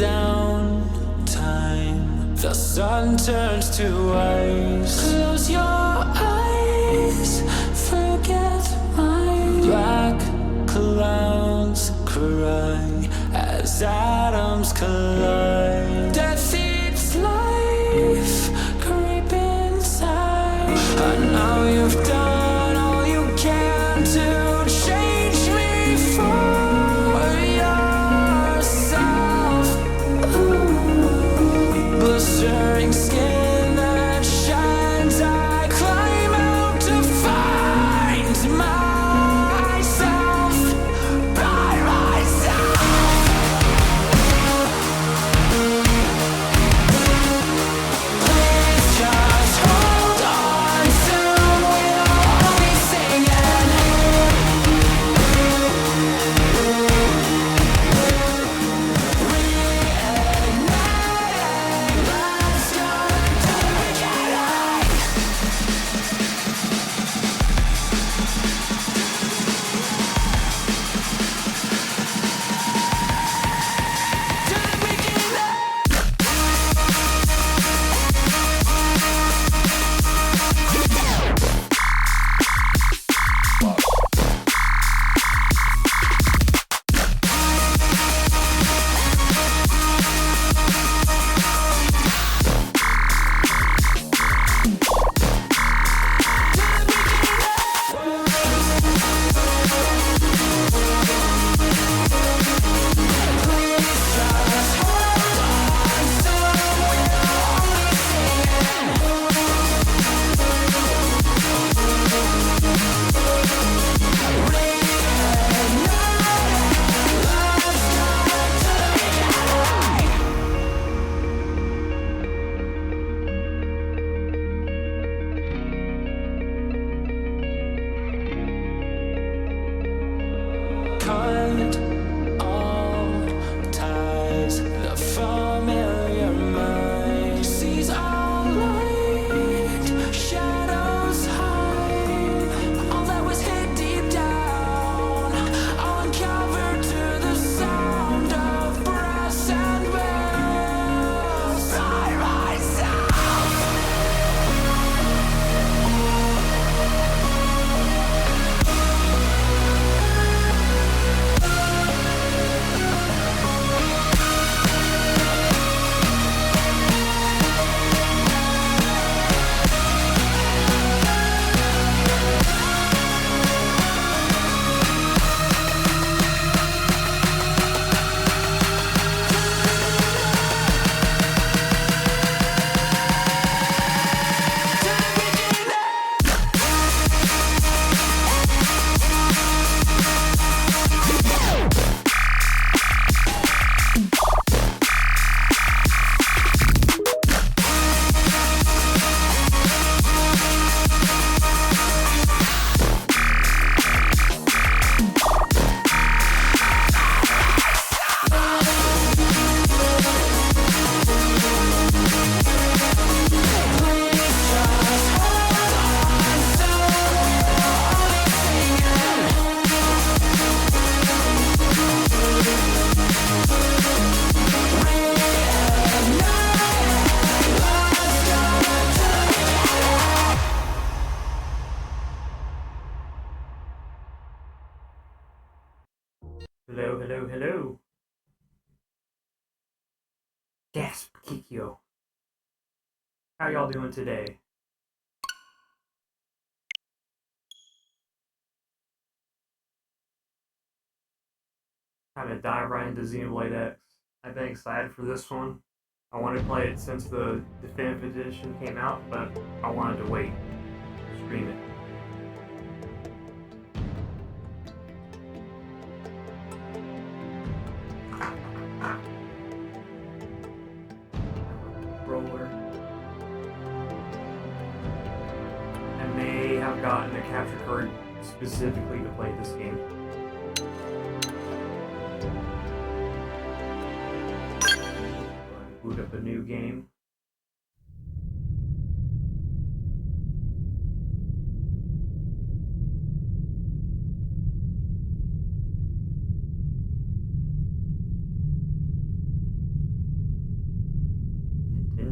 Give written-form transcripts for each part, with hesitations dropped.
downtime. The sun turns to ice. Close your eyes, forget my black clouds cry as atoms collide. Death eats life, creep inside. I know you've done all you can to change me for yourself. Ooh. Blistering skin that shines, I climb out to find myself by myself. Please just hold on, soon we'll all be singing. Reigniting, let's go to the beginning. To the beginning. Cut all ties, the familiar mind sees all light, shadows hide. All that was hid deep down, all uncovered to the sound of brass and bells. By myself. Hello, hello, hello. Gasp, Kikyo. How y'all doing today? Kind of dive right into Xenoblade X. I've been excited for this one. I wanted to play it since the definitive edition came out, but I wanted to wait. Stream it. Roller. I may have gotten a capture card specifically to play this game. Boot up a new game.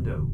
dope.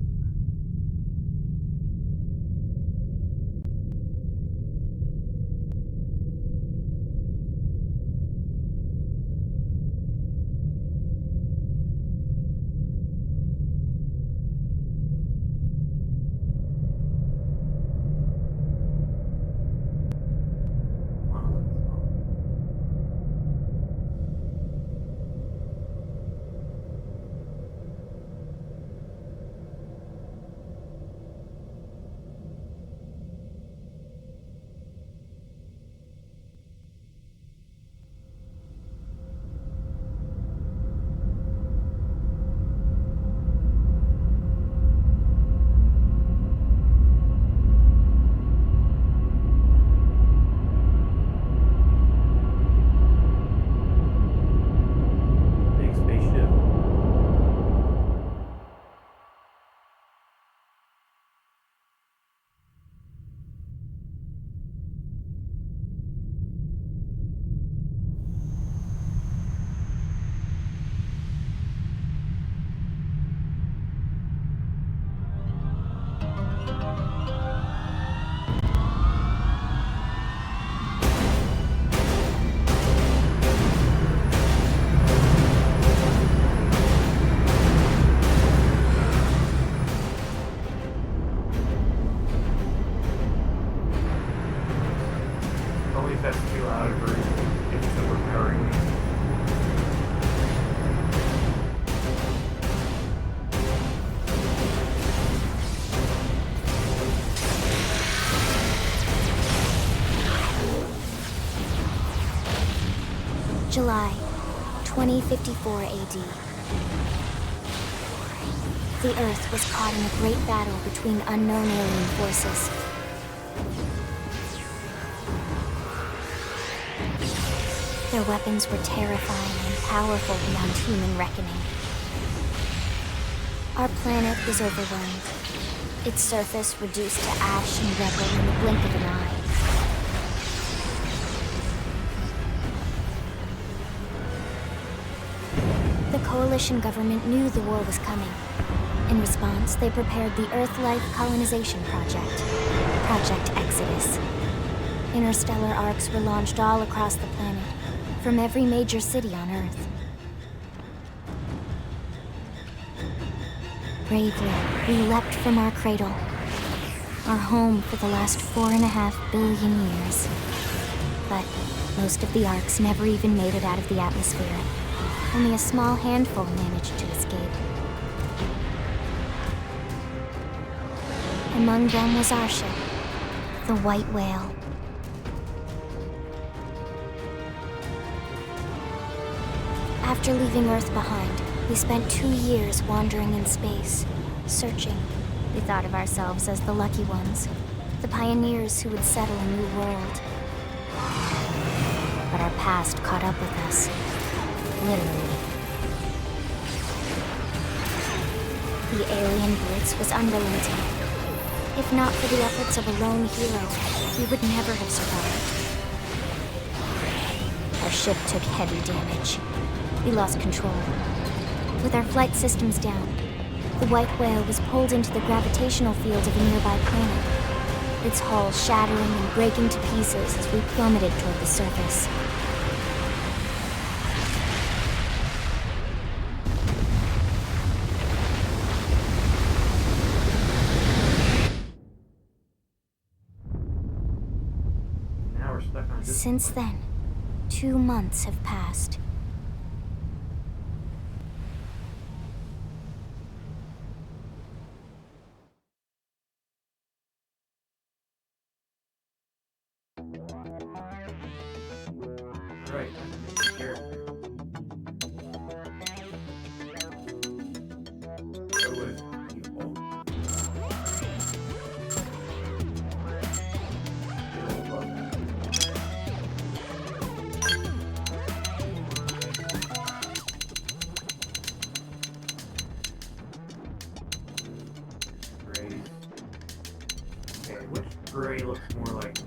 Big spaceship. Only if that's too loud or it's overpowering me. July 2054 AD. The Earth was caught in a great battle between unknown alien forces. Their weapons were terrifying and powerful beyond human reckoning. Our planet was overwhelmed, its surface reduced to ash and rubble in the blink of an eye. The Coalition government knew the war was coming. In response, they prepared the Earth Life Colonization Project, Project Exodus. Interstellar arcs were launched all across the planet, from every major city on Earth. Bravely, we leapt from our cradle, our home for the last 4.5 billion years. But most of the arcs never even made it out of the atmosphere. Only a small handful managed to escape. Among them was our ship, the White Whale. After leaving Earth behind, we spent 2 years wandering in space, searching. We thought of ourselves as the lucky ones, the pioneers who would settle a new world. But our past caught up with us, literally. The alien blitz was unrelenting. If not for the efforts of a lone hero, we would never have survived. Our ship took heavy damage. We lost control. With our flight systems down, the White Whale was pulled into the gravitational field of a nearby planet, its hull shattering and breaking to pieces as we plummeted toward the surface. Now we're stuck on this. Since then, 2 months have passed. Right. Character. Go with people. Gray. Okay, which gray looks more like me?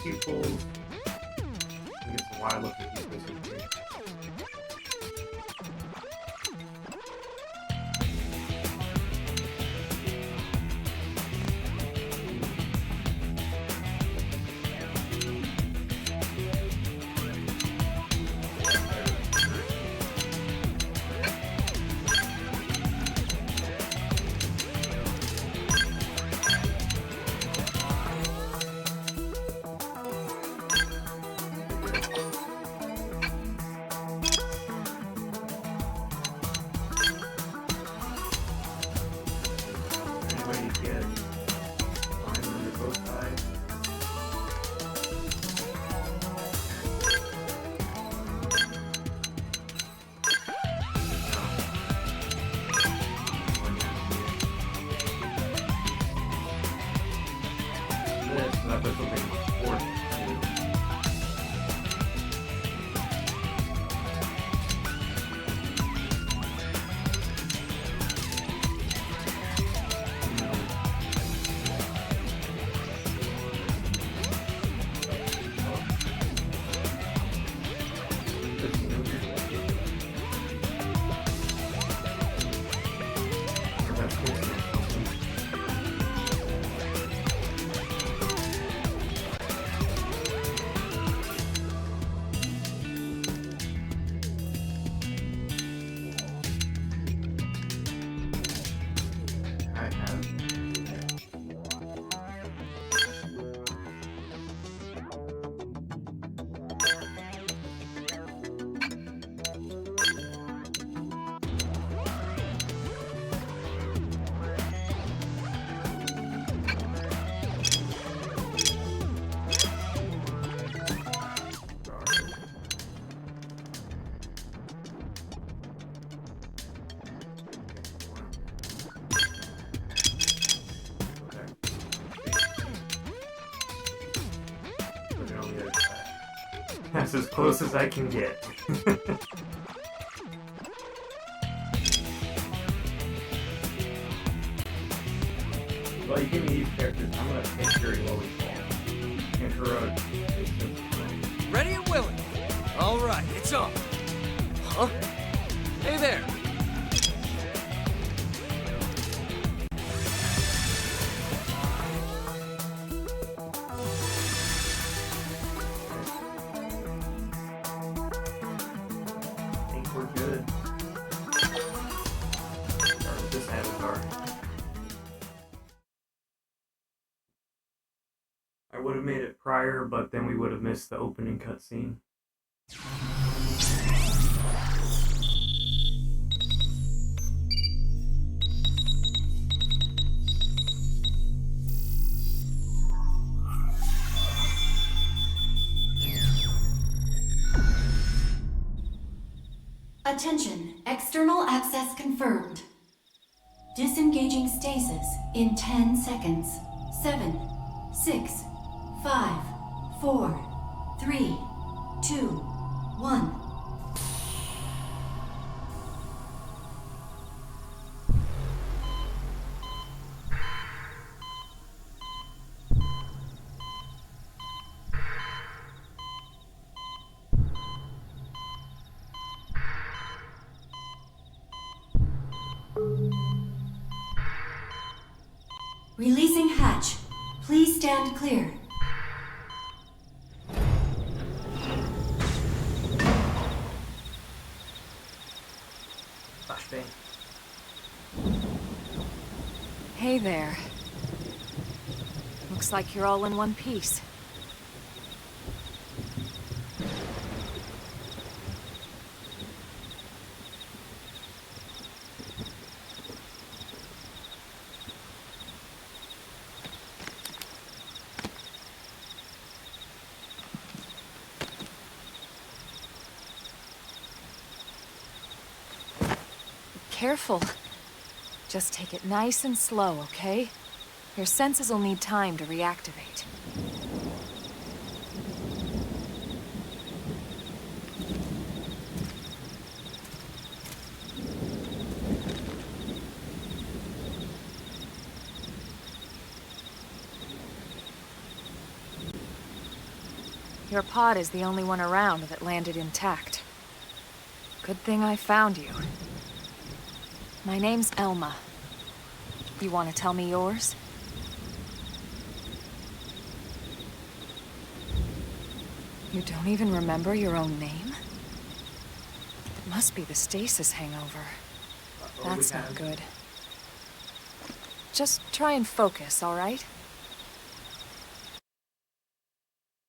people. I guess why I look at people so quick. That's as close as I can get. Well, you give me these characters, I'm gonna pick Fury Lily Fall. And Heroic. Ready and willing. All right, it's on. Huh? Hey there. I would have made it prior, but then we would have missed the opening cutscene. Attention, external access confirmed. Disengaging stasis in 10 seconds. 7, 6, 5, 4, 3, 2, 1. Releasing hatch. Please stand clear. Flashbang. Hey there. Looks like you're all in one piece. Careful. Just take it nice and slow, okay? Your senses will need time to reactivate. Your pod is the only one around that landed intact. Good thing I found you. My name's Elma. You want to tell me yours? You don't even remember your own name? It must be the stasis hangover. That's not good. Just try and focus, all right?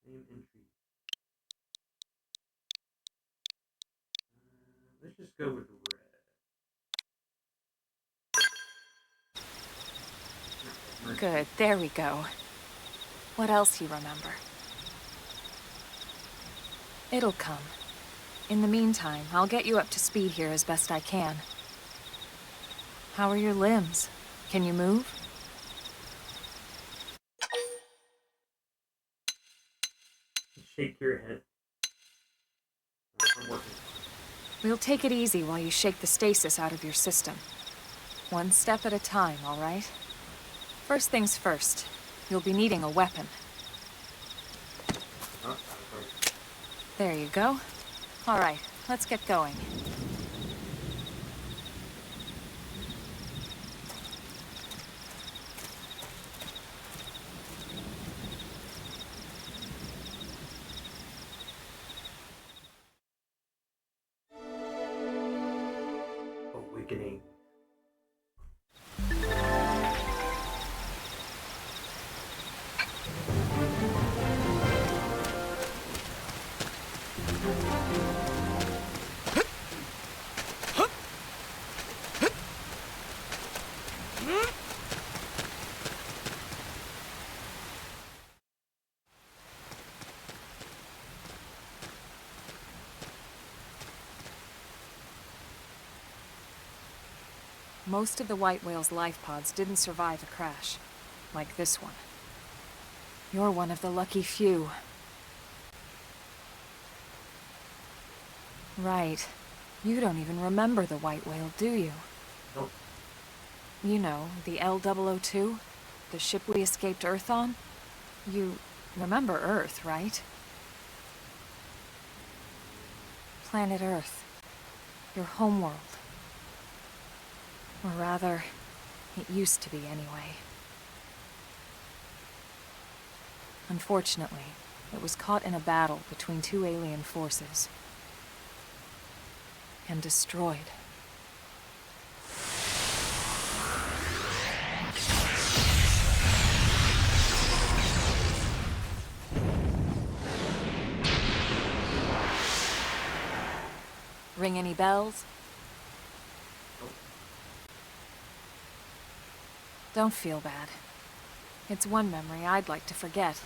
Name entry. Let's just go with red. Good, there we go. What else you remember? It'll come. In the meantime, I'll get you up to speed here as best I can. How are your limbs? Can you move? Shake your head. I'm working. We'll take it easy while you shake the stasis out of your system. One step at a time, all right? First things first, you'll be needing a weapon. Oh, There you go. All right, let's get going. awakening. Most of the white whale's life pods didn't survive a crash, like this one. You're one of the lucky few. Right. You don't even remember the white whale, do you? Nope. You know, the L002? The ship we escaped Earth on? You remember Earth, right? Planet Earth. Your homeworld. Or rather, it used to be anyway. Unfortunately, it was caught in a battle between two alien forces. And destroyed. Ring any bells? Don't feel bad. It's one memory I'd like to forget.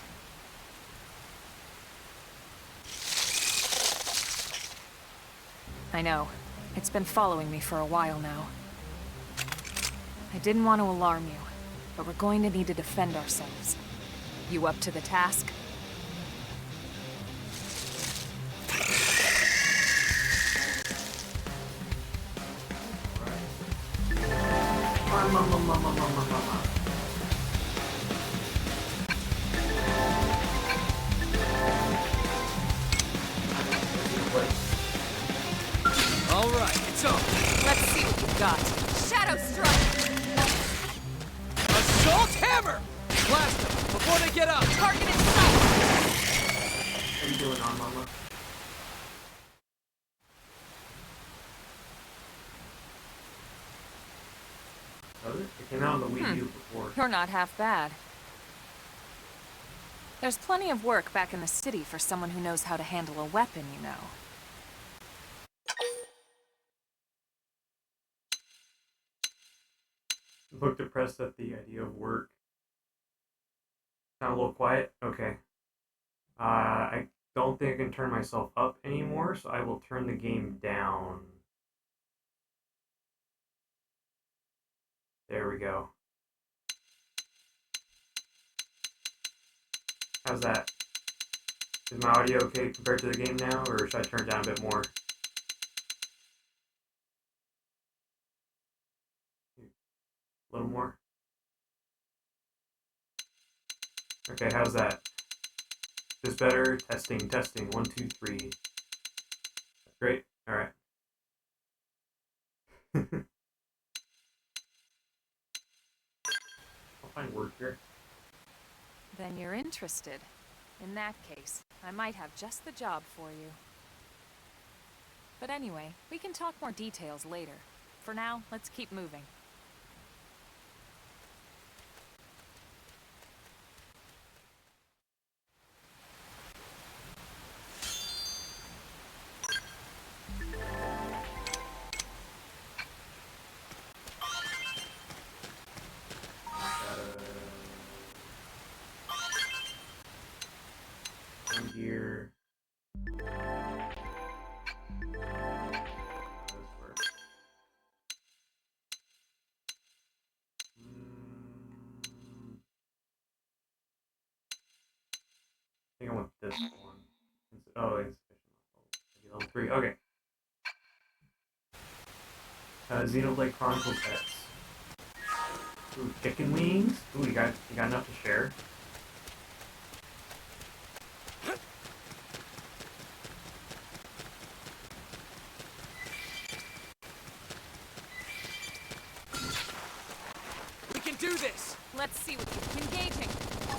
I know. It's been following me for a while now. I didn't want to alarm you, but we're going to need to defend ourselves. You up to the task? All right, it's on. Let's see what you've got. Shadow Strike! Assault hammer! Blast them before they get up. Target in sight! How you doing, Mama? Oh, it came out on the Wii U before. You're not half bad. There's plenty of work back in the city for someone who knows how to handle a weapon, you know. Look depressed at the idea of work. Sound a little quiet? Okay. I don't think I can turn myself up anymore, so I will turn the game down. There we go. How's that? Is my audio okay compared to the game now, or should I turn it down a bit more? A little more? Okay, how's that? Is better? Testing, testing. 1, 2, 3. Great. All right. I'll find word here. Then you're interested. In that case, I might have just the job for you. But anyway, we can talk more details later. For now, let's keep moving. Down here. I think I want this one. Oh, insufficient. Level 3. Okay. Xenoblade Chronicles X. Ooh, chicken wings. Ooh, you got enough to share. We can do this! Let's see what you're engaging.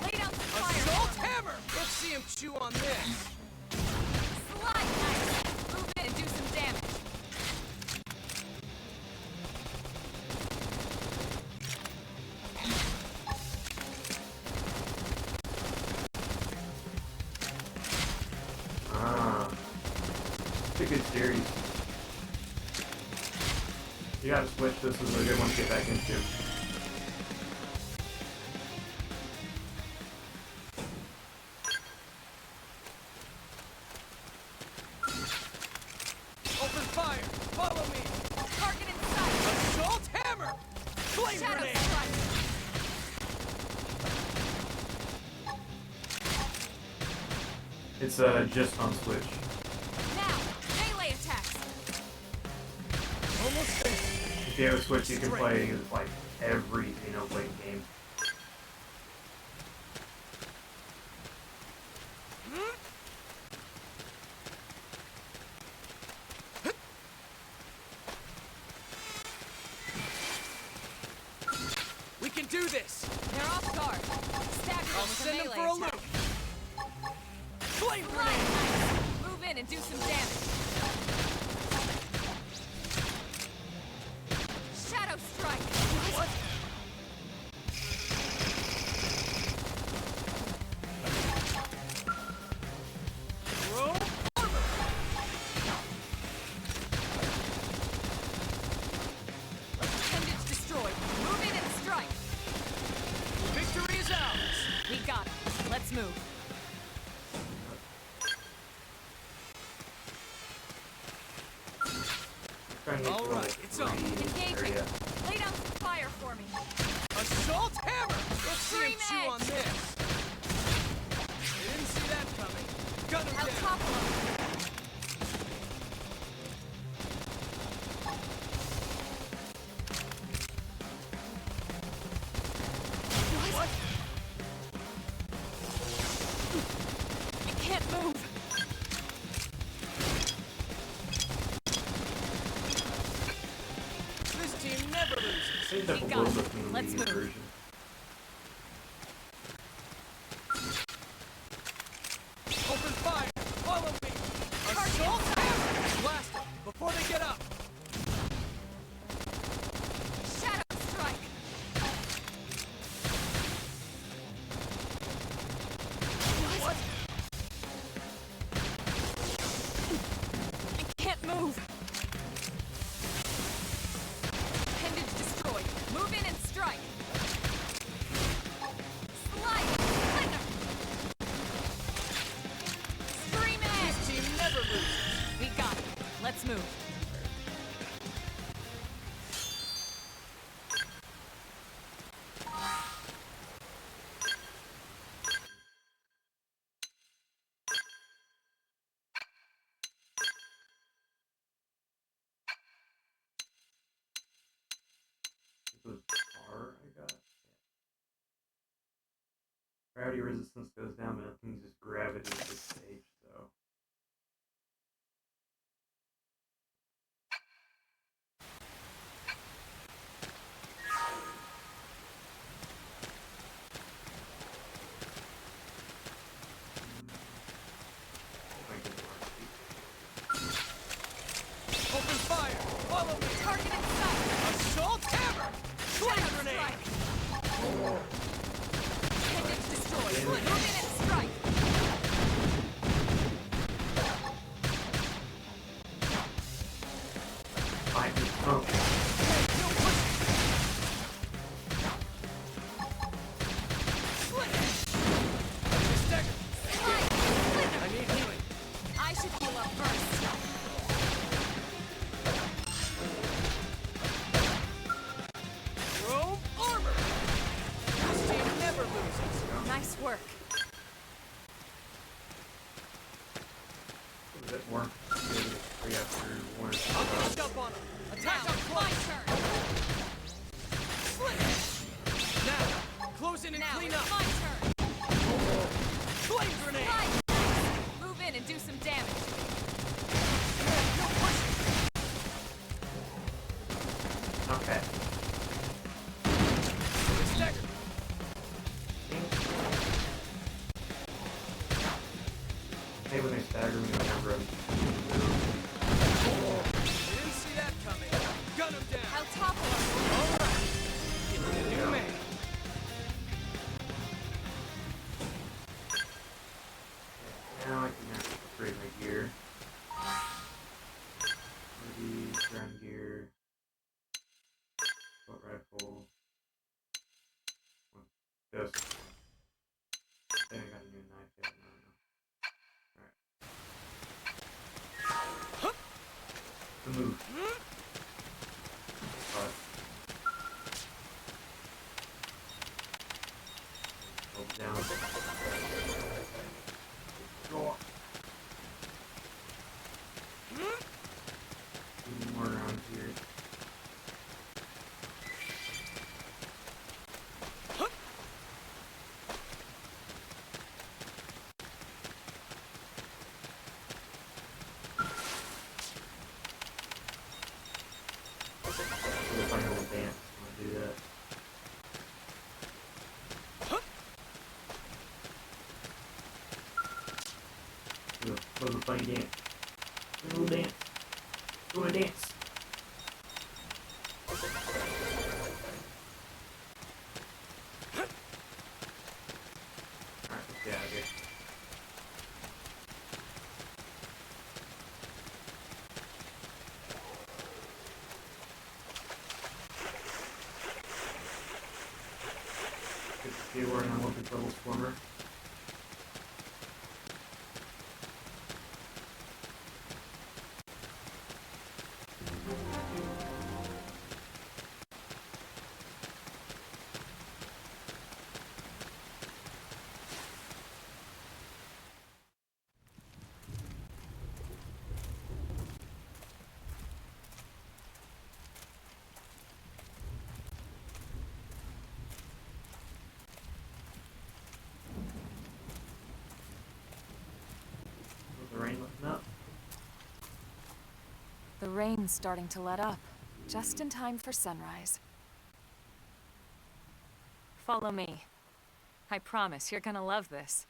Lay down some fire. Assault hammer! Let's see him chew on this. Slide knife. Move in and do some damage. Ah. It's a good series. You gotta switch. This is a good one to get back into. Open fire! Follow me! Target in sight. Assault hammer! Flame Shadow grenade! strike. It's just on Switch. Now, melee attacks. Almost there. If you have a Switch, you can play like every Xenoblade game. We can do this! They're off guard. Stagger them I'll with send a them melee for a attack. loop! Flame Slide grenade! knife. Move in and do some damage. Shadow strike. What? Throw armor! Appendage destroyed. Move in and strike. Victory is ours! We got it. Let's move. Trying to get to All level right, it's on. 3 Engaging. area. Lay down some fire for me. Assault hammer! Let's see him Extreme chew on edge. this! They didn't see that coming. Gun him I'll down! topple them. What? I can't move. This team never loses. Changed up a We got little it. bit from the Let's Wii move. version. Open fire! Follow me! Assault hammer! Blast them before they get up! Shadow strike. What? I can't move. Appendage destroyed. Move in and strike. Gravity resistance goes down, but I think just gravity at this stage, so. Open fire! Follow me! Target in sight! Assault hammer! Flame grenade! Pendant destroyed! Move in and strike! Fight me. Oh. No push! Slit! Stagger! Strike! I need healing! I should heal up first. Chrome armor! This team never loses! Nice work. A bit more. Three after one. I'll catch up on him! Attack Now, up my close! turn. Slit! Now, close in and Now clean it's up! my turn. Flame grenade! Strike! Move in and do some damage. No pushing! Okay. Stagger! Hey, when they stagger me, whenever I'm. Didn't see that coming! Gun him down! I'll topple him. Alright! Feeling a new man! Now I can upgrade my gear. Maybe ground gear. Assault rifle. Just. I think I got a new knife yet. No. Alright. The move. But. Hold down. Go on. More around here. The final dance. I'm gonna do that. Do a little funny dance. Do a little dance. Do a dance. Alright, let's get out of here. Good to see we're in a little double swimmer. With the rain looking up. The rain's starting to let up, just in time for sunrise. Follow me. I promise you're gonna love this.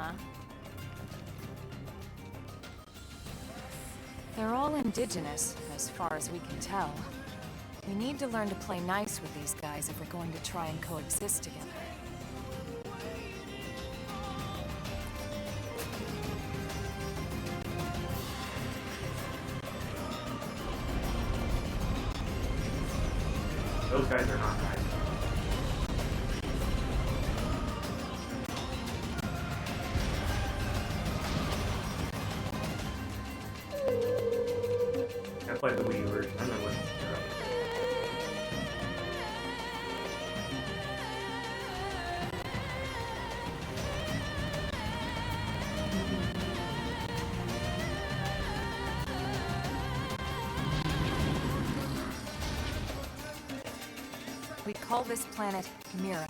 huh? They're all indigenous, as far as we can tell. We need to learn to play nice with these guys if we're going to try and coexist together. Those guys are not nice. I played the Wii version. I know what. We call this planet Mira.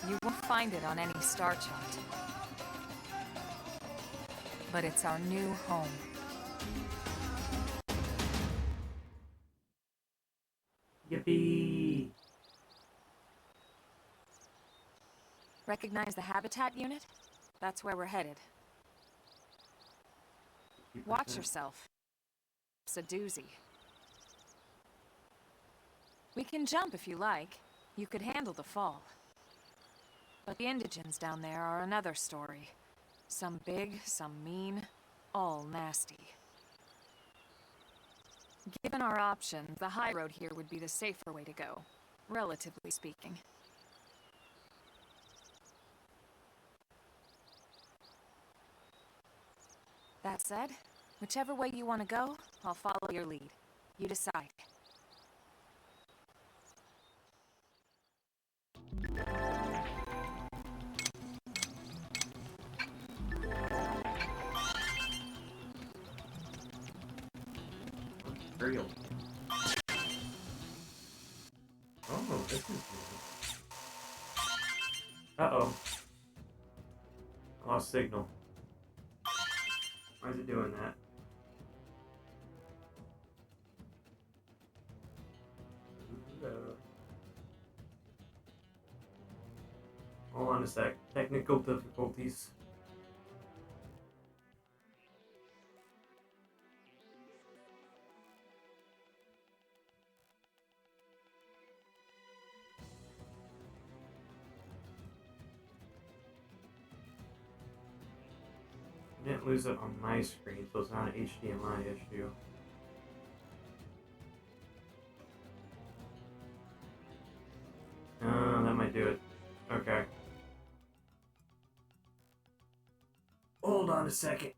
You won't find it on any star chart. But it's our new home. Yippee! Recognize the habitat unit? That's where we're headed. Watch yourself. It's a doozy. We can jump if you like. You could handle the fall. But the indigents down there are another story. Some big, some mean, all nasty. Given our options, the high road here would be the safer way to go, relatively speaking. That said, whichever way you want to go, I'll follow your lead. You decide. Real. Oh, this is good. Uh-oh. I lost signal. Why is it doing that? Hold on a sec. Technical difficulties. I didn't lose it on my screen, so it's not an HDMI issue. That might do it. Okay. Hold on a second.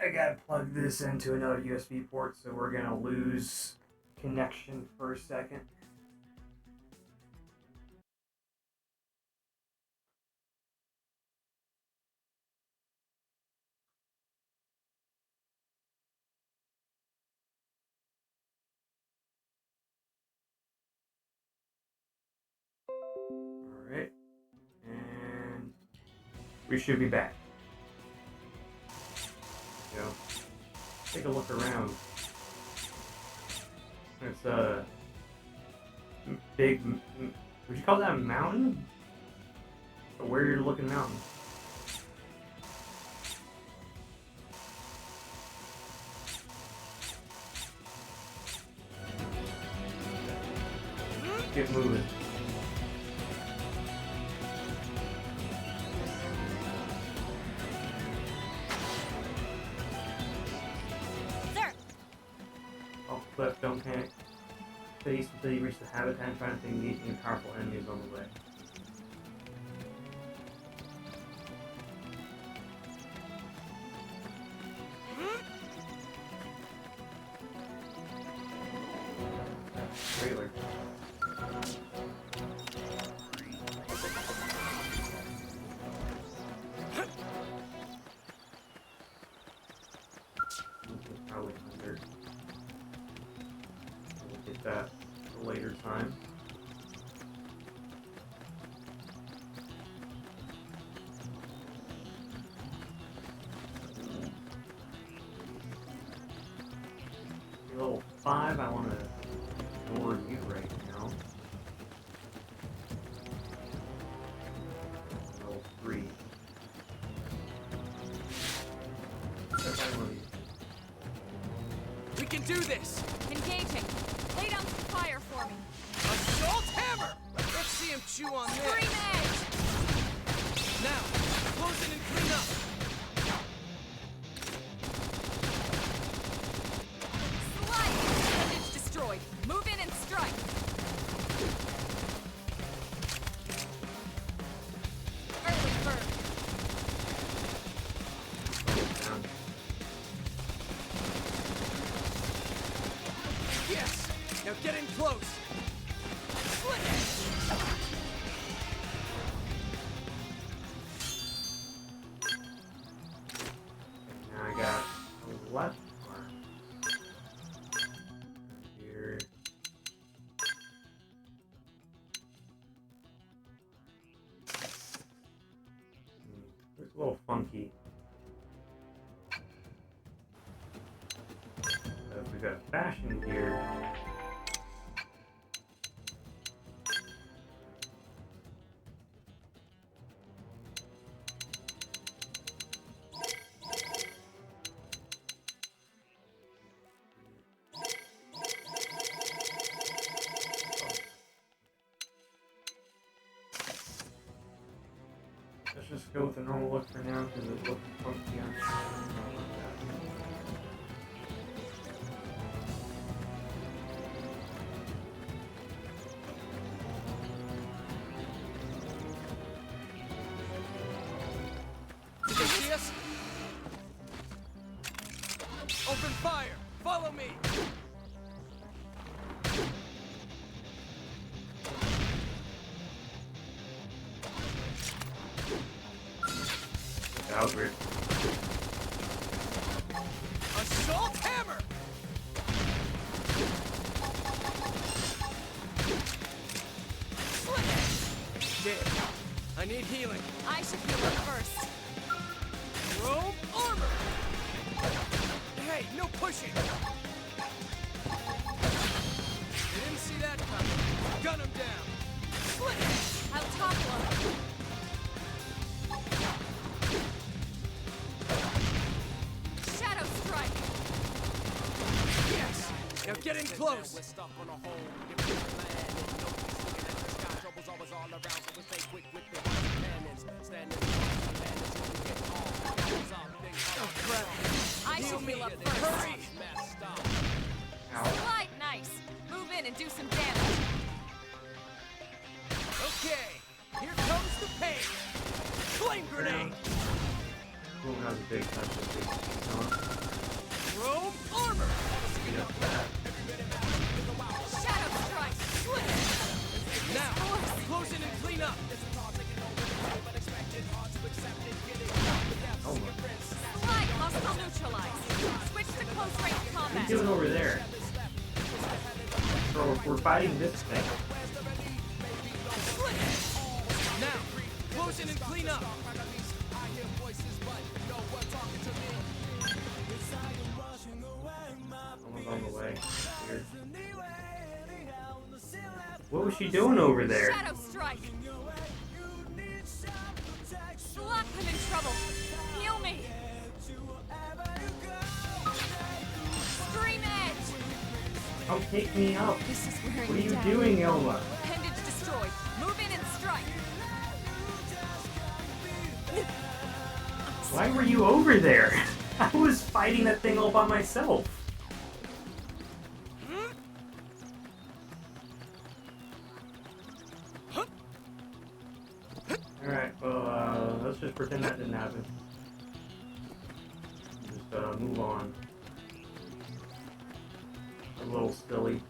I gotta plug this into another USB port, so we're gonna lose connection for a second. Alright. And we should be back. Go. Take a look around. It's a big. Would you call that a mountain? A weird looking mountain. Get moving. But don't panic. Face until you reach the habitat, trying to engage any powerful enemies on the way. Trailer. Probably under. Get that at a later time. Level 5, I want to ignore you right now. Level 3. Chew on this. Scream edge! Now, close in and clean up. Slide! Appendage destroyed. Move in and strike. Early bird. Yes. Now get in close. Slit it. Now I got a left arm. Here. It's a little funky. We got fashion here. Let's just go with the normal look for now because it looks funky on Did they see us? Open fire! Follow me! That was weird. Assault hammer! Slit it! Dead. I need healing. I should heal up first. Robe armor! Hey, no pushing! You didn't see that coming. Gun him down. Slit it! I'll topple him. Shadow strike. Yes! Now get in close! Oh crap! I should heal up first. Hurry! Slide nice. Move in and do some damage. Okay, here comes the pain! Flame grenade! Who has a big touch of big Robe armor! Shadow strike. Slit it. Now, close in and clean up! Oh my. Slide hostile neutralized. Switch to close range What are combat. you doing over there? So we're fighting this thing. Now, close in and clean up! Almost on the way. Here. What was she doing over there? Shadow strike. Lock him in trouble. Heal me. Scream edge. Oh, pick me up. This is wearing What are me you down. doing, Elma? Appendage destroyed. Move in and strike. Why were you over there? I was fighting that thing all by myself. Alright, well, let's just pretend that didn't happen. Just, move on. A little silly.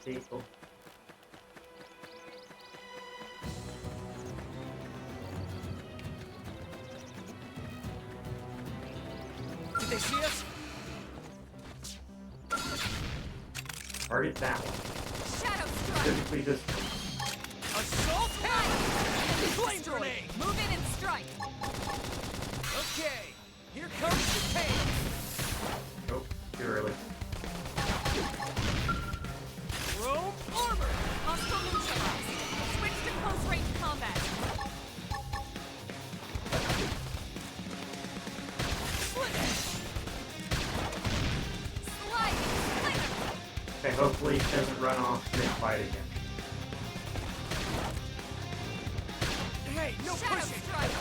People. Did they see us? Target that one. Shadow strike. Specifically this one. Assault hammer! Flame Destroyed. grenade! Move in and strike. Okay, here comes the pain! Hopefully he doesn't run off mid-fight again. Hey, no Shadow pushing! strike!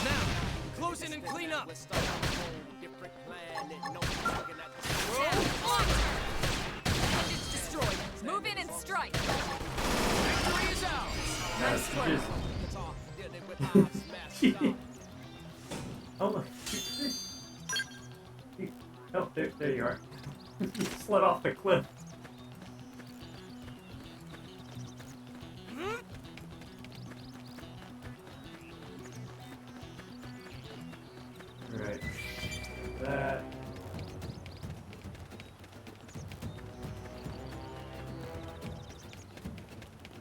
Now, close in and clean up! Appendage destroyed. Move in and strike. Victory is ours! Nice work. Oh my. Oh, there you are. You slid off the cliff. Alright. That.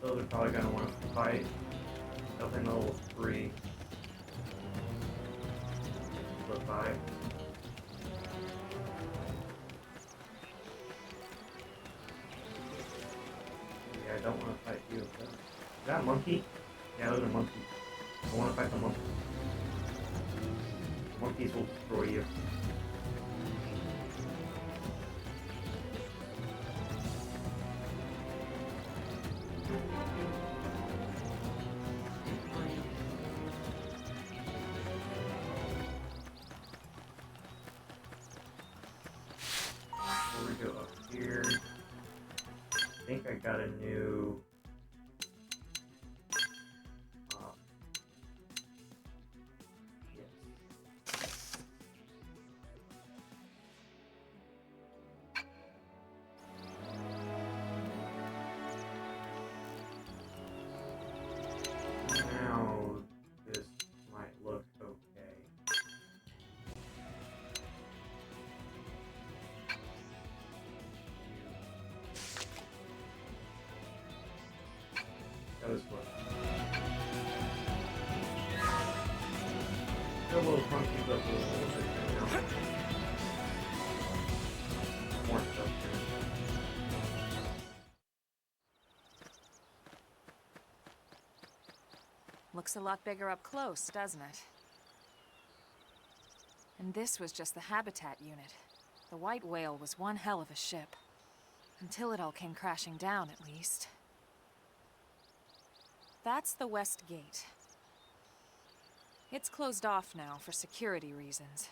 Those are probably gonna want to fight. Nothing level 3. Level 5. Yeah, I don't want to fight you. Is that a monkey? Yeah, those are monkeys. I want to fight the monkey. Monkeys will destroy you. Before we go up here, I think I got a new yes. Now this might look okay. That was fun. Still a little funky, but a little bit now. More stuff here. Looks a lot bigger up close, doesn't it? And this was just the habitat unit. The white whale was one hell of a ship. Until it all came crashing down, at least. That's the west gate. It's closed off now for security reasons.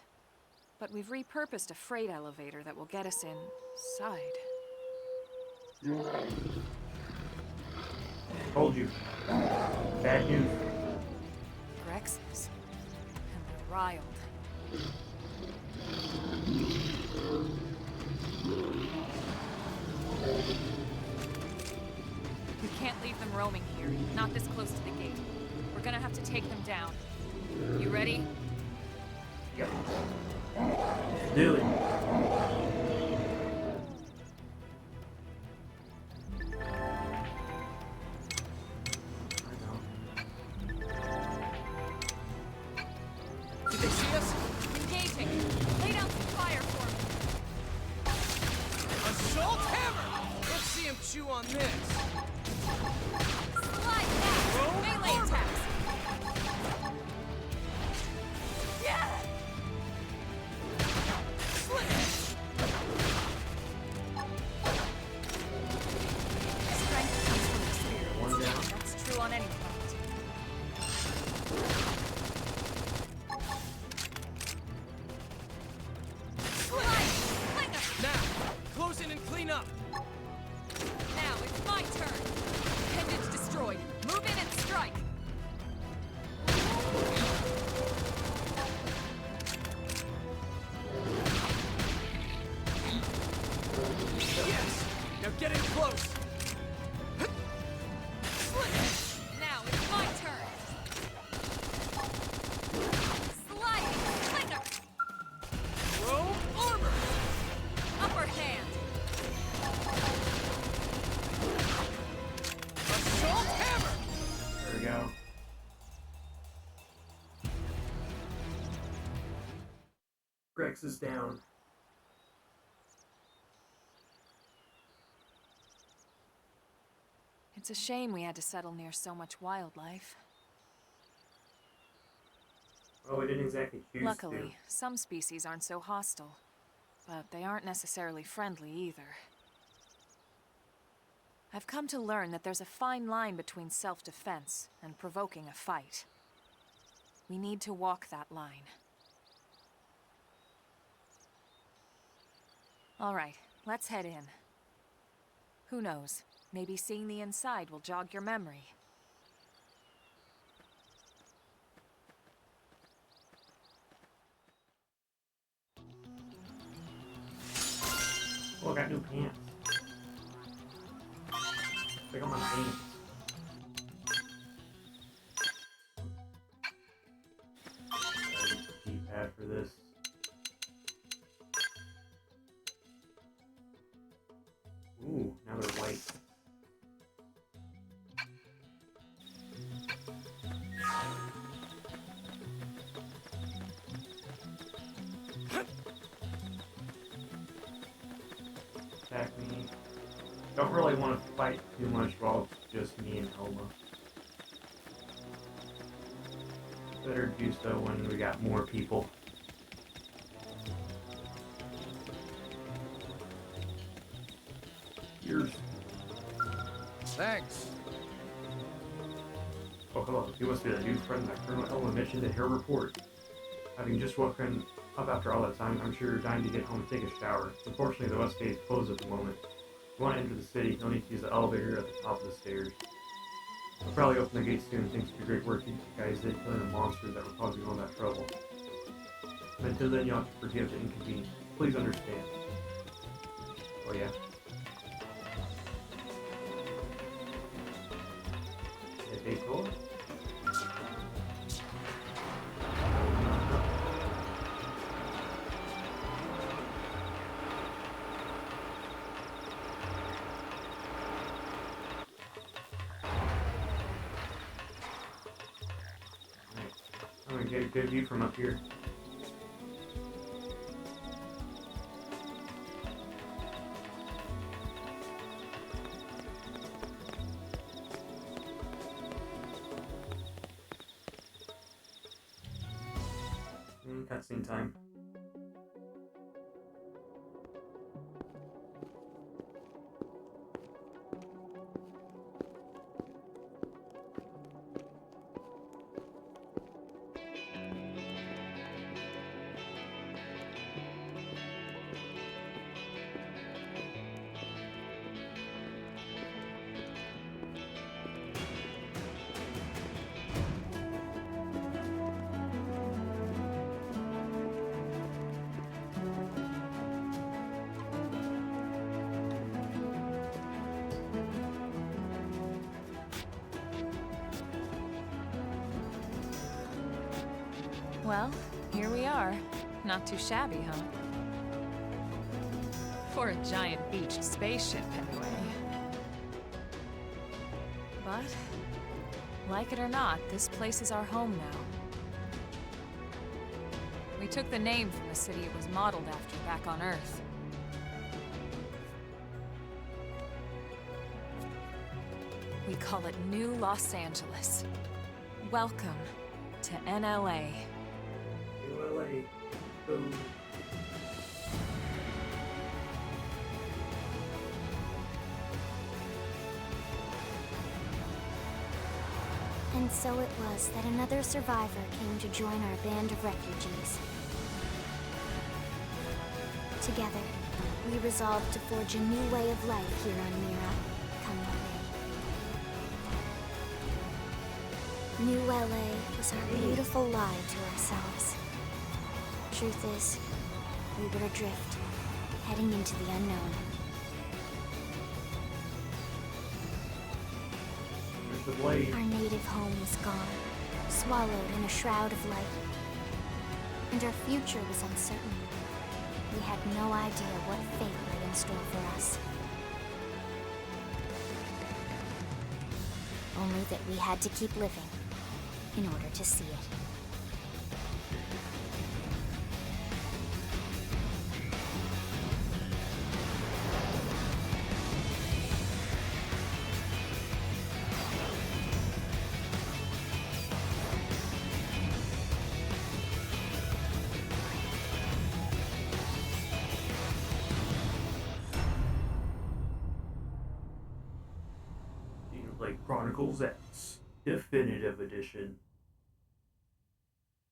But we've repurposed a freight elevator that will get us inside. Told you. Bad news. Grexes. And they're riled. We can't leave them roaming here, not this close to the gate. We're gonna have to take them down. You ready? Yep. Do it. Did they see us? Engaging! Lay down some fire for me! Assault hammer! Let's see him chew on this. Slide back! Melee attacks! Yeah! Strength comes from experience. One down. That's true on any front. Now, close in and clean up. Now it's my turn. Appendage destroyed. Move in and strike. Yes! Now get in close. Now it's my turn. Sliding slinger. Robe armor. Upper hand. Assault hammer. There we go. Grex is down. It's a shame we had to settle near so much wildlife. Well, we didn't exactly choose Luckily, some species aren't so hostile. But they aren't necessarily friendly either. I've come to learn that there's a fine line between self-defense and provoking a fight. We need to walk that line. All right, let's head in. Who knows? Maybe seeing the inside will jog your memory. to. Oh, I got new pants. Check out my pants. Keypad for this. Ooh, now they're white. Attack me. Don't really want to fight too much while it's just me and Elma. Better do so when we got more people. Yours. Thanks. Oh, hello. You must be the new friend that Colonel Elma mentioned in her report. Having just woken up after all that time, I'm sure you're dying to get home and take a shower. Unfortunately, the west gate is closed at the moment. If you want to enter the city, you'll need to use the elevator at the top of the stairs. I'll probably open the gate soon. Thanks for your great work you guys did killing the monsters that were causing all that trouble. But until then, you'll have to forgive the inconvenience. Please understand. Oh yeah. They told? I'm gonna get a good view from up here. Cutscene time. Well, here we are. Not too shabby, huh? For a giant beached spaceship, anyway. But, like it or not, this place is our home now. We took the name from the city it was modeled after back on Earth. We call it New Los Angeles. Welcome to NLA. ULA. Boom. And so it was that another survivor came to join our band of refugees. Together, we resolved to forge a new way of life here on Mira, come what may. New LA was our beautiful lie to ourselves. Truth is, we were adrift, heading into the unknown. There's the blade. Our native home was gone, swallowed in a shroud of light. And our future was uncertain. We had no idea what fate lay in store for us. Only that we had to keep living in order to see it. play Chronicles X Definitive Edition.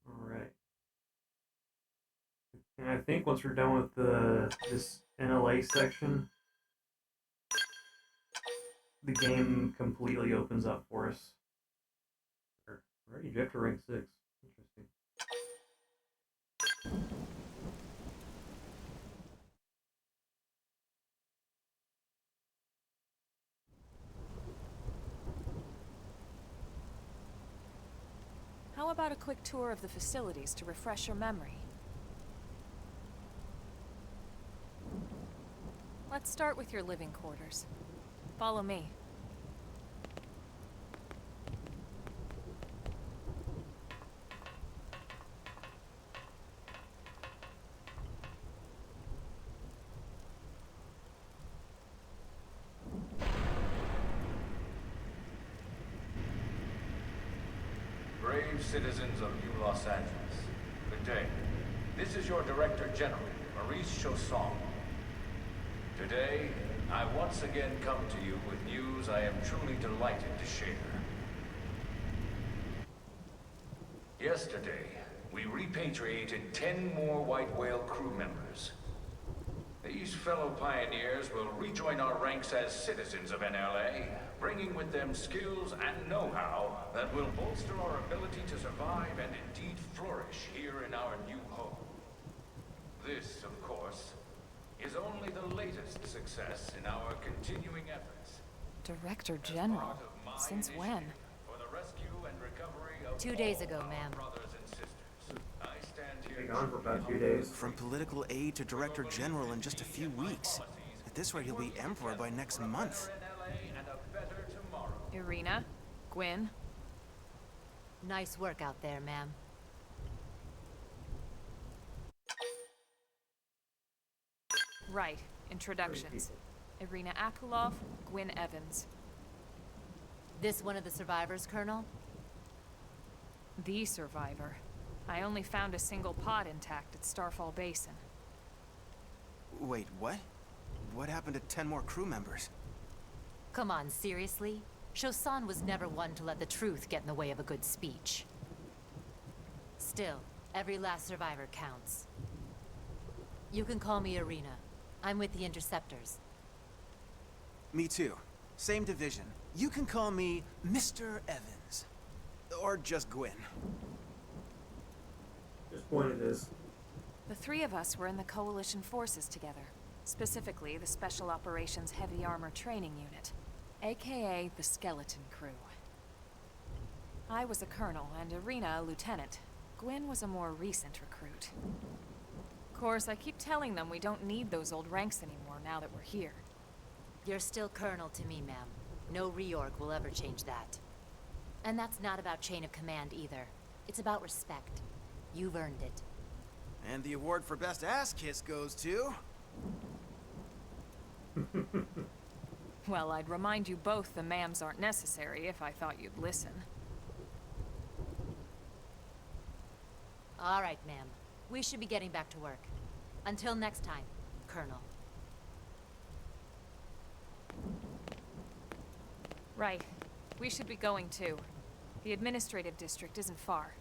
Alright. And I think once we're done with this NLA section, the game completely opens up for us. We're already ejected to rank 6. Interesting. How about a quick tour of the facilities to refresh your memory? Let's start with your living quarters. Follow me. Brave citizens of New Los Angeles, good day. This is your Director General, Maurice Chausson. Today, I once again come to you with news I am truly delighted to share. Yesterday, we repatriated 10 more White Whale crew members. These fellow pioneers will rejoin our ranks as citizens of NLA, bringing with them skills and know-how that will bolster our ability to survive and indeed flourish here in our new home. This, of course, is only the latest success in our continuing efforts. Director General? Since when? For the rescue and recovery of 2 days all ago, our ma'am. brothers and sisters. I stand here Been gone for about 2 days. From political aide to director general in just a few weeks. At this rate, he'll be emperor by next month. NLA and a better tomorrow. Irina? Gwyn? Nice work out there, ma'am. Right. Introductions. Irina Akulov, Gwyn Evans. This one of the survivors, Colonel? The survivor. I only found a single pod intact at Starfall Basin. Wait, what? What happened to 10 more crew members? Come on, seriously? Chausson was never one to let the truth get in the way of a good speech. Still, every last survivor counts. You can call me Irina. I'm with the Interceptors. Me too. Same division. You can call me Mr. Evans. Or just Gwyn. Just point it is. The three of us were in the Coalition forces together. Specifically, the Special Operations Heavy Armor Training Unit, aka the Skeleton Crew. I was a colonel, and Irina a lieutenant. Gwyn was a more recent recruit. Of course, I keep telling them we don't need those old ranks anymore now that we're here. You're still Colonel to me, ma'am. No reorg will ever change that. And that's not about chain of command either. It's about respect. You've earned it. And the award for best ass kiss goes to... Well, I'd remind you both the ma'ams aren't necessary if I thought you'd listen. All right, ma'am. We should be getting back to work. Until next time, Colonel. Right. We should be going too. The administrative district isn't far.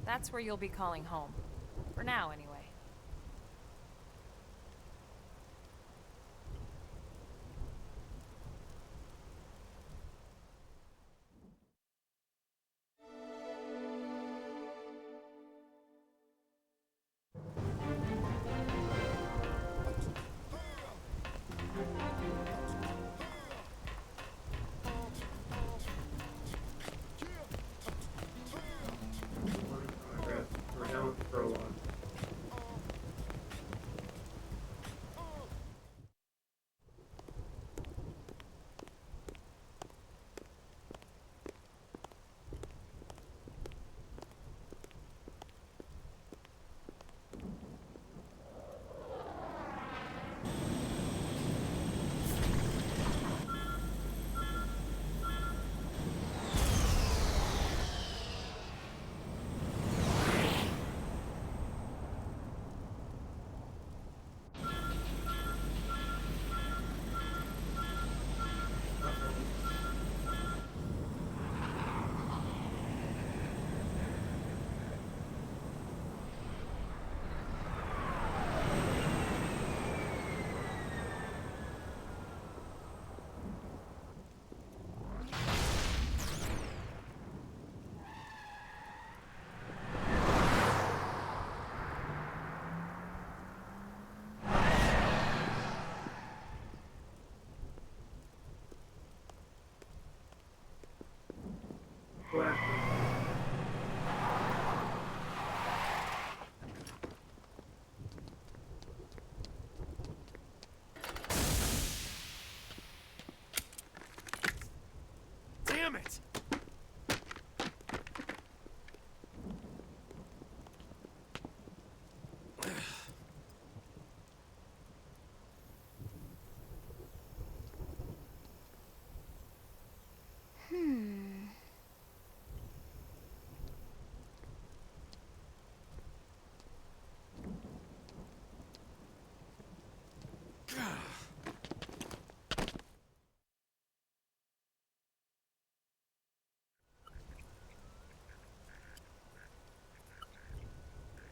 That's where you'll be calling home. For now, anyway. We're done with the prologue.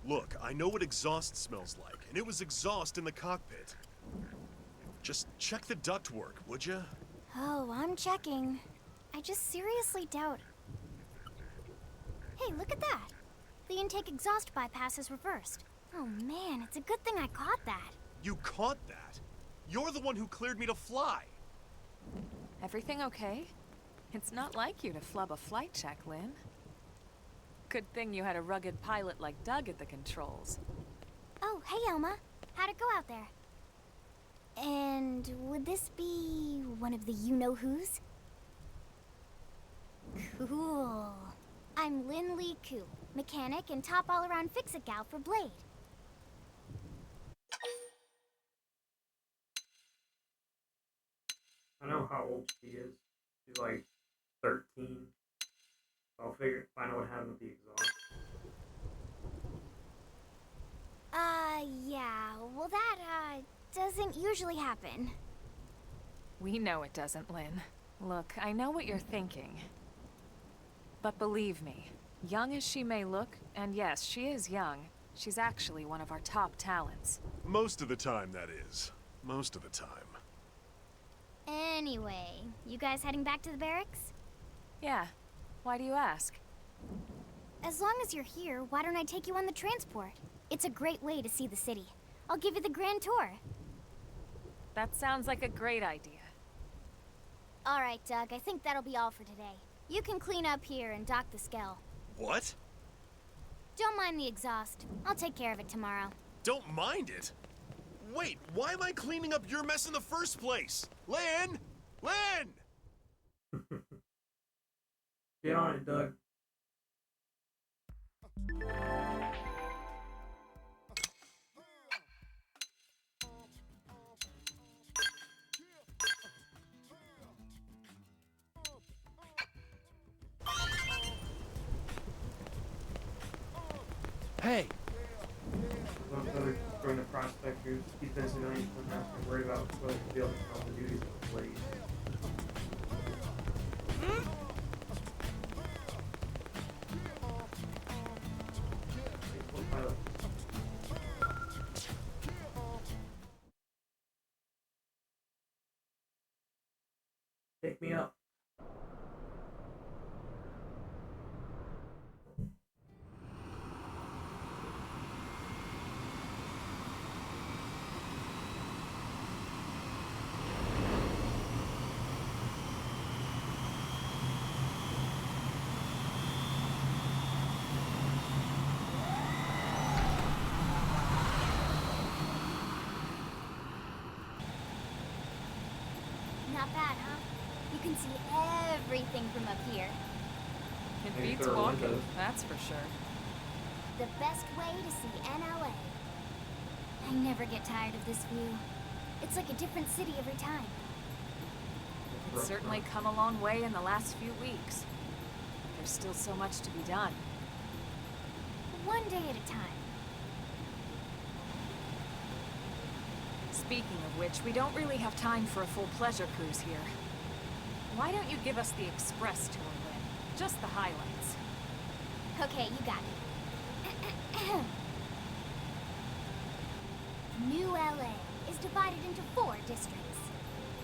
Look, I know what exhaust smells like, and it was exhaust in the cockpit. Just check the ductwork, would you? Oh, I'm checking. I just seriously doubt... Hey, look at that! The intake exhaust bypass is reversed. Oh man, it's a good thing I caught that. You caught that? You're the one who cleared me to fly. Everything okay? It's not like you to flub a flight check, Lynn. Good thing you had a rugged pilot like Doug at the controls. Oh, hey Elma. How'd it go out there? And would this be one of the you-know-who's? Cool. I'm Lynn Lee Koo, mechanic and top all-around fix-it gal for Blade. I know how old she is. She's like 13. I'll find out what happened with the exhaust. Yeah. Well, that, doesn't usually happen. We know it doesn't, Lynn. Look, I know what you're thinking. But believe me, young as she may look, and yes, she is young, she's actually one of our top talents. Most of the time, that is. Most of the time. Anyway, you guys heading back to the barracks? Yeah. Why do you ask? As long as you're here, why don't I take you on the transport? It's a great way to see the city. I'll give you the grand tour. That sounds like a great idea. All right, Doug, I think that'll be all for today. You can clean up here and dock the Skell. What? Don't mind the exhaust. I'll take care of it tomorrow. Don't mind it? Wait, why am I cleaning up your mess in the first place? Lynn! Lynn! Get on it, Doug. Hey! Those other join the prospectors, defense civilians don't have to worry about whether to be able to tell the duties of the Blade. Faithful pilot. Pick me up. Not bad, huh? You can see everything from up here. It Maybe beats there are walking, windows. that's for sure. The best way to see NLA. I never get tired of this view. It's like a different city every time. It's certainly come a long way in the last few weeks. There's still so much to be done. One day at a time. Speaking of which, we don't really have time for a full pleasure cruise here. Why don't you give us the express tour, Lynn? Just the highlights. Okay, you got it. New LA is divided into 4 districts.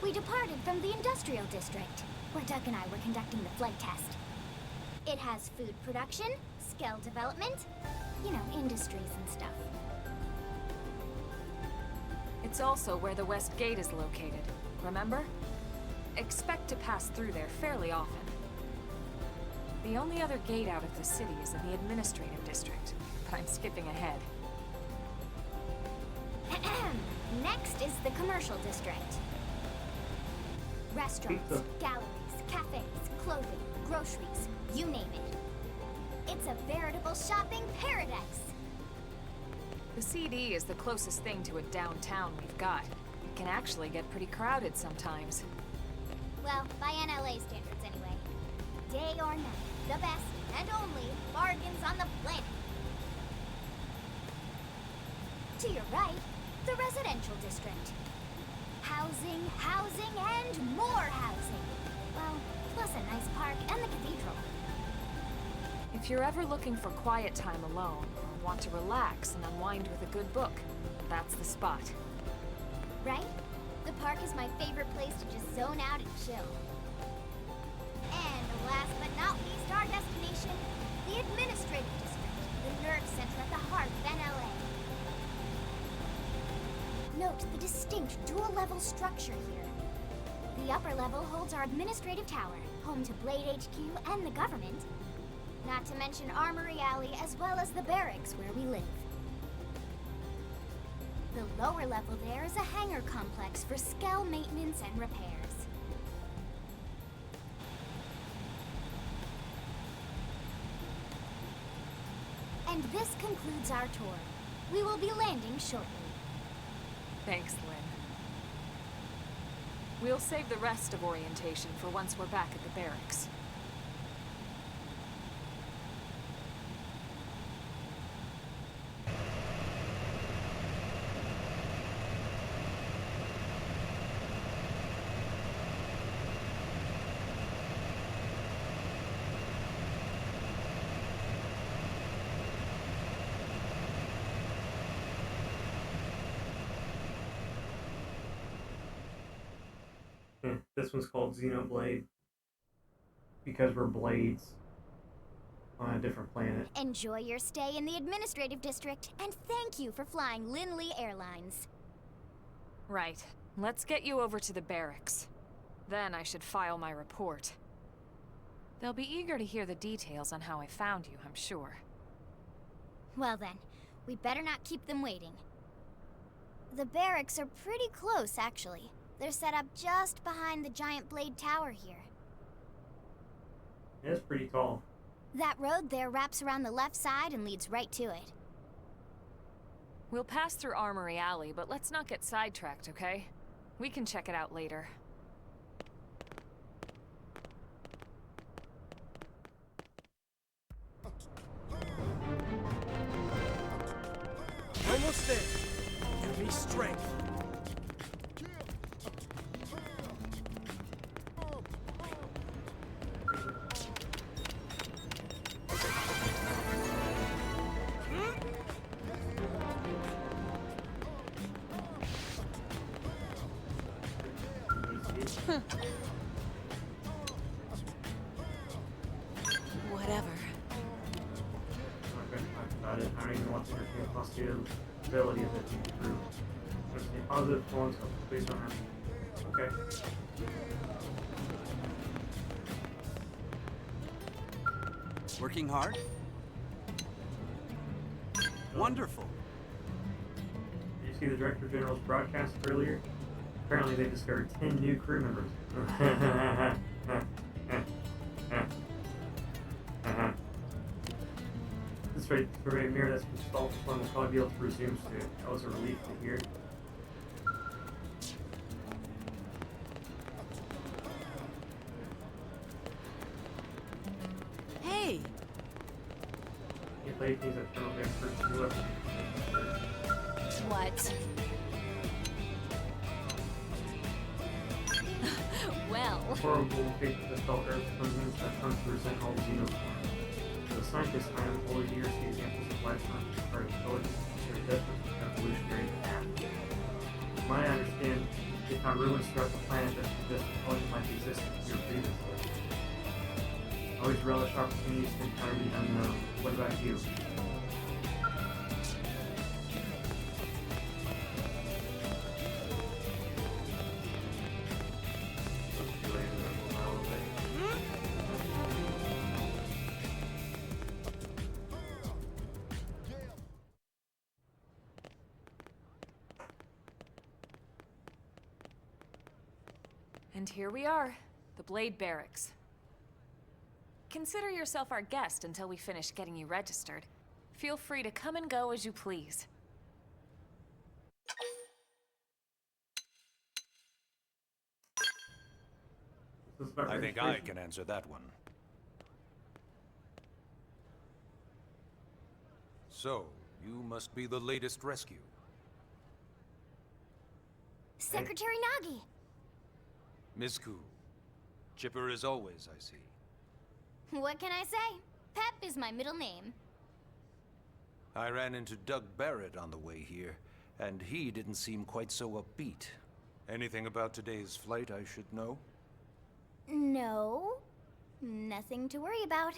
We departed from the industrial district, where Doug and I were conducting the flight test. It has food production, skill development, you know, industries and stuff. It's also where the West Gate is located, remember? Expect to pass through there fairly often. The only other gate out of the city is in the administrative district, but I'm skipping ahead. Next is the commercial district. Restaurants, Pizza. galleries, cafes, clothing, groceries, you name it. It's a veritable shopping paradise. The CD is the closest thing to a downtown we've got. It can actually get pretty crowded sometimes. Well, by NLA standards anyway. Day or night, the best and only bargains on the planet. To your right, the residential district. Housing, housing, and more housing. Well, plus a nice park and the cathedral. If you're ever looking for quiet time alone, or and want to relax and unwind with a good book, that's the spot. Right? The park is my favorite place to just zone out and chill. And last but not least, our destination, the Administrative District, the nerve center at the heart of NLA. Note the distinct dual-level structure here. The upper level holds our administrative tower, home to Blade HQ and the government. Not to mention Armory Alley, as well as the barracks where we live. The lower level there is a hangar complex for Skell maintenance and repairs. And this concludes our tour. We will be landing shortly. Thanks, Lynn. We'll save the rest of orientation for once we're back at the barracks. This one's called Xenoblade because we're blades on a different planet. Enjoy your stay in the Administrative District, and thank you for flying Linley Airlines. Right. Let's get you over to the barracks. Then I should file my report. They'll be eager to hear the details on how I found you, I'm sure. Well then, we better not keep them waiting. The barracks are pretty close, actually. They're set up just behind the giant blade tower here. It's pretty tall. That road there wraps around the left side and leads right to it. We'll pass through Armory Alley, but let's not get sidetracked, okay? We can check it out later. Almost there. Give me strength. Whatever. I'm not going to talk about it. I don't even want to entertain the possibility of it being true. There's any positive points, so please don't have to. Okay. Working hard? Wonderful. Did you see the Director General's broadcast earlier? Apparently they discovered 10 new crew members. This right for a mirror that's been installed for will probably be able to resume soon. That was a relief to hear. Hey! You play things that turn over for two levels. What? Well. Horrible fate that fell Earth cleansings that come to resent all xenoform. For the scientists, I have all years see examples of lifetime are intelligence and their definite evolutionary path. From what I understand, they found ruins throughout the planet that suggest intelligence might exist here previously. I always relish opportunities to encounter the unknown. What about you? And here we are, the Blade Barracks. Consider yourself our guest until we finish getting you registered. Feel free to come and go as you please. I think I can answer that one. So, you must be the latest rescue. Secretary Nagi! Ms. Ku. Chipper as always, I see. What can I say? Pep is my middle name. I ran into Doug Barrett on the way here, and he didn't seem quite so upbeat. Anything about today's flight I should know? No, nothing to worry about.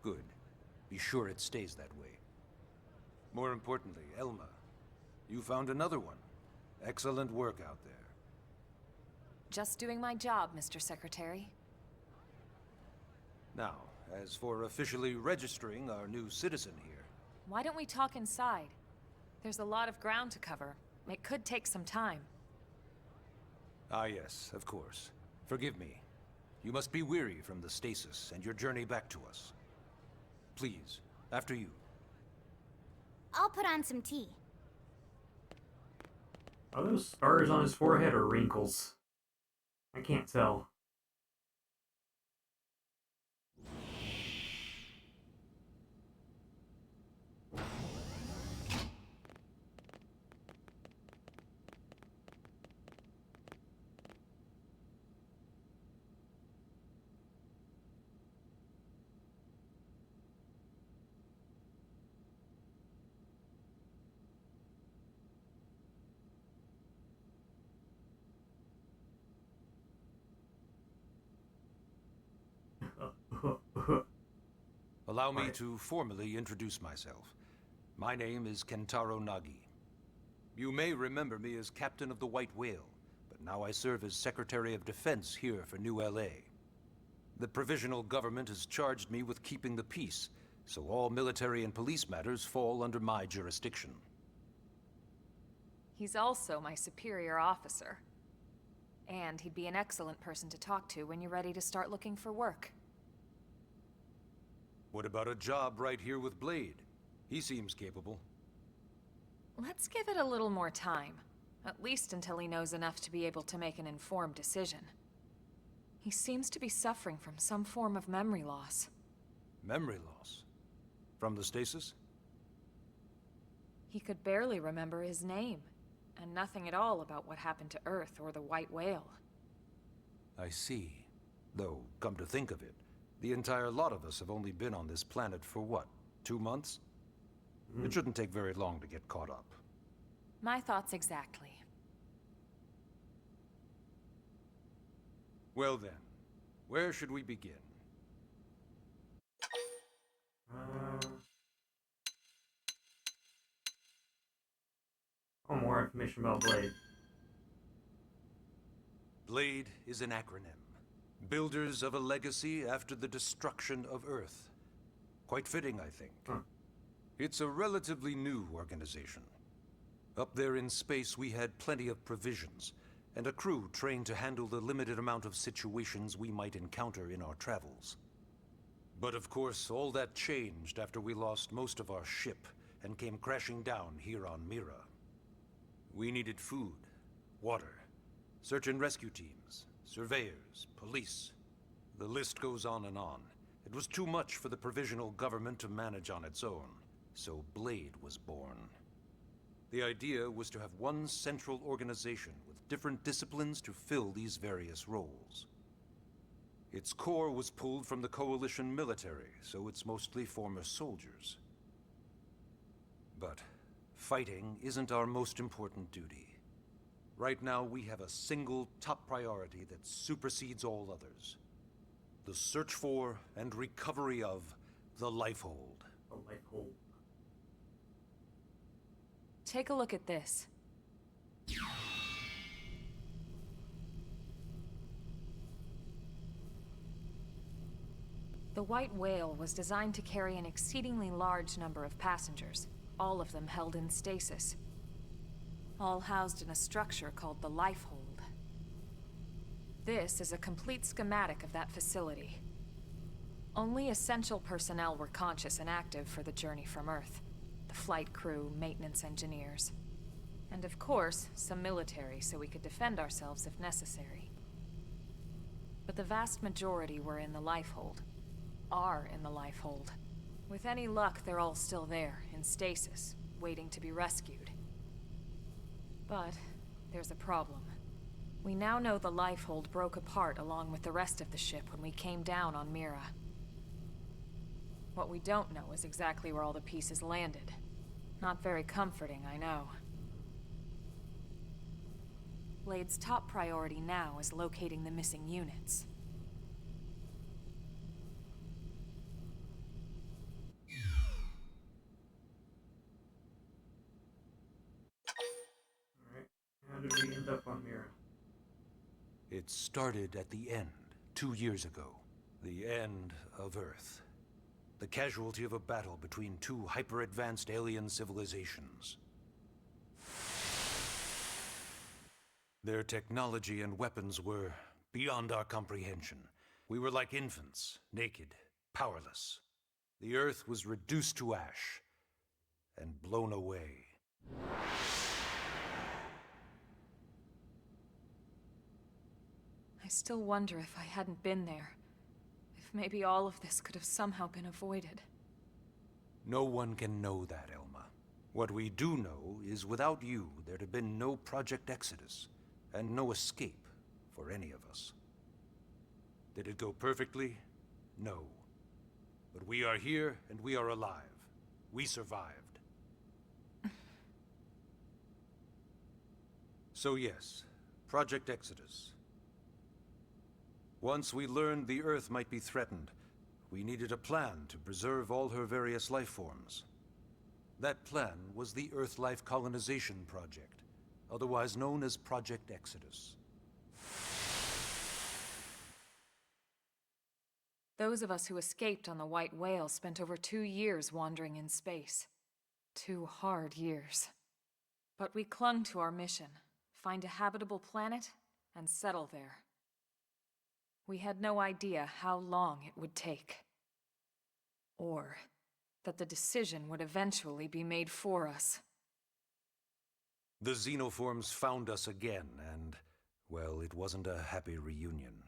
Good. Be sure it stays that way. More importantly, Elma, you found another one. Excellent work out there. Just doing my job, Mr. Secretary. Now, as for officially registering our new citizen here... Why don't we talk inside? There's a lot of ground to cover. It could take some time. Ah yes, of course. Forgive me. You must be weary from the stasis and your journey back to us. Please, after you. I'll put on some tea. Are those scars on his forehead or wrinkles? I can't tell. Allow me to formally introduce myself. My name is Kentaro Nagi. You may remember me as Captain of the White Whale, but now I serve as Secretary of Defense here for New LA. The provisional government has charged me with keeping the peace, so all military and police matters fall under my jurisdiction. He's also my superior officer. And he'd be an excellent person to talk to when you're ready to start looking for work. What about a job right here with Blade? He seems capable. Let's give it a little more time. At least until he knows enough to be able to make an informed decision. He seems to be suffering from some form of memory loss. Memory loss? From the stasis? He could barely remember his name, and nothing at all about what happened to Earth or the White Whale. I see. Though, come to think of it, the entire lot of us have only been on this planet for what, 2 months? It shouldn't take very long to get caught up. My thoughts exactly. Well then, where should we begin? More information about Blade. Blade is an acronym. Builders of a legacy after the destruction of Earth. Quite fitting, I think. It's a relatively new organization. Up there in space, we had plenty of provisions, and a crew trained to handle the limited amount of situations we might encounter in our travels. But of course, all that changed after we lost most of our ship and came crashing down here on Mira. We needed food, water, search and rescue teams, surveyors, police. The list goes on and on. It was too much for the provisional government to manage on its own, so Blade was born. The idea was to have one central organization with different disciplines to fill these various roles. Its core was pulled from the Coalition military, so it's mostly former soldiers. But fighting isn't our most important duty. Right now, we have a single top priority that supersedes all others. The search for and recovery of the Lifehold. The Lifehold. Take a look at this. The White Whale was designed to carry an exceedingly large number of passengers, all of them held in stasis. All housed in a structure called the Lifehold. This is a complete schematic of that facility. Only essential personnel were conscious and active for the journey from Earth. The flight crew, maintenance engineers. And of course, some military so we could defend ourselves if necessary. But the vast majority were in the Lifehold. Are in the Lifehold. With any luck, they're all still there, in stasis, waiting to be rescued. But there's a problem. We now know the Lifehold broke apart along with the rest of the ship when we came down on Mira. What we don't know is exactly where all the pieces landed. Not very comforting, I know. Blade's top priority now is locating the missing units. Alright, how did we end up on Mira? It started at the end, 2 years ago. The end of Earth. The casualty of a battle between two hyper-advanced alien civilizations. Their technology and weapons were beyond our comprehension. We were like infants, naked, powerless. The Earth was reduced to ash and blown away. I still wonder if I hadn't been there. If maybe all of this could have somehow been avoided. No one can know that, Elma. What we do know is without you, there'd have been no Project Exodus, and no escape for any of us. Did it go perfectly? No. But we are here, and we are alive. We survived. So yes, Project Exodus. Once we learned the Earth might be threatened, we needed a plan to preserve all her various life forms. That plan was the Earth Life Colonization Project, otherwise known as Project Exodus. Those of us who escaped on the White Whale spent over 2 years wandering in space. 2 hard years. But we clung to our mission, find a habitable planet, and settle there. We had no idea how long it would take. Or that the decision would eventually be made for us. The xenoforms found us again, and, well, it wasn't a happy reunion.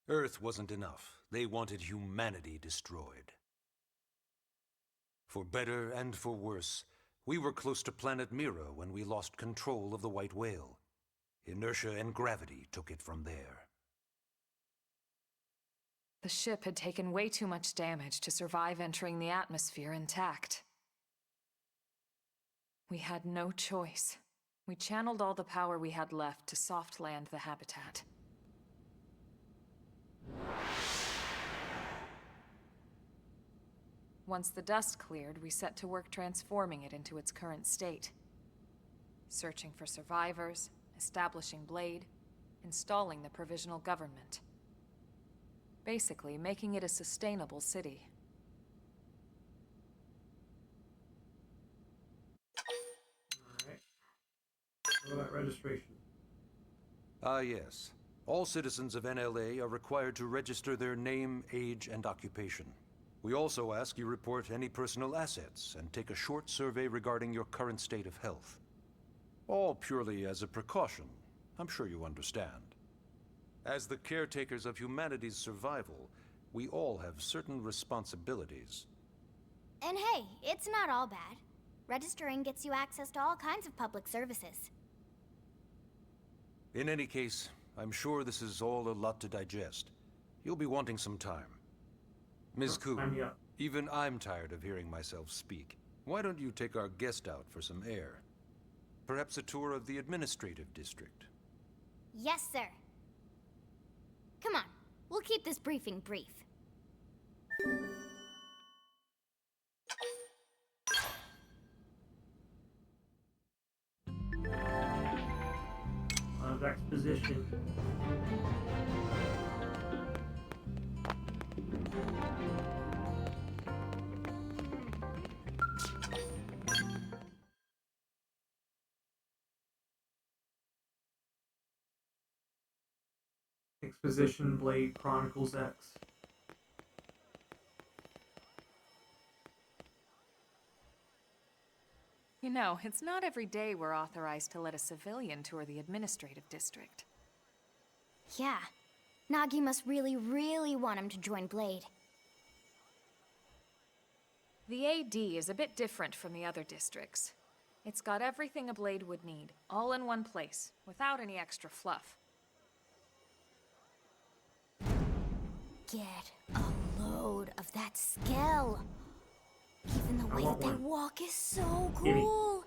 Earth wasn't enough. They wanted humanity destroyed. For better and for worse, we were close to planet Mira when we lost control of the White Whale. Inertia and gravity took it from there. The ship had taken way too much damage to survive entering the atmosphere intact. We had no choice. We channeled all the power we had left to soft land the habitat. Once the dust cleared, we set to work transforming it into its current state. Searching for survivors, establishing Blade, installing the provisional government. Basically, making it a sustainable city. Alright. What about registration? Ah, yes. All citizens of NLA are required to register their name, age, and occupation. We also ask you report any personal assets and take a short survey regarding your current state of health. All purely as a precaution. I'm sure you understand. As the caretakers of humanity's survival, we all have certain responsibilities. And hey, it's not all bad. Registering gets you access to all kinds of public services. In any case, I'm sure this is all a lot to digest. You'll be wanting some time. Ms. Koo, even I'm tired of hearing myself speak. Why don't you take our guest out for some air? Perhaps a tour of the administrative district. Yes, sir. Come on, we'll keep this briefing brief. A lot of exposition. Exposition Blade Chronicles X. You know, it's not every day we're authorized to let a civilian tour the administrative district. Yeah. Nagi must really, really want him to join Blade. The AD is a bit different from the other districts. It's got everything a Blade would need, all in one place, without any extra fluff. Get a load. load of that Skell. Even the way that they walk is so Gimme. cool.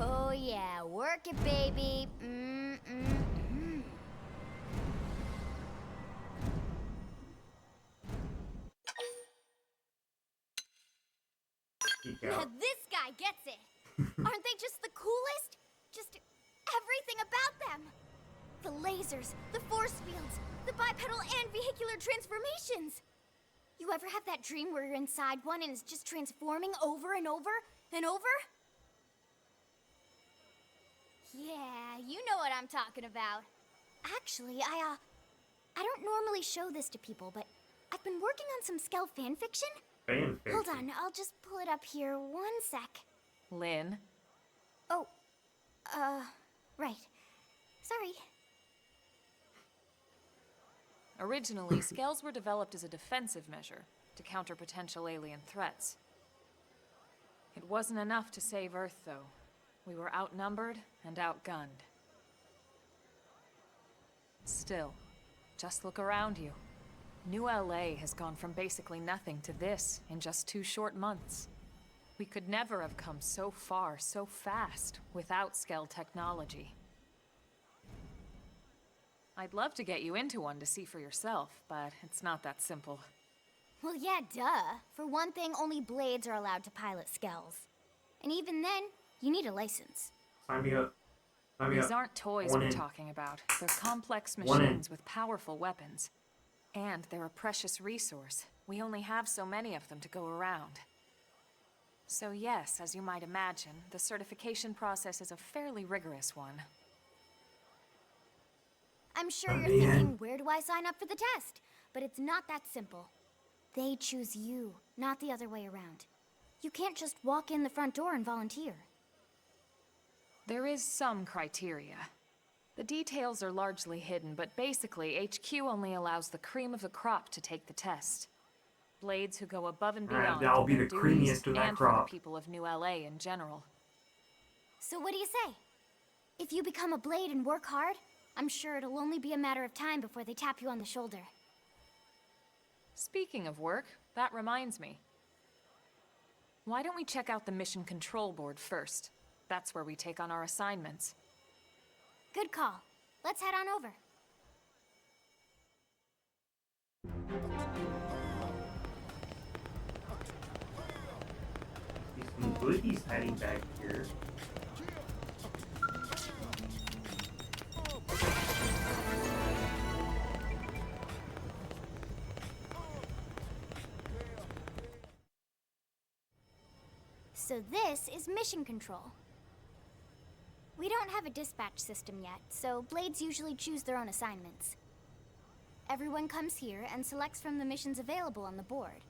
Oh yeah, work it, baby. Peek Now out. this guy gets it. Aren't they just the coolest? Just everything about them. The lasers, the force fields, the bipedal and vehicular transformations. You ever have that dream where you're inside one and it's just transforming over and over and over? Yeah, you know what I'm talking about. Actually, I don't normally show this to people, but I've been working on some Skell fanfiction. Hold on, I'll just pull it up here 1 sec. Lynn? Oh, right. Sorry. Originally, Skells were developed as a defensive measure to counter potential alien threats. It wasn't enough to save Earth, though. We were outnumbered and outgunned. Still, just look around you. New LA has gone from basically nothing to this in just 2 short months. We could never have come so far so fast without Skell technology. I'd love to get you into one to see for yourself, but it's not that simple. Well, yeah, duh. For one thing, only Blades are allowed to pilot Skells. And even then, you need a license. Sign me up. Sign me These up. aren't toys One we're in. talking about. They're complex One in. machines with powerful weapons. And they're a precious resource. We only have so many of them to go around. So yes, as you might imagine, the certification process is a fairly rigorous one. I'm sure you're thinking, where do I sign up for the test? But it's not that simple. They choose you, not the other way around. You can't just walk in the front door and volunteer. There is some criteria. The details are largely hidden, but basically, HQ only allows the cream of the crop to take the test. Blades who go above and Alright, beyond that'll in be their the duties creamiest of that and for the crop. people of New LA in general. So what do you say? If you become a Blade and work hard, I'm sure it'll only be a matter of time before they tap you on the shoulder. Speaking of work, that reminds me. Why don't we check out the mission control board first? That's where we take on our assignments. Good call. Let's head on over. See some goodies hiding back here. So this is mission control. We don't have a dispatch system yet, so Blades usually choose their own assignments. Everyone comes here and selects from the missions available on the board.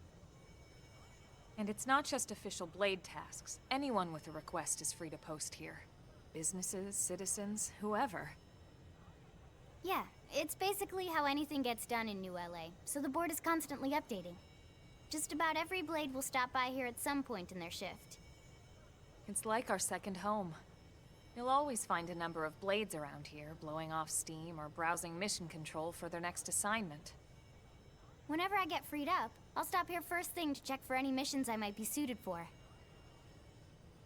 And it's not just official Blade tasks. Anyone with a request is free to post here. Businesses, citizens, whoever. Yeah, it's basically how anything gets done in New LA, so the board is constantly updating. Just about every Blade will stop by here at some point in their shift. It's like our second home. You'll always find a number of Blades around here, blowing off steam or browsing mission control for their next assignment. Whenever I get freed up, I'll stop here first thing to check for any missions I might be suited for.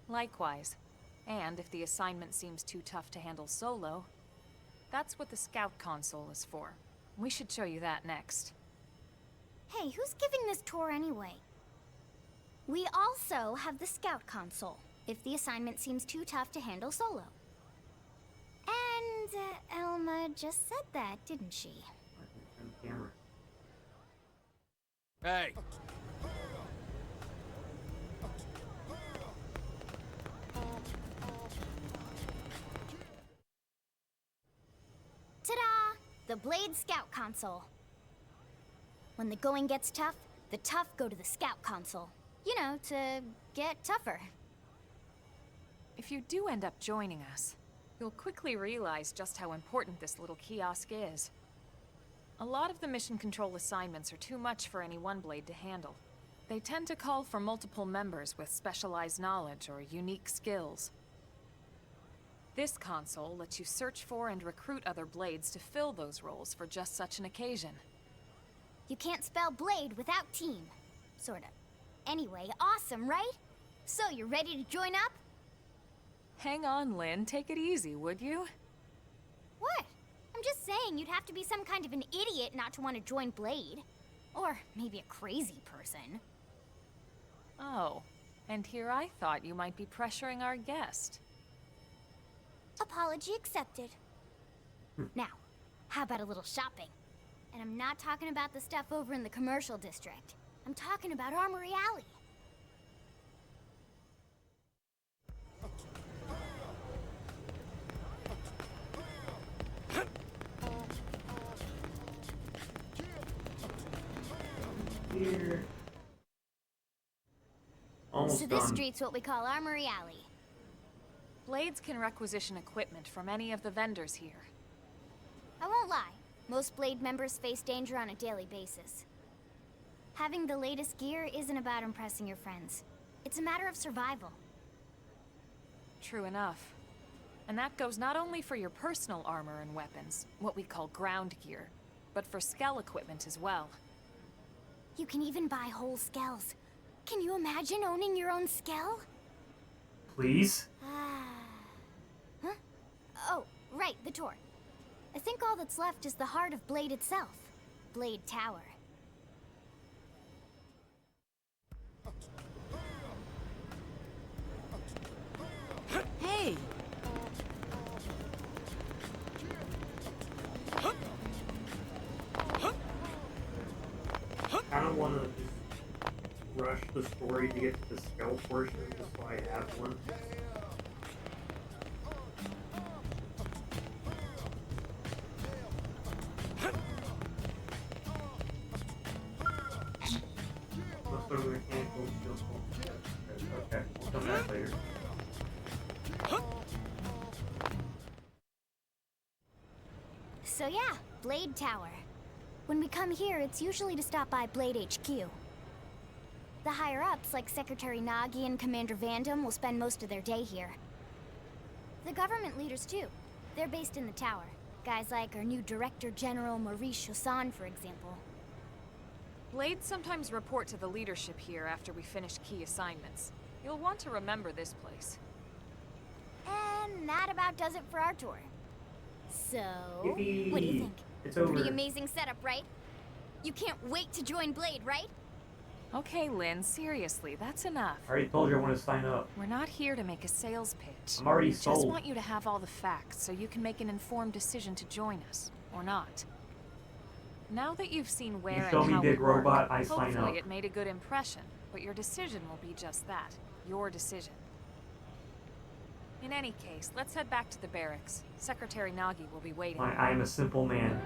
Likewise. And if the assignment seems too tough to handle solo, that's what the Scout console is for. We should show you that next. Hey, who's giving this tour anyway? We also have the Scout console, if the assignment seems too tough to handle solo. And Elma just said that, didn't she? Camera. Hey! Ta-da! The Blade Scout console. When the going gets tough, the tough go to the Scout console. You know, to get tougher. If you do end up joining us, you'll quickly realize just how important this little kiosk is. A lot of the mission control assignments are too much for any one Blade to handle. They tend to call for multiple members with specialized knowledge or unique skills. This console lets you search for and recruit other Blades to fill those roles for just such an occasion. You can't spell blade without team. Sorta. Anyway, awesome, right? So, you're ready to join up? Hang on, Lynn. Take it easy, would you? What? I'm just saying you'd have to be some kind of an idiot not to want to join Blade. Or maybe a crazy person. Oh, and here I thought you might be pressuring our guest. Apology accepted. Now, how about a little shopping? And I'm not talking about the stuff over in the commercial district. I'm talking about Armory Alley. Here. Almost So this done. street's what we call Armory Alley. Blades can requisition equipment from any of the vendors here. I won't lie, most Blade members face danger on a daily basis. Having the latest gear isn't about impressing your friends. It's a matter of survival. True enough. And that goes not only for your personal armor and weapons, what we call ground gear, but for skell equipment as well. You can even buy whole skells. Can you imagine owning your own skell? Please? Huh? Oh, right, the tour. I think all that's left is the heart of Blade itself. Blade Tower. Hey! I don't want to just rush the story to get to the skill portion just so I have one. Let's go to the mechanical skills. Okay, we'll come back later. So yeah, Blade Tower. When we come here, it's usually to stop by Blade HQ. The higher-ups, like Secretary Nagi and Commander Vandam, will spend most of their day here. The government leaders, too. They're based in the tower. Guys like our new Director General Maurice Chosan, for example. Blades sometimes report to the leadership here after we finish key assignments. You'll want to remember this place. And that about does it for our tour. So, Yippee! what do you think? It's over. Pretty amazing setup, right? You can't wait to join Blade, right? Okay, Lynn, seriously, that's enough. I already told you I want to sign up. We're not here to make a sales pitch. I'm already We just sold. want you to have all the facts so you can make an informed decision to join us, or not. Now that you've seen where show and me how Big we work, Robot, I sign hopefully up. it made a good impression, but your decision will be just that, your decision. In any case, let's head back to the barracks. Secretary Nagi will be waiting. I am a simple man.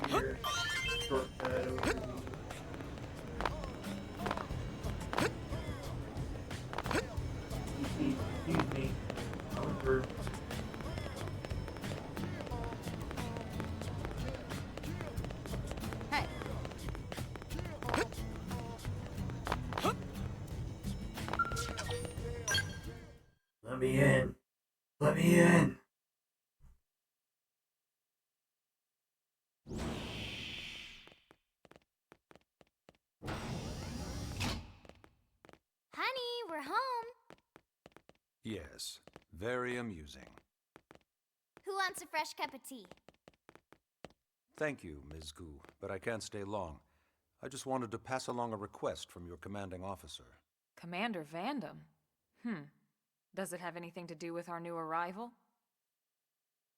Here, shortcut over here. Excuse me. Going through. Hey! Let me in. Let me in. Honey, we're home. Yes, very amusing. Who wants a fresh cup of tea? Thank you, Ms. Gu, but I can't stay long. I just wanted to pass along a request from your commanding officer. Commander Vandam? Does it have anything to do with our new arrival?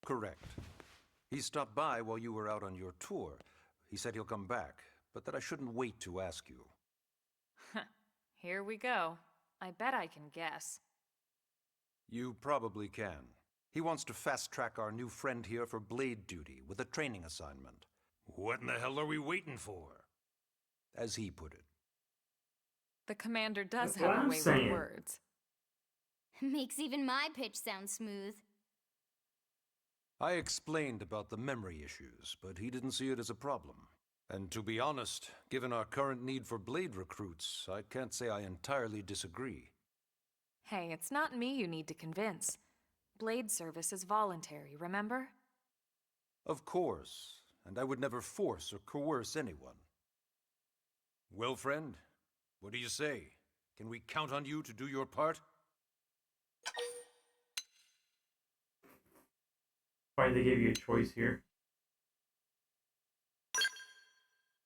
Correct. He stopped by while you were out on your tour. He said he'll come back, but that I shouldn't wait to ask you. Here we go. I bet I can guess. You probably can. He wants to fast-track our new friend here for blade duty with a training assignment. What in the hell are we waiting for? As he put it. The commander does That's what have a I'm way saying. with words. Makes even my pitch sound smooth. I explained about the memory issues, but he didn't see it as a problem. And to be honest, given our current need for Blade recruits, I can't say I entirely disagree. Hey, it's not me you need to convince. Blade service is voluntary, remember? Of course, and I would never force or coerce anyone. Well, friend, what do you say? Can we count on you to do your part? Why they gave you a choice here?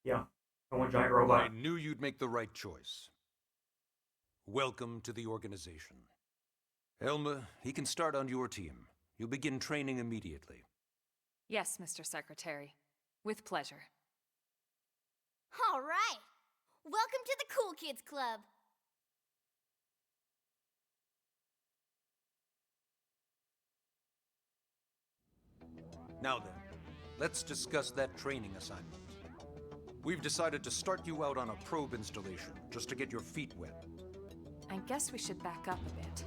Yeah, I want giant robot. I knew you'd make the right choice. Welcome to the organization. Elma, he can start on your team. You'll begin training immediately. Yes, Mr. Secretary. With pleasure. All right. Welcome to the Cool Kids Club. Now then, let's discuss that training assignment. We've decided to start you out on a probe installation, just to get your feet wet. I guess we should back up a bit.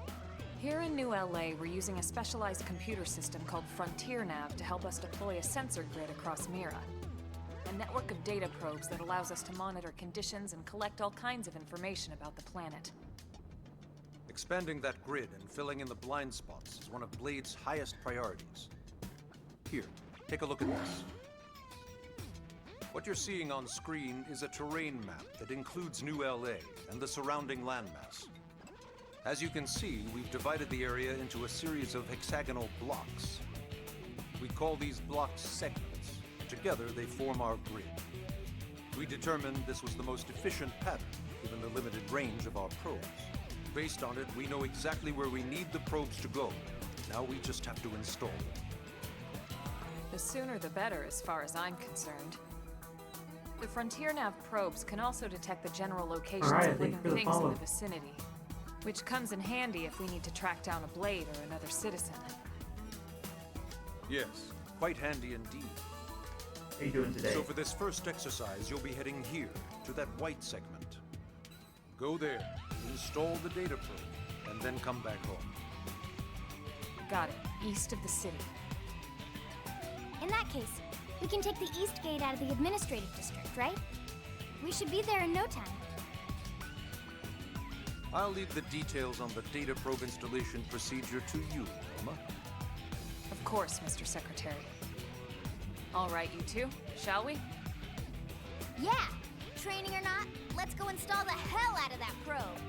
Here in New LA, we're using a specialized computer system called Frontier Nav to help us deploy a sensor grid across Mira. A network of data probes that allows us to monitor conditions and collect all kinds of information about the planet. Expanding that grid and filling in the blind spots is one of Blade's highest priorities. Here, take a look at this. What you're seeing on screen is a terrain map that includes New LA and the surrounding landmass. As you can see, we've divided the area into a series of hexagonal blocks. We call these blocks segments. Together, they form our grid. We determined this was the most efficient pattern, given the limited range of our probes. Based on it, we know exactly where we need the probes to go. Now we just have to install them. The sooner the better, as far as I'm concerned. The Frontier Nav probes can also detect the general locations Alright, of living thank you for the things in follow. the vicinity, which comes in handy if we need to track down a Blade or another citizen. Yes, quite handy indeed. How you doing today? So for this first exercise, you'll be heading here, to that white segment. Go there, install the data probe, and then come back home. Got it. East of the city. In that case, we can take the East Gate out of the administrative district, right? We should be there in no time. I'll leave the details on the data probe installation procedure to you, Elma. Of course, Mr. Secretary. All right, you two, shall we? Yeah! Training or not, let's go install the hell out of that probe!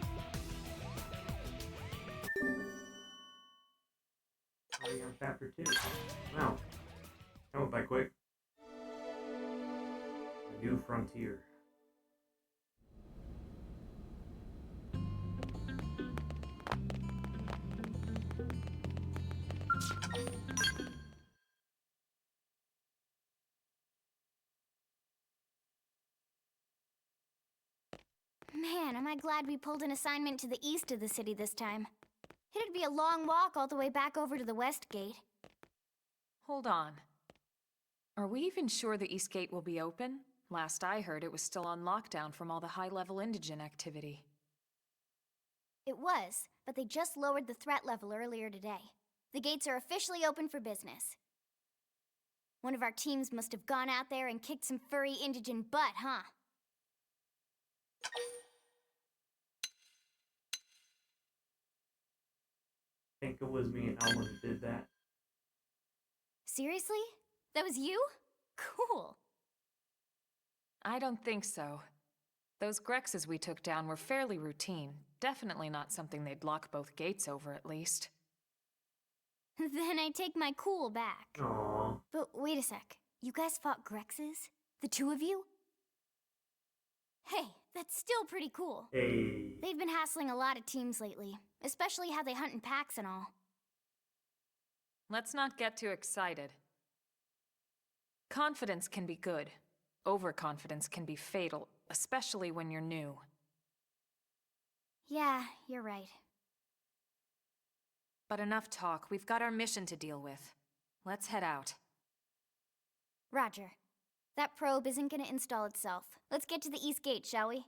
Already on chapter 2. Wow. That went by quick. A new frontier. Man, am I glad we pulled an assignment to the east of the city this time. It'd be a long walk all the way back over to the West Gate. Hold on. Are we even sure the East Gate will be open? Last I heard, it was still on lockdown from all the high-level indigen activity. It was, but they just lowered the threat level earlier today. The gates are officially open for business. One of our teams must have gone out there and kicked some furry indigen butt, huh? I think it was me and Elma who did that. Seriously? That was you? Cool. I don't think so. Those Grexes we took down were fairly routine. Definitely not something they'd lock both gates over, at least. Then I take my cool back. Aww. But wait a sec. You guys fought Grexes? The two of you? Hey, that's still pretty cool. Hey. They've been hassling a lot of teams lately, especially how they hunt in packs and all. Let's not get too excited. Confidence can be good. Overconfidence can be fatal, especially when you're new. Yeah, you're right. But enough talk. We've got our mission to deal with. Let's head out. Roger. That probe isn't gonna install itself. Let's get to the East Gate, shall we?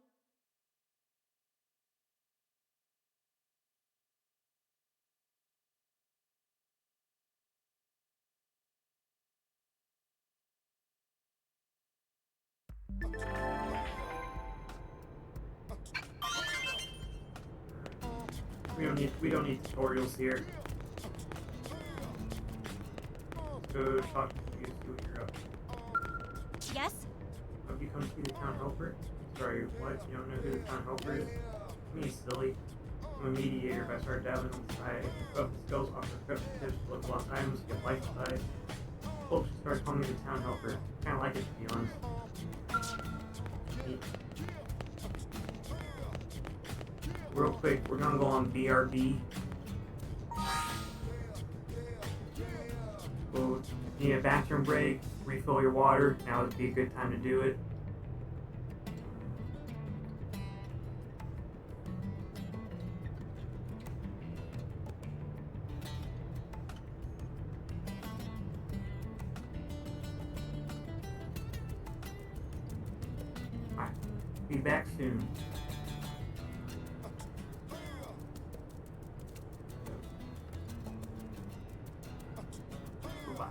We don't need tutorials here. Go talk to you, see what you're up to. Yes? Have you come see the town helper? Sorry, what? You don't know who the town helper is? Me, silly. I'm a mediator. If I start dabbling on the side, up the skills, offer equipment tips, look lost items, get life side. Folks should start calling me the town helper. Kinda like it, to be honest. Real quick, we're gonna go on BRB. So, you need a bathroom break, refill your water. Now would be a good time to do it. Alright, be back soon. Bye.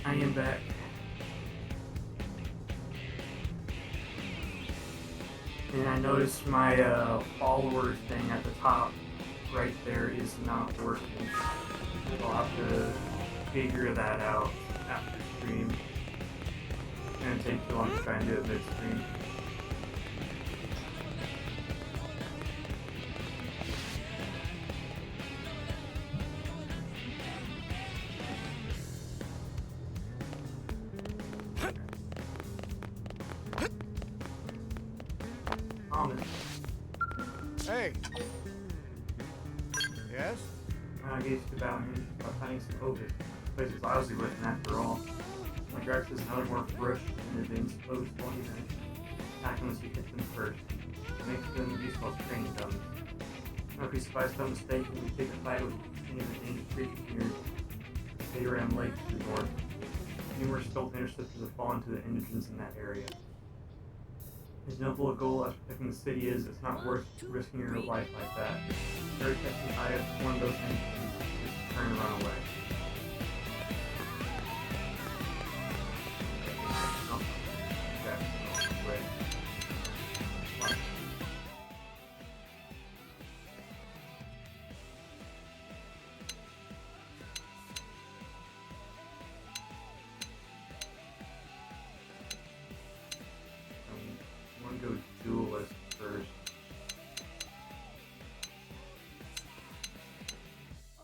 I am back. And I noticed my follower thing at the top right there is not working. I'll have to figure that out after stream. It's gonna take too long to try and do it mid-stream. Hey. Yes? I guess about him. I'm finding some COVID. This place is lousy looking after all. My Drax is another more fresh and advanced post while he's in. Attack unless you hit them first. It makes them useful as training dummies. If we surprise some mistake and we take a fight with any of the dangerous creatures near Aram Lake to the north. Numerous stealth interceptors have fallen to the indigents in that area. As noble a goal as protecting the city is, it's not worth risking your life like that. Very catching eye of one of those entities, just turn and run away. Go duelist first.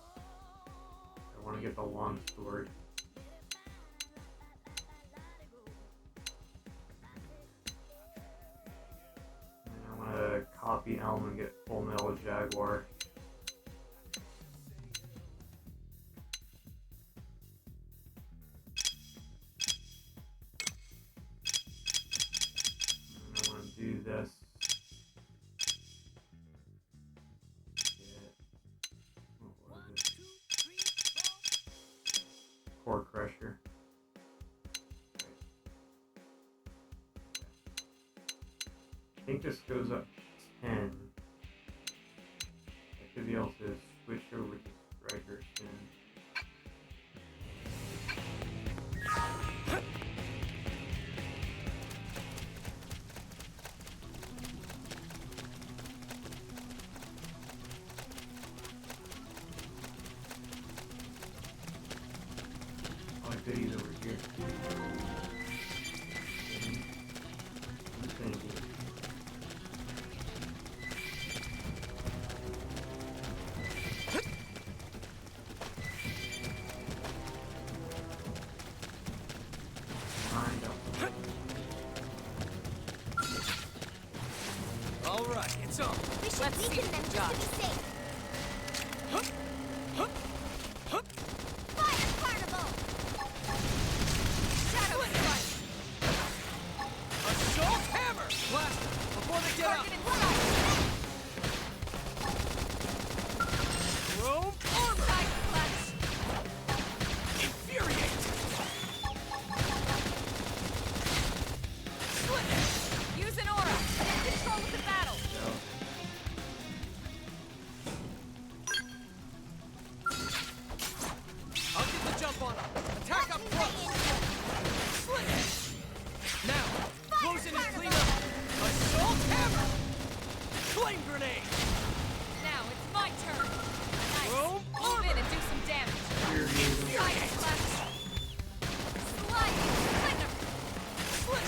I want to get the long sword. And I want to copy Elm and get Full Metal Jaguar. Do this. What was it? Core Crusher. I think this goes up to 10. I should be able to switch over to Striker soon. Goodies over here. All right, it's on. Let's see them just to be safe. Fire Carnival! Shadow Strike! Assault Hammer! Blast them before they get up! Chrome Armor! Side Flash! Infuriate! Split! Use an aura! Take control of the battle! I'll get the jump on them. Attack up front. Slit. Now, close in and clean up. Assault Hammer. Flame Grenade. Now it's my turn. Nice. Chrome Move Armor. in and do some damage. Side Flash! Slide! Slender! Split.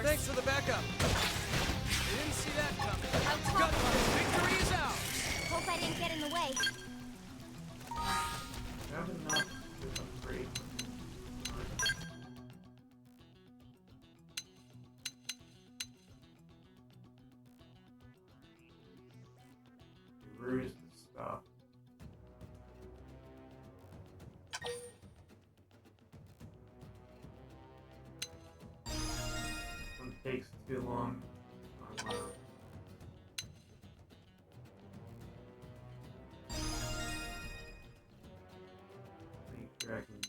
Thanks for the backup. You didn't see that coming. Got one. Victory is ours. Hope I didn't get in the way. I have enough to upgrade. Where is the stuff? Some takes too long.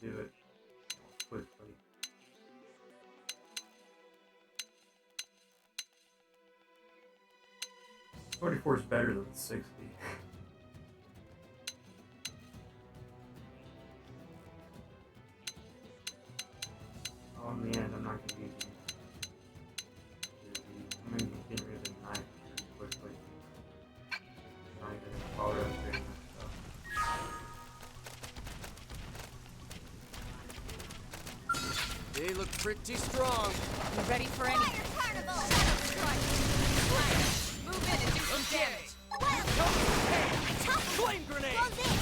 do it quickly. $44 is better than 60. Oh, in the end, I'm not going to use I'm going to get rid of the knife pretty quickly. I'm not even going to bother upgrading that stuff. They look pretty strong. You ready for any? Fire carnival! Shadow strike! Nice. Move in and do some Okay. damage. Here comes the pain. Tough Flame grenade. goes in!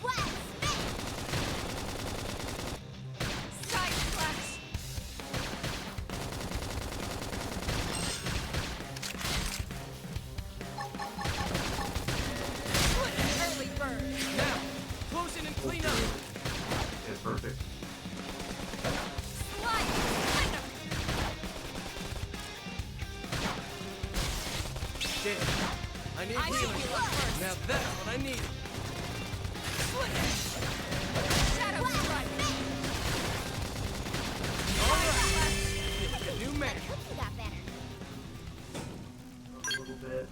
Well spent! Side slash. Early bird. Now, close in and clean up. It's perfect. Slide. Thunder. Damn. I need I should healing. heal up first. Now that's what I need. Shadow strike. All right. Feel like a new man. Cookie got better. A little bit.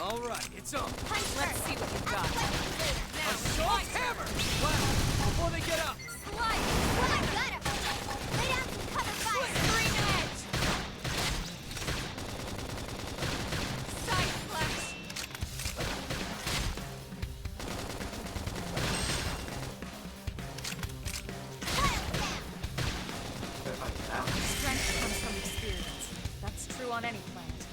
All right, it's on. Punch Let's first. see what you've got. Now, Assault hammer. Wow. Before they get up. slide. Well, I got him! Lay down some cover fire! Green edge. Side slash. Wild down! If I get out. Strength comes from experience. That's true on any planet.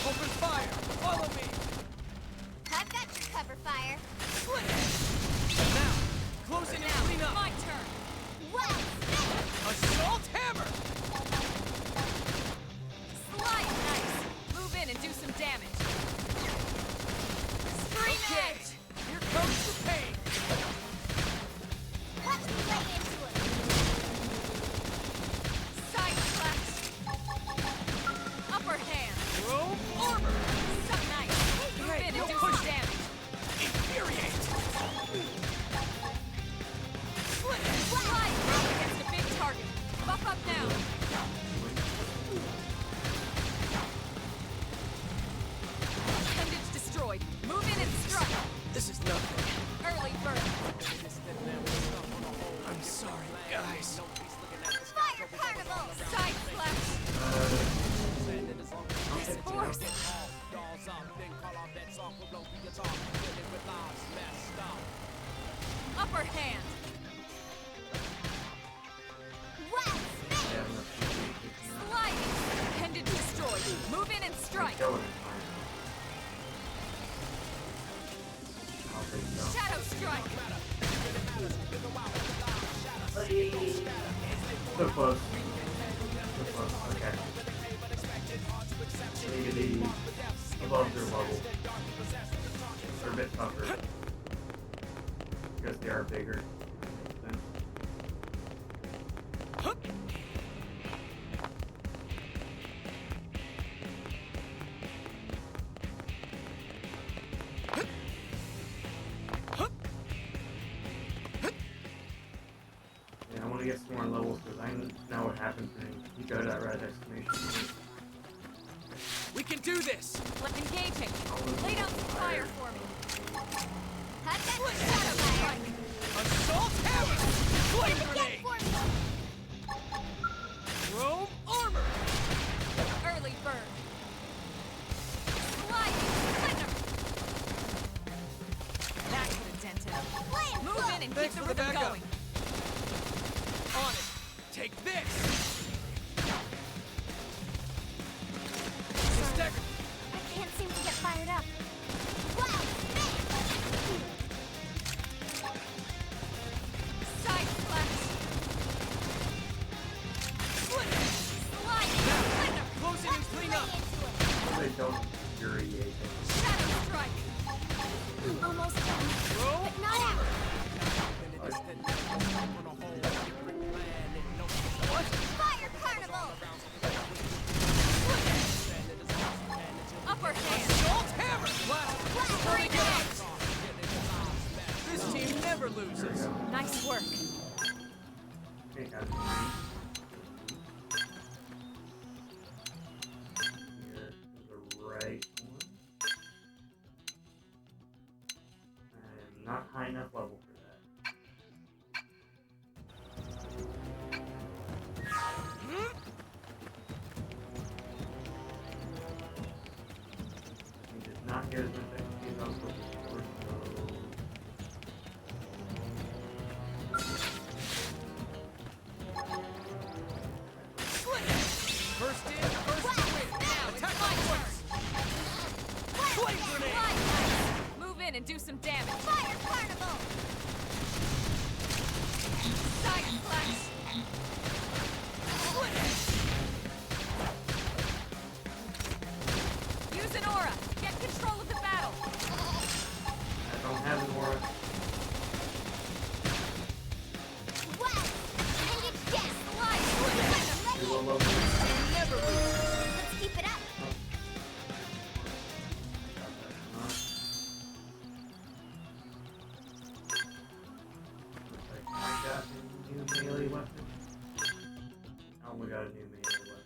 Open fire. Follow me. I've got your cover fire. Now, close in and clean up. My turn. Well spent! Assault hammer. Slide nice. Move in and do some damage. Screen Okay. edge. Here comes the pain. Watch me lay into it! Side slash. Upper hand. Robe armor. So nice. Move Hey, in no and do push. some damage. Infuriate. Slide right against a big target. Buff up now. Appendage destroyed. Move in and strike. This is nothing. Early bird. I'm sorry, guys. Fire carnival! Side slash. This force. Upper hand. Well spent! Yeah, I'm not Sliding. Appendage destroyed. Move in and strike. killing it. I'll take it down. Shadow strike. So close. So close. Okay. Maybe the above their level. They're a bit tougher. Because they are bigger. Yeah, I want to get some more levels because I know what happens when you go to that red exclamation point. We can do this. Engaging. Lay down some fire for me. I've got your Shadow shadow fire! strike. Assault hammer. Flame Get grenade. for me! Robe armor. Early bird. Sliding. Thunder. That could have dented him. Flame Move flow! in and Thanks keep for the the rhythm backup. going. On it. Take this. Stagger. I can't seem to get fired up. Well spent! Side slash. Sliding. Thunder. Close in and Watch me clean lay up. into it! They don't infuriate them. Shadow strike. Almost done. Robe But not out! What? Fire never loses. Nice work. Okay, guys. Here is the right one. I am not high enough level for that. He did not get as much XP as I was looking for, so... First in, first to win. Now, attack my once. Flame grenade. Move in and do some damage. Fire Carnival! Side flash. Use an aura. Get control of the battle. I don't have an aura. Wow! And it's death! Do a level. Never loses. Let's keep it up! Looks like I got a new melee weapon. I only got a new melee weapon.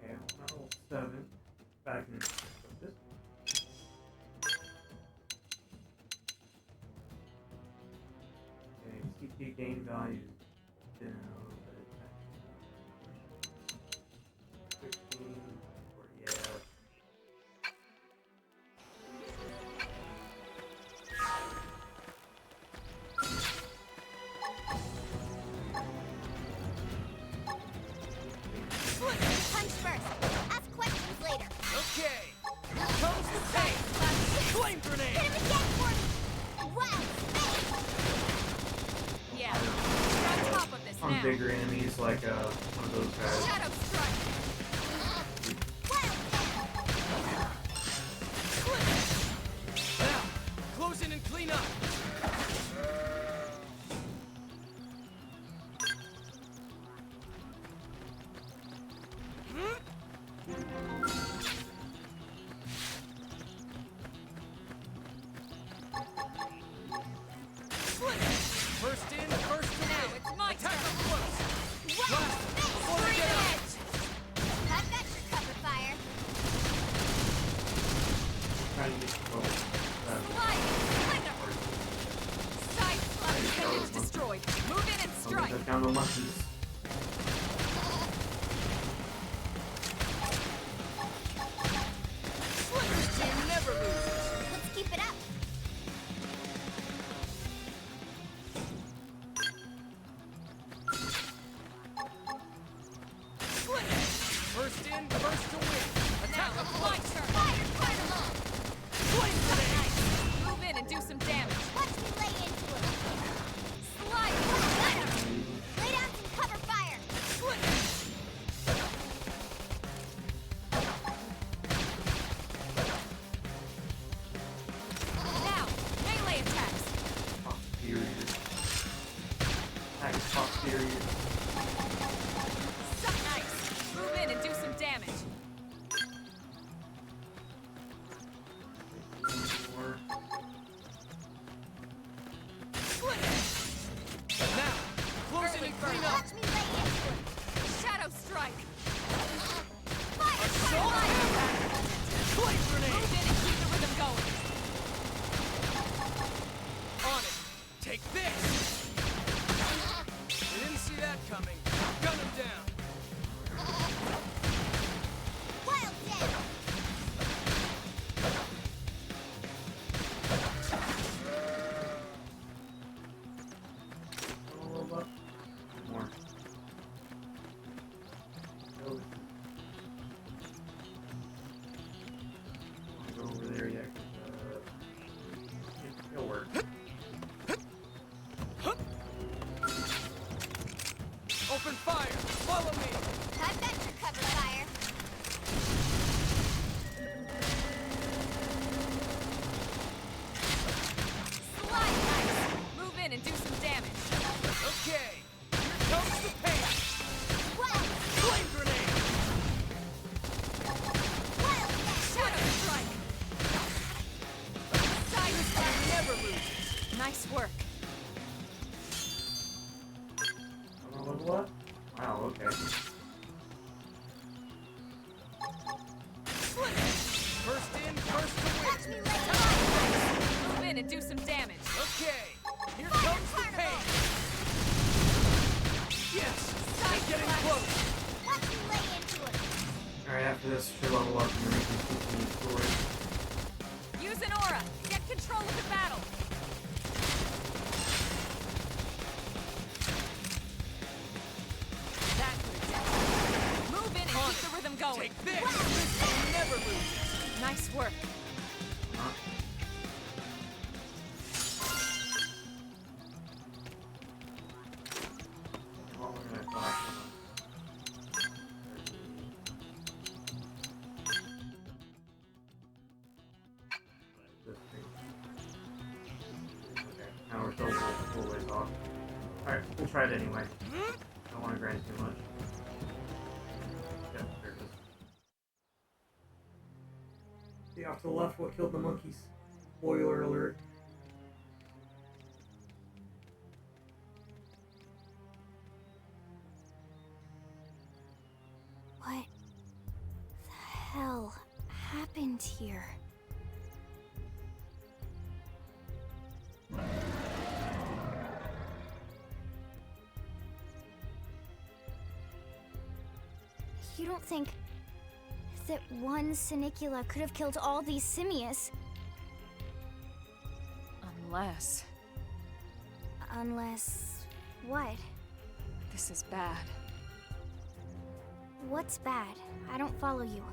Okay, I'm at level 7. Back in this one. Okay, CP gain value down, but it's 16, or yeah. Punch first! Ask questions later! Okay. Here comes the pain. Flame grenade. Hit him again for me! Wow! Yeah. We're on top of this On now. bigger enemies like one of those guys. Shadow strike. Now, close in and clean up. First in, first to Now win. it's my Attack turn. up close. Blast before they Bring get up. it. I've got your cover fire! Trying to get control. Slide. Cleanup. Side flash. Image destroyed. Move in and strike. Cut down the monkeys. This team never loses. Let's keep it up! First in, first to win. Attack Now up it's my close. turn. Fire Carnival! Flame grenade. Nice. Move in and do some damage. Watch me lay into him! Slide. Lay down some cover fire! Now, melee attacks. Posterior. Attack posterior. So nice. Move in and do some damage. Slit it! First in, first to win! Move in and do some damage. Okay, here comes the pain! Yes! I'm getting close! Alright, after this, should level up and then we can continue forward. Use an aura. Get control of the battle. That could have done it. Move in and keep the rhythm going. Take this! This will never lose! Nice work. Huh? What was I thought? Okay, now we're still a full ways off. Alright, we'll try it anyway. Don't want to grind too much. Yep, there it is. See off to the left what killed the monkeys. Spoiler alert. What the hell happened here? You don't think that one Sinicula could have killed all these simius? Unless Unless... what? this is bad. What's bad? I don't follow you.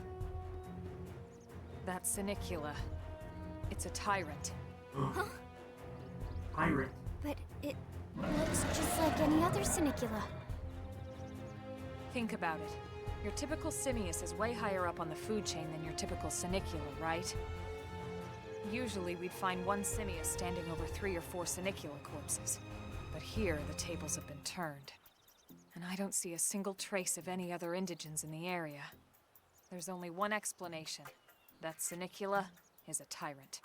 That Sinicula. It's a tyrant. Huh? Pirate. But it looks just like any other Sinicula. Think about it. Your typical simius is way higher up on the food chain than your typical Sinicula, right? Usually we'd find one simius standing over 3 or 4 Sinicula corpses. But here, the tables have been turned. And I don't see a single trace of any other indigents in the area. There's only one explanation. That Sinicula is a tyrant.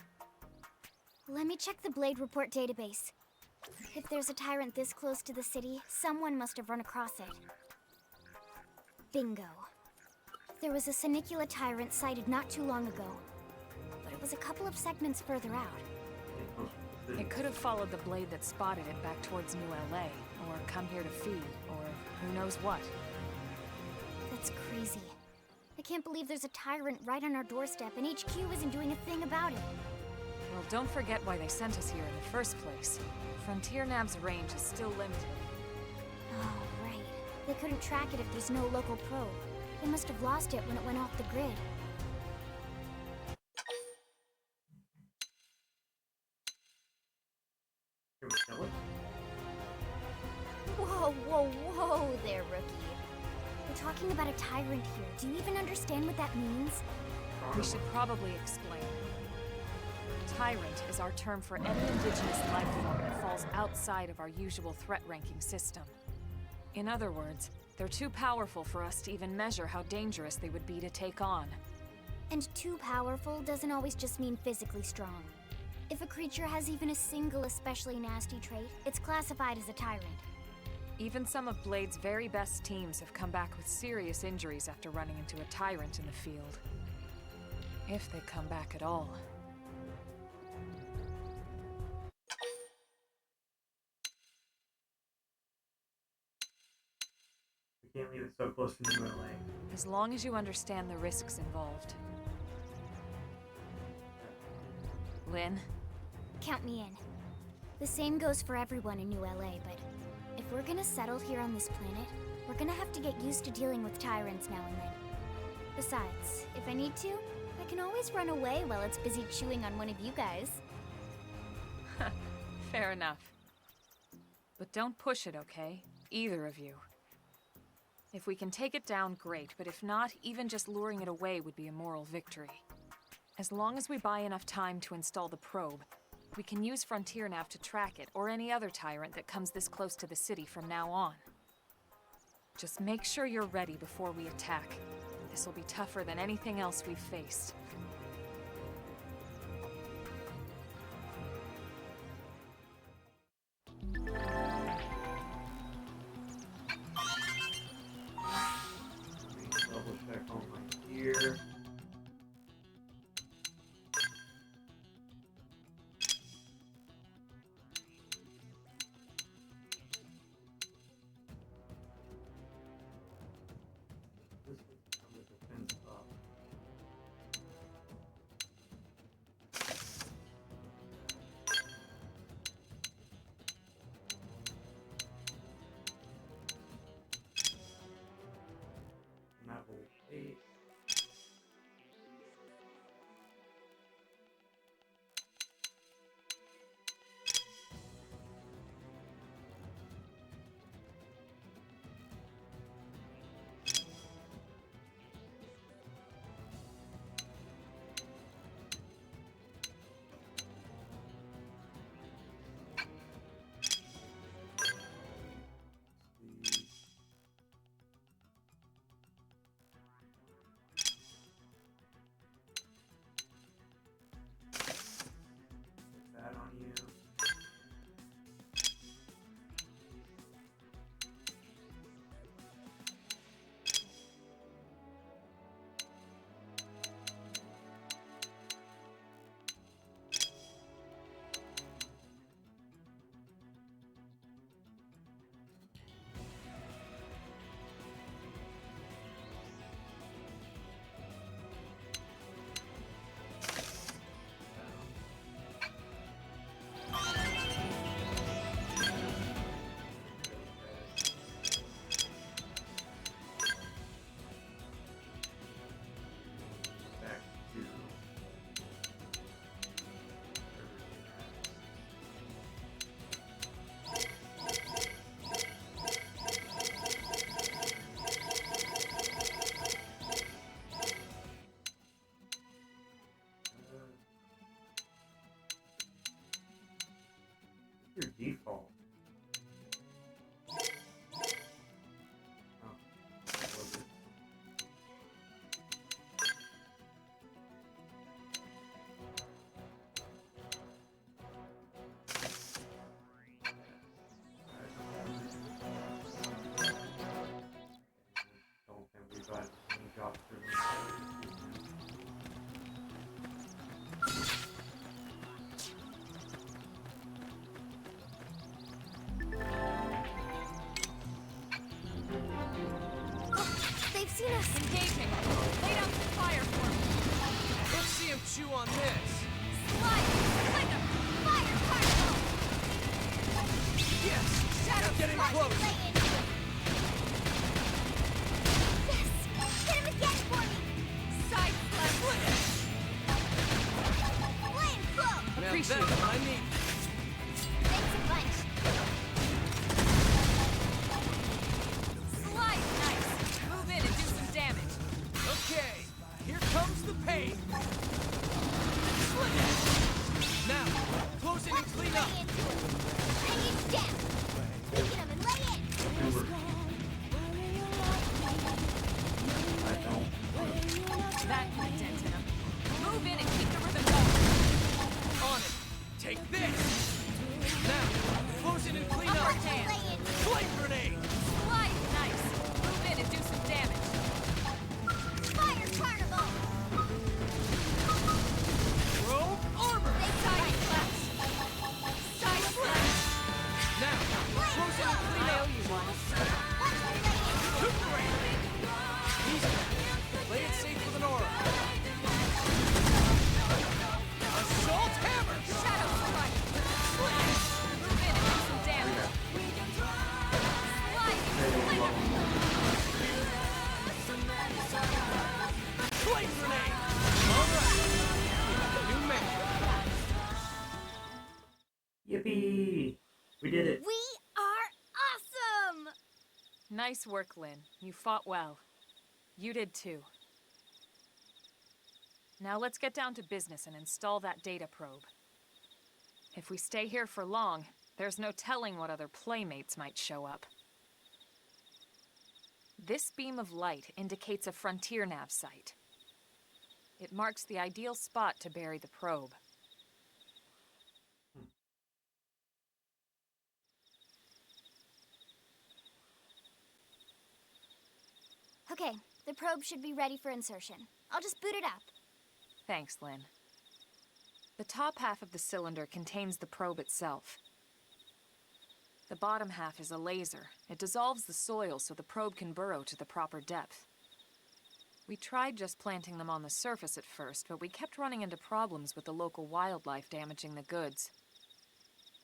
Let me check the Blade Report database. If there's a tyrant this close to the city, someone must have run across it. Bingo. There was a Sinicula tyrant sighted not too long ago, but it was a couple of segments further out. It could have followed the blade that spotted it back towards New LA, or come here to feed, or who knows what. That's crazy. I can't believe there's a tyrant right on our doorstep and HQ isn't doing a thing about it. Well, don't forget why they sent us here in the first place. Frontier Nav's range is still limited. Oh, right. They couldn't track it if there's no local probe. They must have lost it when it went off the grid. Can we kill it? Whoa, whoa, whoa there, rookie. We're talking about a tyrant here. Do you even understand what that means? We should probably explain. Tyrant is our term for any indigenous life form that falls outside of our usual threat ranking system. In other words, they're too powerful for us to even measure how dangerous they would be to take on. And too powerful doesn't always just mean physically strong. If a creature has even a single especially nasty trait, it's classified as a tyrant. Even some of Blade's very best teams have come back with serious injuries after running into a tyrant in the field. If they come back at all. We can't leave it so close to New LA. As long as you understand the risks involved. Lynn? Count me in. The same goes for everyone in New LA, but if we're gonna settle here on this planet, we're gonna have to get used to dealing with tyrants now and then. Besides, if I need to, I can always run away while it's busy chewing on one of you guys. Fair enough. But don't push it, okay? Either of you. If we can take it down, great, but if not, even just luring it away would be a moral victory. As long as we buy enough time to install the probe, we can use Frontier Nav to track it, or any other tyrant that comes this close to the city from now on. Just make sure you're ready before we attack. This will be tougher than anything else we've faced. Double check all my gear. Hey. That on you. Back to your default. Oh, what was it? Don't think we got any jobs for them. They've seen us. Engaging. Lay down some fire for me. Let's see him chew on this. Slide. Like a fire particle. Yes! Shadow Getting slide. close. Lay into it. Yes. Hit him again for me. Side slap. Flame flow. Now Appreciate that's it. what I need. Thanks a bunch. Slide. Nice. Move in and do some damage. Okay, here comes the pain. Slit it. Now, close in and clean up. Lay into it. Hang it down. Weaken him and lay in. I don't. That put a dent in him. Move in and keep the rhythm going. On it. Take this. Now, close in and clean up. Upper hand. Lay into it. Flame grenade. Slide. Nice. Move in and do some damage. Fire carnival. Robe armor. Side slash. Side slash. Now, close in and clean I up. owe you one. Recuperate. Easy. Play it safe with an aura. Assault hammer. Shadow strike. Move in and do some damage. Slide. Flame grenade. All right. New man. Yippee! We did it. We are awesome. Nice work, Lynn. You fought well. You did too. Now let's get down to business and install that data probe. If we stay here for long, there's no telling what other playmates might show up. This beam of light indicates a frontier nav site. It marks the ideal spot to bury the probe. Okay, the probe should be ready for insertion. I'll just boot it up. Thanks, Lynn. The top half of the cylinder contains the probe itself. The bottom half is a laser. It dissolves the soil so the probe can burrow to the proper depth. We tried just planting them on the surface at first, but we kept running into problems with the local wildlife damaging the goods.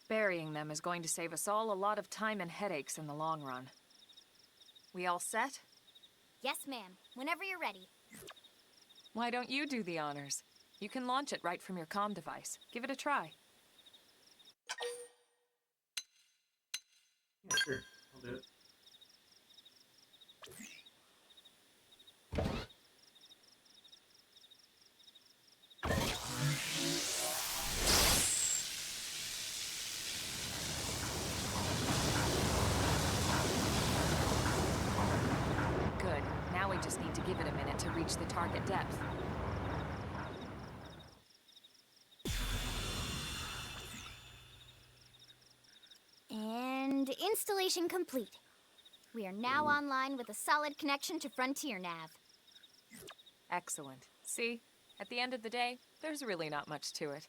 Burying them is going to save us all a lot of time and headaches in the long run. We all set? Yes, ma'am. Whenever you're ready. Why don't you do the honors? You can launch it right from your comm device. Give it a try. Yeah, sure. I'll do it. Good. Now we just need to give it a minute to reach the target depth. And installation complete. We are now online with a solid connection to Frontier Nav. Excellent. See? At the end of the day, there's really not much to it.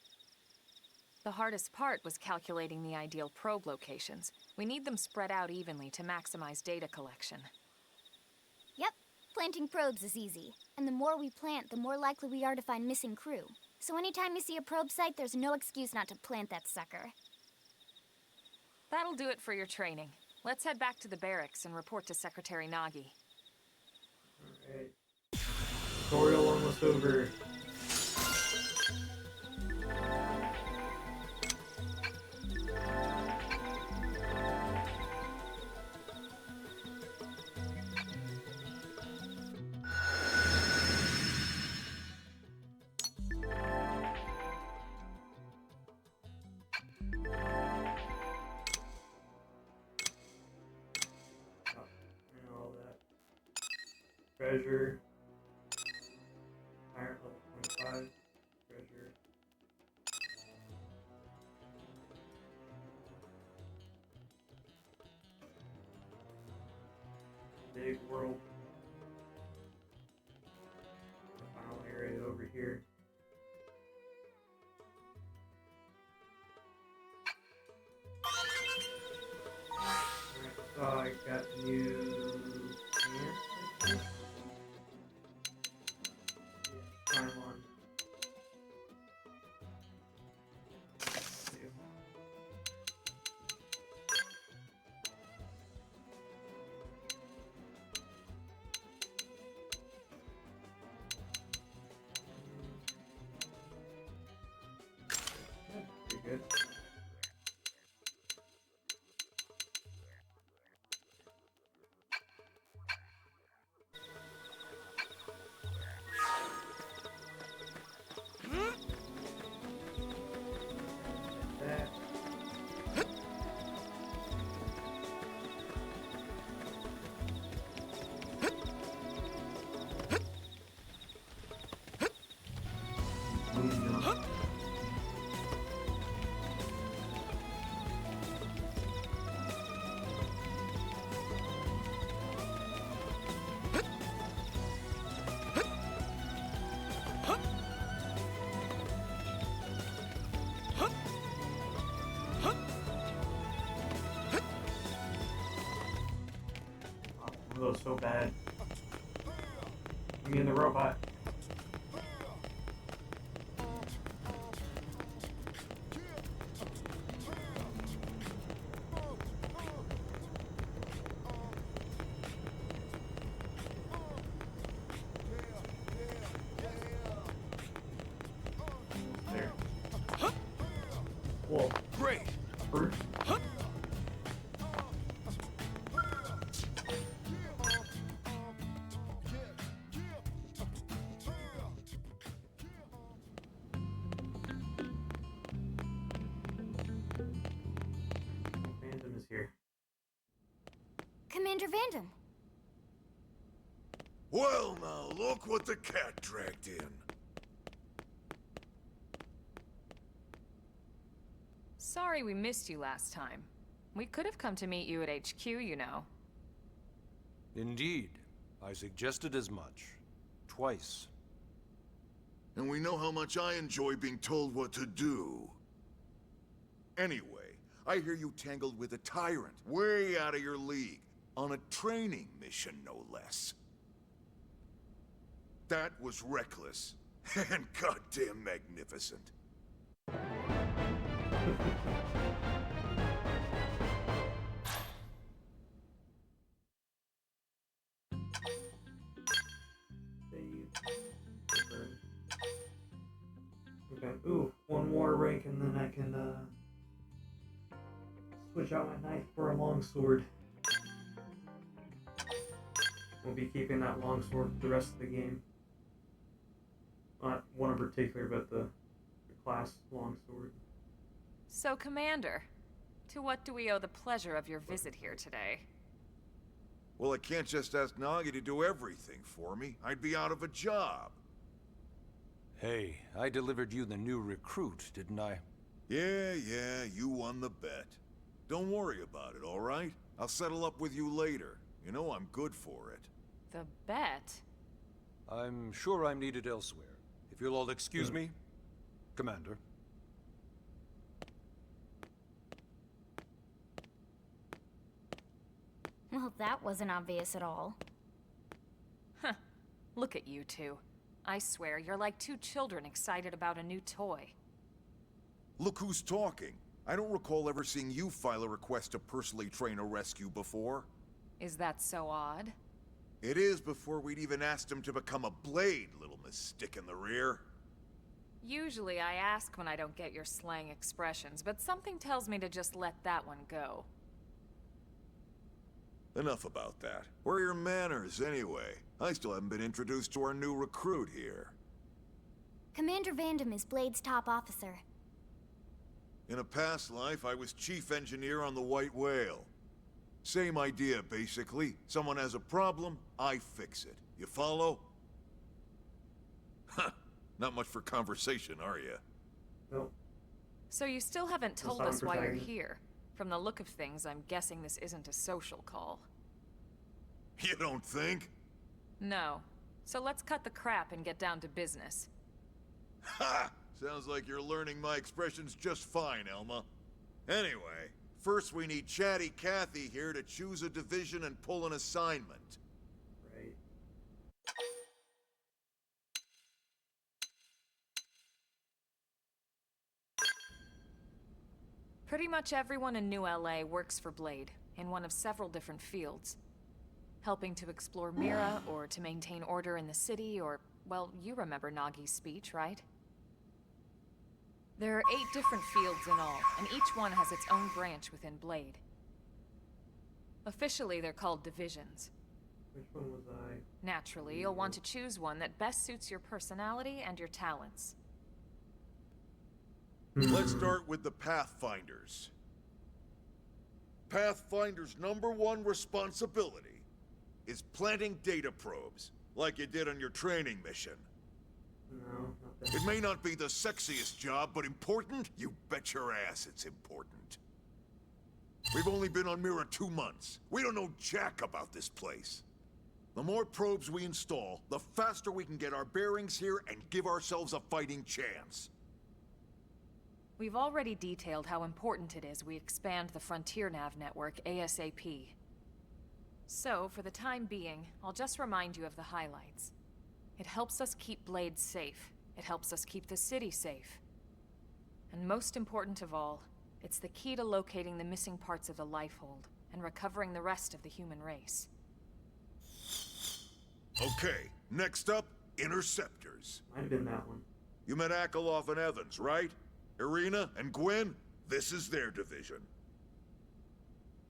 The hardest part was calculating the ideal probe locations. We need them spread out evenly to maximize data collection. Yep, planting probes is easy. And the more we plant, the more likely we are to find missing crew. So anytime you see a probe site, there's no excuse not to plant that sucker. That'll do it for your training. Let's head back to the barracks and report to Secretary Nagi. Alright. Tutorial almost over. And all that. Treasure. Iron level 25. Treasure. Big world. The final area over here. Alright, so I got new pants, I think. Yeah, try them on. See. Yeah, pretty good. That. Moon jump. One of those so bad. Give me in the robot. There. Whoa. Great! Fruit. Phantom is here. Commander Vandam. Well, now, look what the cat dragged in. Sorry we missed you last time. We could have come to meet you at HQ, you know. Indeed. I suggested as much. Twice. And we know how much I enjoy being told what to do. Anyway, I hear you tangled with a tyrant, way out of your league, on a training mission, no less. That was reckless, and goddamn magnificent. Okay, ooh, one more rank and then I can switch out my knife for a longsword. We'll be keeping that longsword for the rest of the game. Not one in particular, but the class longsword. So, Commander, to what do we owe the pleasure of your visit here today? Well, I can't just ask Nagi to do everything for me. I'd be out of a job. Hey, I delivered you the new recruit, didn't I? Yeah, you won the bet. Don't worry about it, all right? I'll settle up with you later. You know I'm good for it. The bet? I'm sure I'm needed elsewhere. If you'll all excuse me, Commander. Well, that wasn't obvious at all. Huh. Look at you two. I swear, you're like two children excited about a new toy. Look who's talking. I don't recall ever seeing you file a request to personally train a rescue before. Is that so odd? It is before we'd even asked him to become a blade, little Miss Stick in the Rear. Usually I ask when I don't get your slang expressions, but something tells me to just let that one go. Enough about that. Where are your manners, anyway? I still haven't been introduced to our new recruit here. Commander Vandam is Blade's top officer. In a past life, I was chief engineer on the White Whale. Same idea, basically. Someone has a problem, I fix it. You follow? Huh. Not much for conversation, are you? Nope. So you still haven't told sound us why you're protecting. here. From the look of things, I'm guessing this isn't a social call. You don't think? No. So let's cut the crap and get down to business. Ha! Sounds like you're learning my expressions just fine, Elma. Anyway, first we need Chatty Cathy here to choose a division and pull an assignment. Right. Pretty much everyone in New LA works for Blade, in one of several different fields. Helping to explore Mira, or to maintain order in the city, or, well, you remember Nagi's speech, right? There are 8 different fields in all, and each one has its own branch within Blade. Officially, they're called divisions. Which one was I? Naturally, you'll want to choose one that best suits your personality and your talents. Let's start with the Pathfinders. Pathfinder's #1 responsibility is planting data probes, like you did on your training mission. No, not that. It may not be the sexiest job, but important? You bet your ass it's important. We've only been on Mira 2 months. We don't know jack about this place. The more probes we install, the faster we can get our bearings here and give ourselves a fighting chance. We've already detailed how important it is we expand the Frontier Nav network ASAP. So, for the time being, I'll just remind you of the highlights. It helps us keep Blade safe. It helps us keep the city safe. And most important of all, it's the key to locating the missing parts of the Lifehold and recovering the rest of the human race. Okay, next up, Interceptors. Might have been that one. You met Akeloff and Evans, right? Irina and Gwen, this is their division.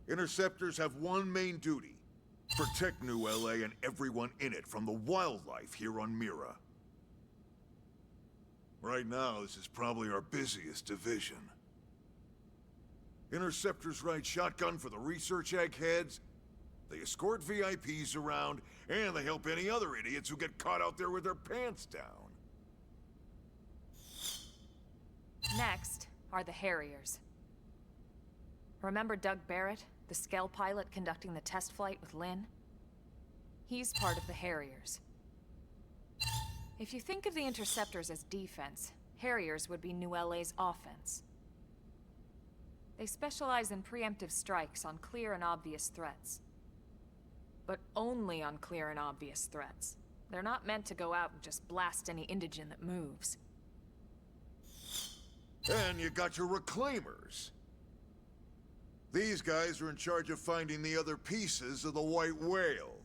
Interceptors have one main duty: protect New LA and everyone in it from the wildlife here on Mira. Right now, this is probably our busiest division. Interceptors ride shotgun for the research eggheads, they escort VIPs around, and they help any other idiots who get caught out there with their pants down. Next are the Harriers. Remember Doug Barrett, the Skell pilot conducting the test flight with Lynn? He's part of the Harriers. If you think of the Interceptors as defense, Harriers would be New LA's offense. They specialize in preemptive strikes on clear and obvious threats. But only on clear and obvious threats. They're not meant to go out and just blast any indigene that moves. And you got your Reclaimers. These guys are in charge of finding the other pieces of the White Whale.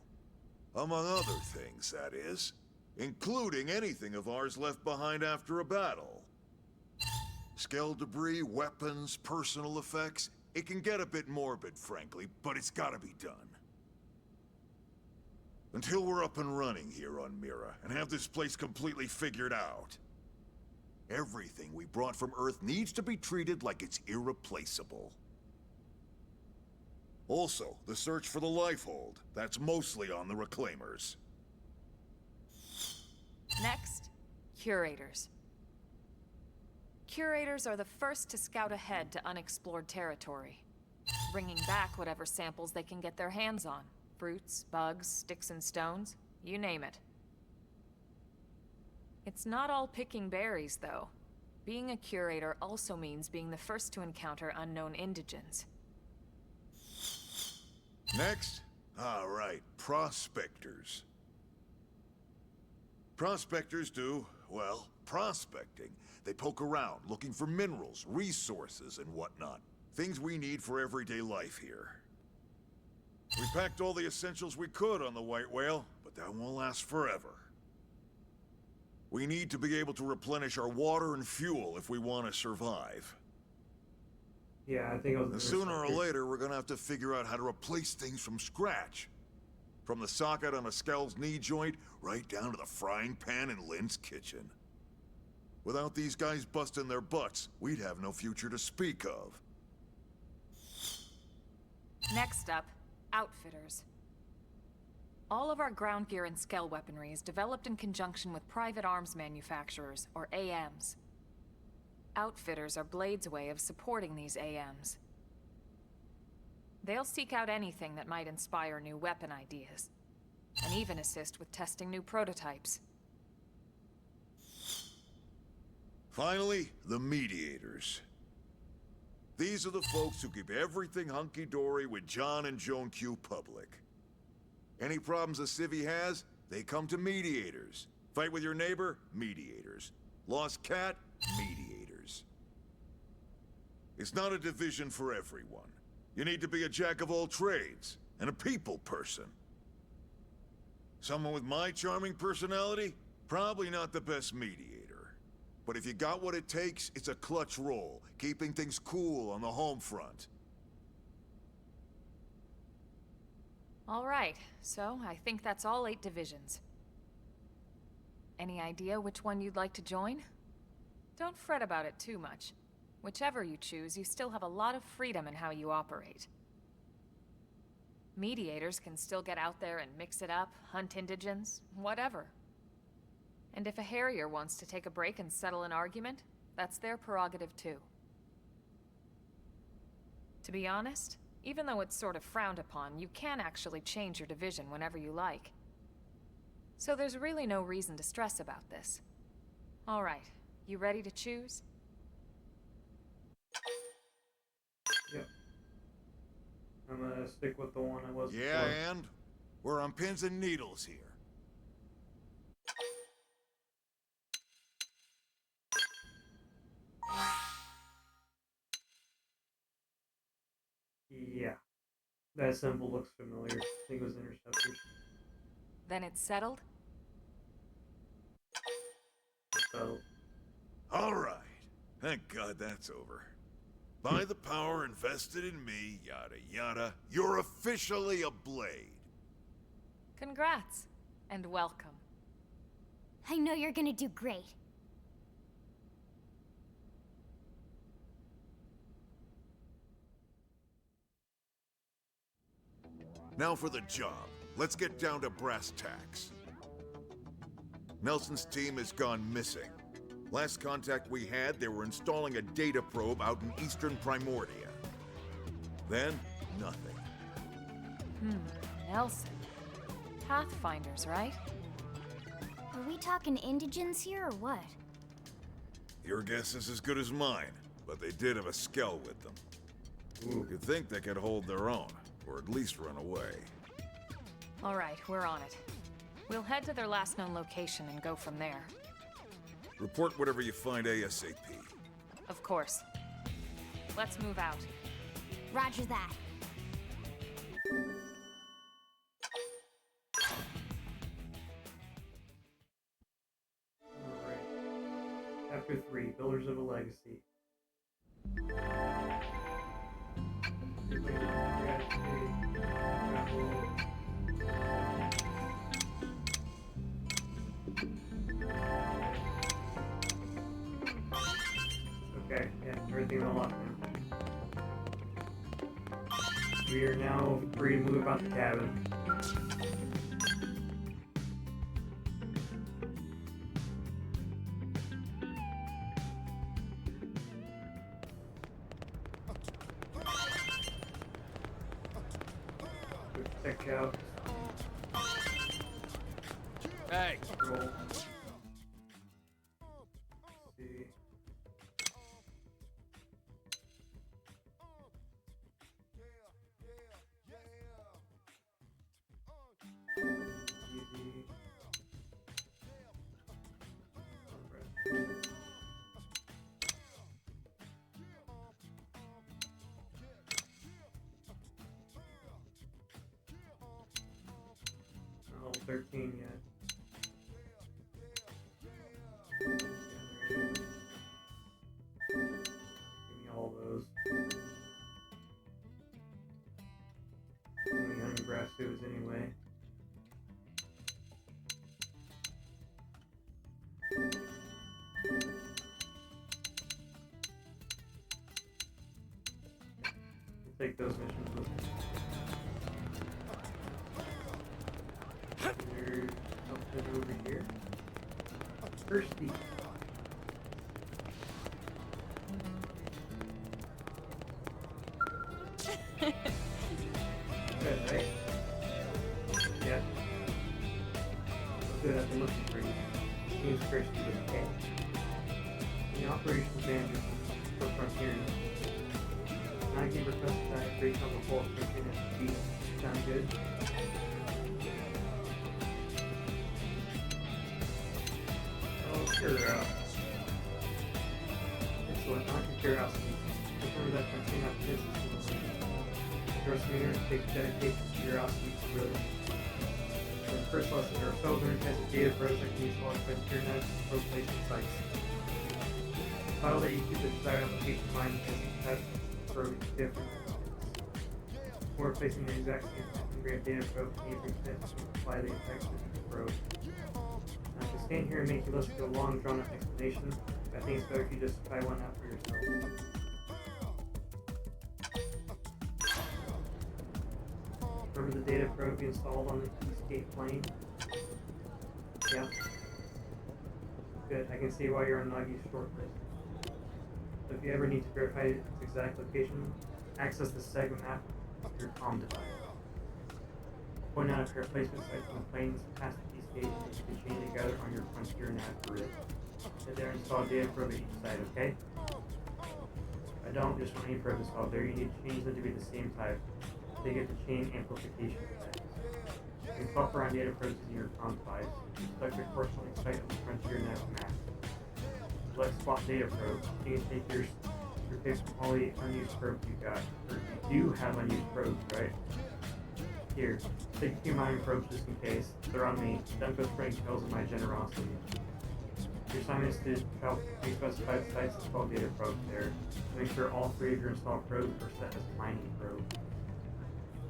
Among other things, that is. including anything of ours left behind after a battle. Skell debris, weapons, personal effects. It can get a bit morbid, frankly, but it's gotta be done. Until we're up and running here on Mira, and have this place completely figured out, everything we brought from Earth needs to be treated like it's irreplaceable. Also, the search for the Lifehold. That's mostly on the Reclaimers. Next, curators. Curators are the first to scout ahead to unexplored territory, bringing back whatever samples they can get their hands on. Fruits, bugs, sticks and stones, you name it. It's not all picking berries, though. Being a curator also means being the first to encounter unknown indigents. Next? All right, prospectors. Prospectors do, well, prospecting. They poke around, looking for minerals, resources, and whatnot. Things we need for everyday life here. We packed all the essentials we could on the White Whale, but that won't last forever. We need to be able to replenish our water and fuel if we want to survive. Yeah, I think it was. And sooner or later, we're gonna have to figure out how to replace things from scratch. From the socket on a Skell's knee joint, right down to the frying pan in Lynn's kitchen. Without these guys busting their butts, we'd have no future to speak of. Next up, outfitters. All of our ground gear and Skell weaponry is developed in conjunction with private arms manufacturers, or AMs. Outfitters are Blade's way of supporting these AMs. They'll seek out anything that might inspire new weapon ideas, and even assist with testing new prototypes. Finally, the mediators. These are the folks who keep everything hunky-dory with John and Joan Q public. Any problems a civvy has, they come to mediators. Fight with your neighbor? Mediators. Lost cat? Mediators. It's not a division for everyone. You need to be a jack of all trades, and a people person. Someone with my charming personality? Probably not the best mediator. But if you got what it takes, it's a clutch role, keeping things cool on the home front. All right, so I think that's all 8 divisions. Any idea which one you'd like to join? Don't fret about it too much. Whichever you choose, you still have a lot of freedom in how you operate. Mediators can still get out there and mix it up, hunt indigents, whatever. And if a Harrier wants to take a break and settle an argument, that's their prerogative too. To be honest, even though it's sort of frowned upon, you can actually change your division whenever you like. So there's really no reason to stress about this. All right, you ready to choose? Yep. I'm gonna stick with the one I was Yeah, before. and? We're on pins and needles here. Yeah. That symbol looks familiar. I think it was Interceptors. Then it's settled? So, All right. Thank God that's over. By the power invested in me, yada yada, you're officially a Blade. Congrats, and welcome. I know you're gonna do great. Now for the job. Let's get down to brass tacks. Nelson's team has gone missing. Last contact we had, they were installing a data probe out in eastern Primordia. Then, nothing. Nelson. Pathfinders, right? Are we talking indigents here or what? Your guess is as good as mine, but they did have a Skell with them. You'd think they could hold their own, or at least run away. All right, we're on it. We'll head to their last known location and go from there. Report whatever you find ASAP. Of course. Let's move out. Roger that. Chapter 3, Builders of a Legacy. Okay, yeah, everything unlocked now. We are now free to move about the cabin. Check out. Hey! Roll. See. Easy. Not level 13 yet. Give me all those. Only honey grass suits anyway. Take those missions with me. There's something over here. Thirsty. Good, right? Yeah. Good, I've been looking for you. Seems thirsty with K. The operations manager for Frontier. I gave request that I create on the whole Frontier SB. Sound good? Oh, sure. Excellent. Not your curiosity. Remember that Frontier business is your senior takes dedication to curiosity to brilliance. So the first lesson, there are Sullivan has a data project that needs to launch Frontier Net for placement sites. The file that you keep the desired application mind because it has probe different. We're placing the exact same integrated data probe and you can apply the effects of each probe. Now to stand here and make you listen to a long drawn out explanation, I think it's better if you just try one out for yourself. Remember the data probe you installed on the Eastgate plane? Yeah. Good, I can see why you're on Nagi's shortlist. So if you ever need to verify its exact location, access the segment map of your comm device. Point out if your replacement sites on the planes past the Eastgate and you can chain together on your Frontier nav grid. Sit there and install data probe at each site, okay? If I don't just want any probe installed there, you need to change them to be the same type. They get the chain amplification effect. You can swap around data probes using your comm device. Select your corresponding site on the Frontier nav map. Select swap data probe. You can take your pick from all the unused probes you got. Or you do have unused probes, right? Here, take a few mining probes just in case. They're on me. Don't go spreading tales of my generosity. Your assignment is to travel to pre-specified sites and install data probes there. Make sure all 3 of your installed probes are set as mining probes.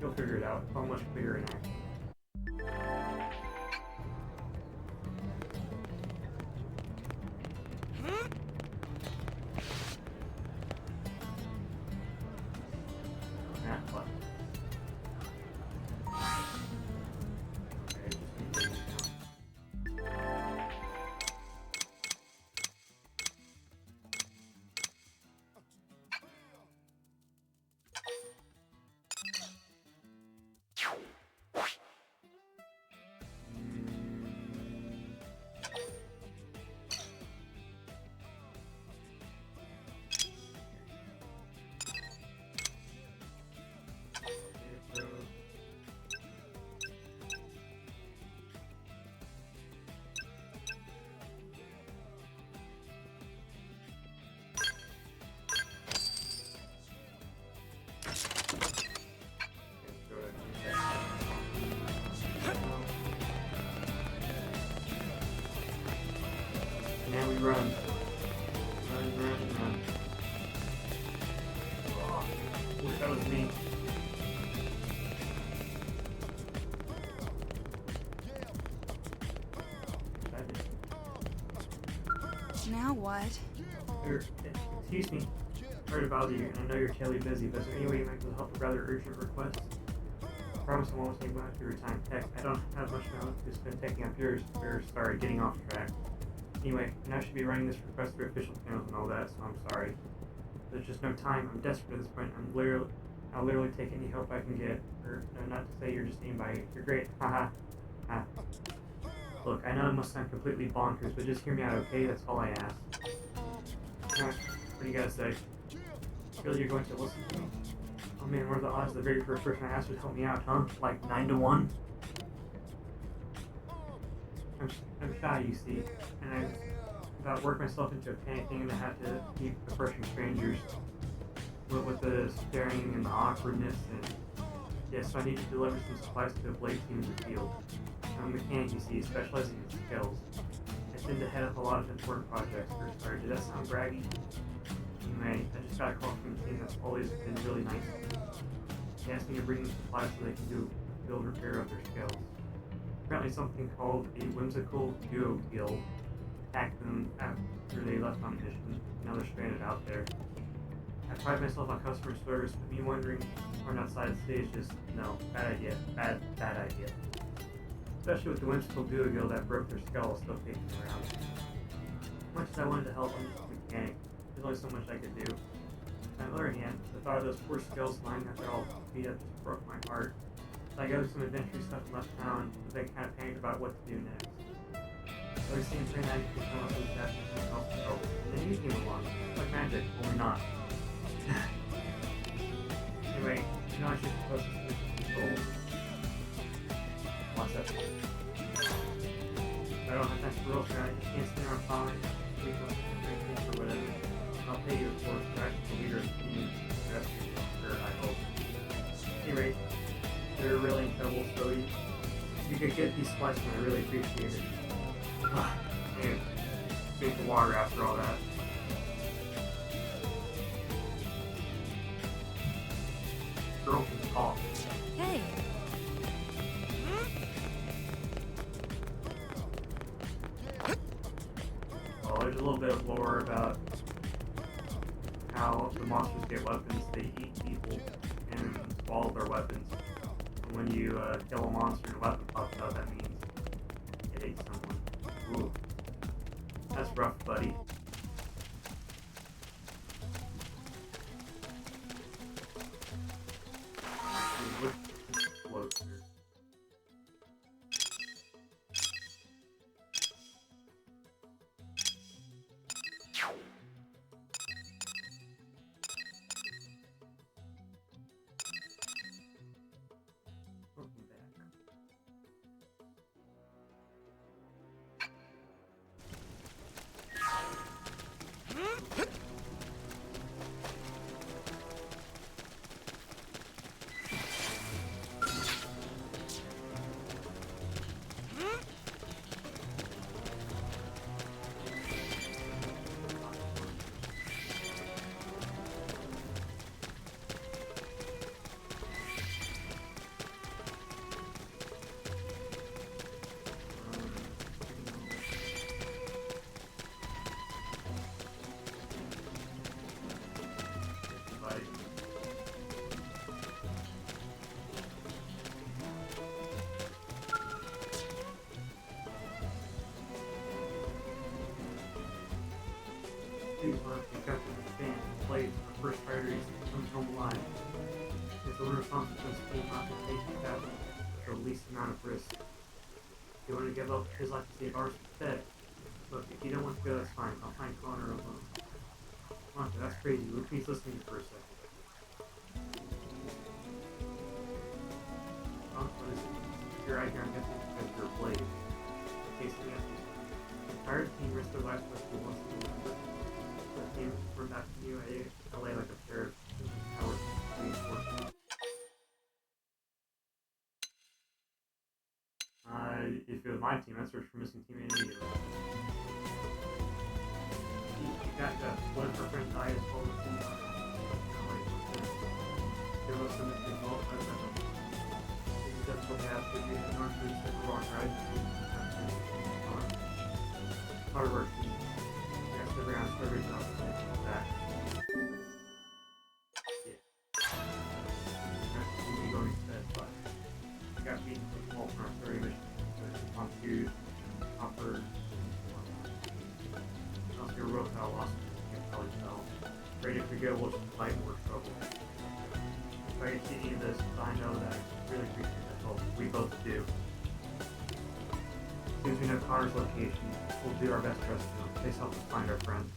You'll figure it out. It's all much clearer in action. That button. Okay, just need to Now we run. run. Oh, wish that was me. Now what? Excuse me. Sorry to bother you, and I know you're terribly busy, but is there any way you might be able to help a rather urgent request? I promise I won't take much of your time. Heck, I don't have much time to spend taking up yours. Sorry, getting off track. Anyway, and I should be running this request through official channels and all that, so I'm sorry. There's just no time. I'm desperate at this point. I'll literally take any help I can get. Or, no, not to say you're just anybody. You're great. Haha. Ha. Look, I know it must sound completely bonkers, but just hear me out, okay? That's all I ask. What do you gotta say? Really, you're going to listen to me? Oh man, what are the odds the very first person I asked would help me out, huh? Like 9 to 1? I'm shy, you see, and I about worked myself into a panic thing and I had to keep approaching strangers with the staring and the awkwardness, and yeah, so I need to deliver some supplies to a blade team in the field. I'm a mechanic, you see, specializing in skills. I tend to head up a lot of important projects. Sorry, did that sound braggy? Anyway, I just got a call from the team that's always been really nice to me. They asked me to bring them supplies so they can do field repair of their skills. Apparently something called a whimsical duo guild attacked them after they left on a mission. Now they're stranded out there. I pride myself on customer service, but me wondering or outside the stage is no, bad idea. Bad idea. Especially with the whimsical duo guild that broke their skull still kicking around. As much as I wanted to help, I'm just a mechanic. There's only so much I could do. On the other hand, the thought of those poor skulls lying that they're all beat up just broke my heart. So I gathered some adventure stuff and left town, but then kind of panicked about what to do next. So I was seeing train I could come up with that and self control. And then you came along. Like magic, only not. Anyway, you know I should post this control. What's up? I don't have time for real I just can't stand around following or whatever. I'll pay you, of course, for actually the leader of the team. That's sure, I hope. Anyway, they're really in trouble, so you could get these supplies, and I really appreciate it. Man, drink the water after all that. Girl can talk. Hey. Well, there's a little bit of lore about how the monsters get weapons. They eat people and swallow their weapons. And when you kill a monster and a weapon pops out, that means it ate someone. Ooh. That's rough, buddy. These months, we kept them fans and plays on the first priorities comes home alive. It's a responsibility to not to take the battle for the least amount of risk. If you want to give up his life to save ours instead, look, if you don't want to go, that's fine. I'll find Connor alone. Monster, that's crazy. Will you please listen to me for a second? What is it? You're right here, I'm guessing because you're a blade. Okay, so yes, the entire team risked their lives for us to once in the member. The team were back to you at LA like a pair of cowards reinforcements. If it was my team, I'd search for missing teammate immediately. You got Could be the North East of Rock Riding Team. Hard work team. I guess every round survey job is back. Yeah. That's the team going instead, but I got beaten for the whole from our 30 mission. On Hughes, Hopper, I'll see a real foul loss. You can probably tell. Ready to go, we'll just fight more trouble. If I can see any of this, I know that I really appreciate that help. We both do. As soon as we know Connor's location, we'll do our best to rescue him. Please help us find our friend.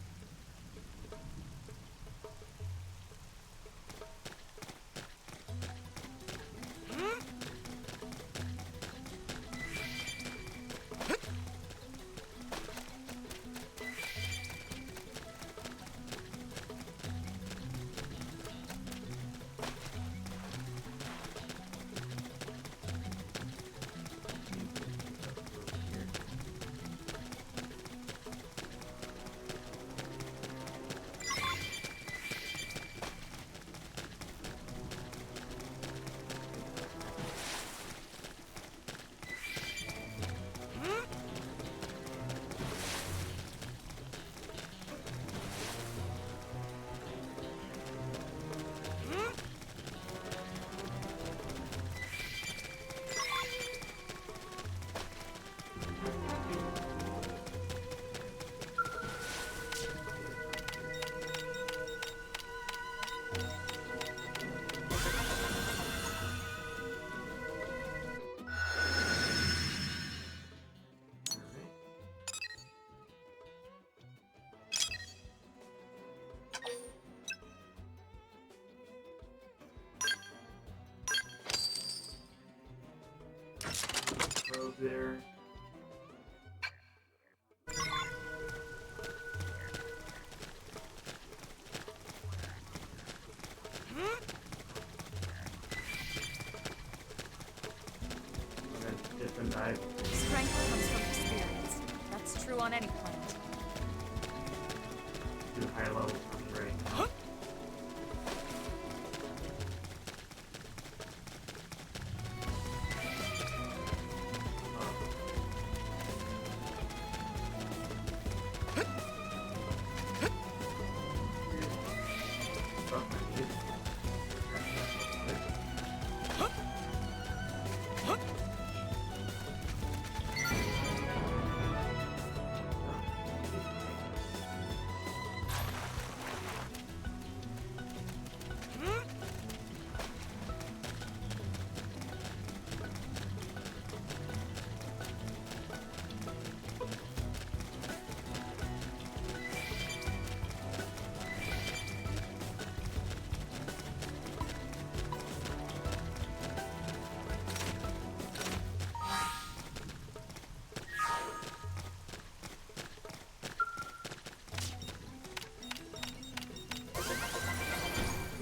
There. Different dive. Strength comes from experience. That's true on any planet. Do high levels from great.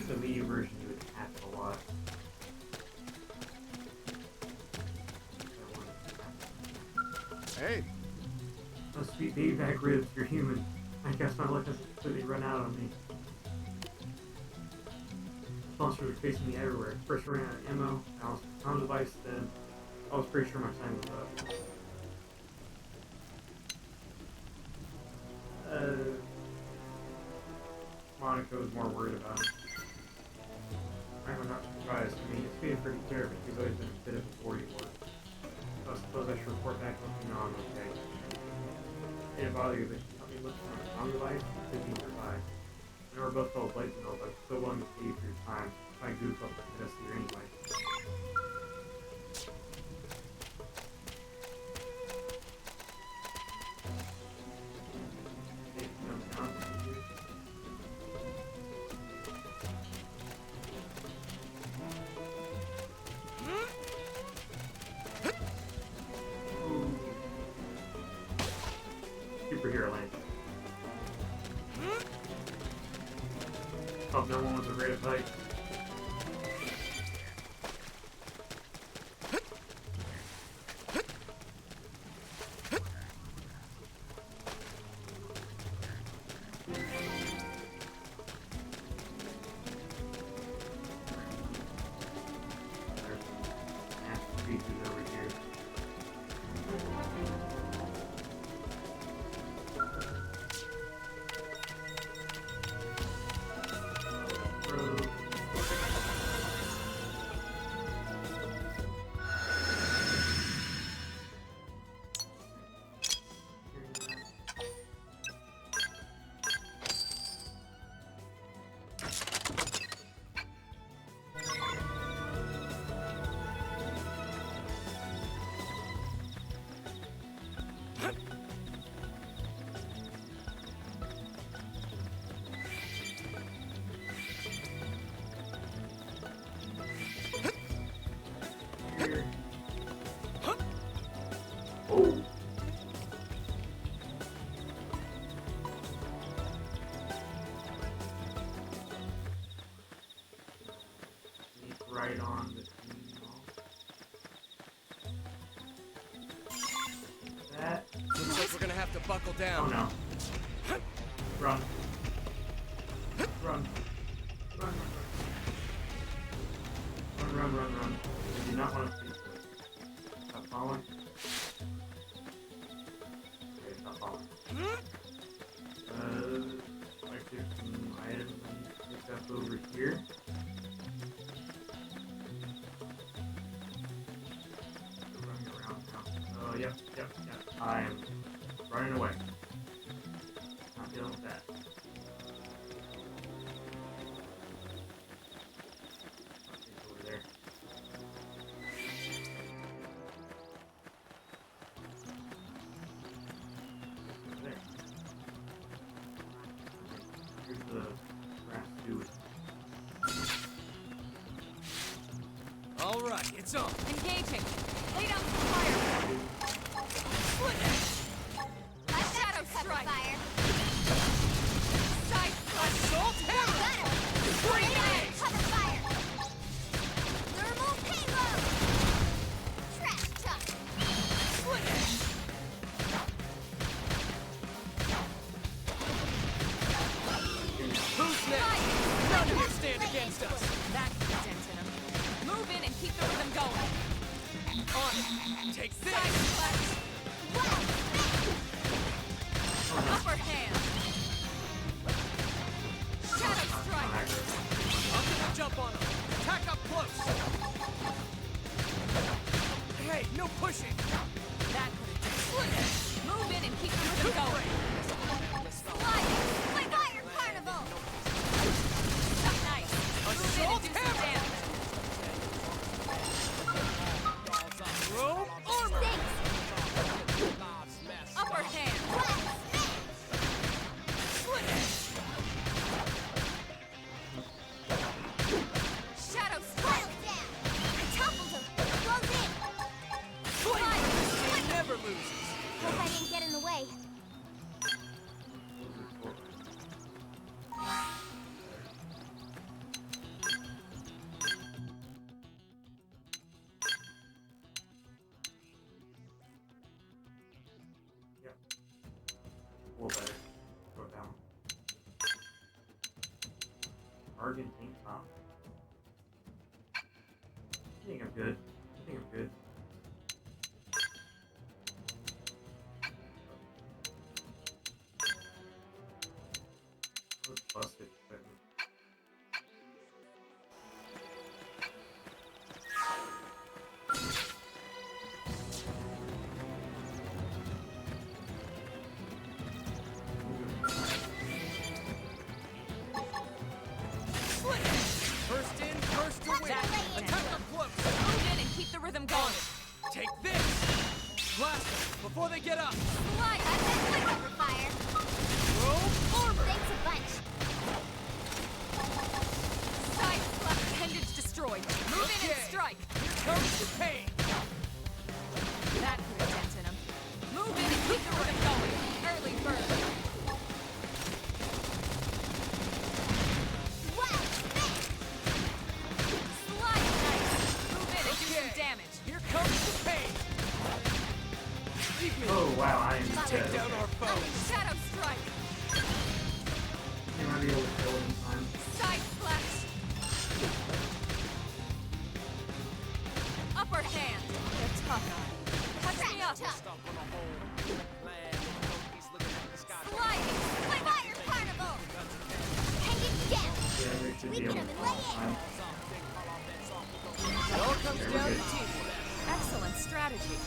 The Mii version you would have a lot. Hey! Those sweet baby back ribs, you're human. I guess my luck has completely run out on me. Sponsors are chasing me everywhere. First ran out of ammo, I was on device, then I was pretty sure my time was up. Monica was more worried about it. I'm not surprised. I mean, it's being pretty clear, but he's always been a bit of a 40 war. So I suppose I should report back looking on okay. It didn't bother you, but you helped me look for a on device and could be nearby. I know we're both fellow blades and all, but I'm still willing to pay you for your time. If I goof up, I could us here anyway. Superhero land. Hope no one was afraid to fight. There's nasty creatures over here. right on the that. Looks like we're gonna have to buckle Oh down. no. Run. Run. Run, run, run. I do not want to see this. Stop falling. Okay, stop falling. Like there's some items I need to pick up over here. Still running around now. Oh, yep. I am running away. Not dealing with that. Something's over there. Over there. Here's the grass dude. All right, it's on. Engaging. Lay down some fire. Split edge. Shadow strike. Side Assault hammer. Free edge. Cover fire! Thermal payload! Trash chuck! Split edge. Who's next? None of you stand against us. That could be dent in him. Move in and keep the rhythm going. On it. Take Side this. flash. Wow! Upper hand. Shadow strike. I'm gonna jump on him. Attack up close. Hey, no pushing. That could have done. Split edge. Move in and keep the rhythm going. Sliding. Play fire carnival! Nice. Move in and do some damage. Robe armor. Upper hand. Split edge. Shadow strike! Down! I toppled him! Close in! Flame. It never loses. Hope I didn't get in the way. Yep. A little better. Go down. Argentine top. I think I'm good. Let's bust it. Split edge. First in, first to win. Attack up close. Move in and keep the rhythm going. Take this. Blast them before they get up. Slide! I've been quick over fire! Robe armor. Thanks a bunch! Side flash. Appendage destroyed. Move in and Okay. strike. Here comes the pain. That could have dent in him. Move in and keep the rhythm going. Early bird. Wow! Slide nice. Move in and do some Okay. damage. Here comes the pain. Leave me. Oh wow, I am Take dead. down our foes. Shadow strike. Can I be able to kill him in time? Side flash. Upper hand. They're tough. Touch me up. Sliding. Play fire carnival! Hanging down! Yeah, they should be able to Weaken him and kill him lay in time. It all comes down to teamwork. Excellent strategy.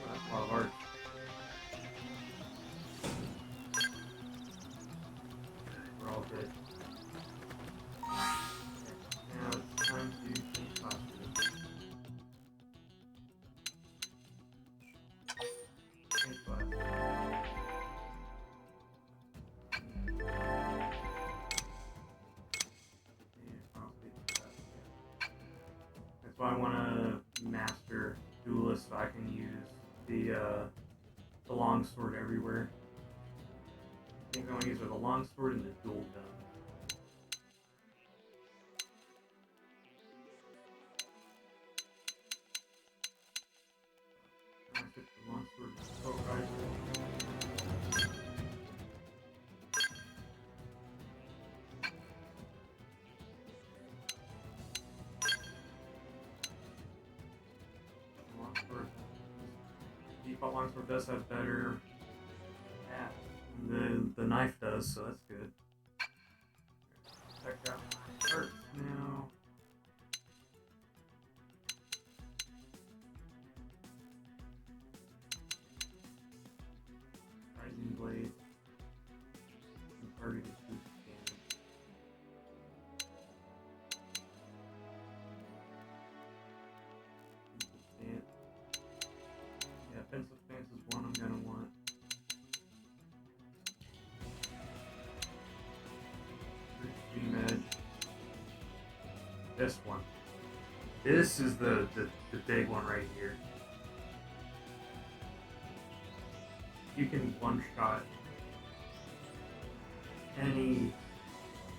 That's a lot of art. We're all good. Now it's time to change costumes. Change class. That's why I want to master duelist so I can use the longsword everywhere. I think I want to use the longsword and the dual gun. Assault longsword does have better path than the knife does, so that's good. Check out parts now. Rising blade. Targeted boost damage. Stance. Yeah, offensive stance is one I'm gonna want. Extreme edge. This one. This is the big one right here. You can one shot any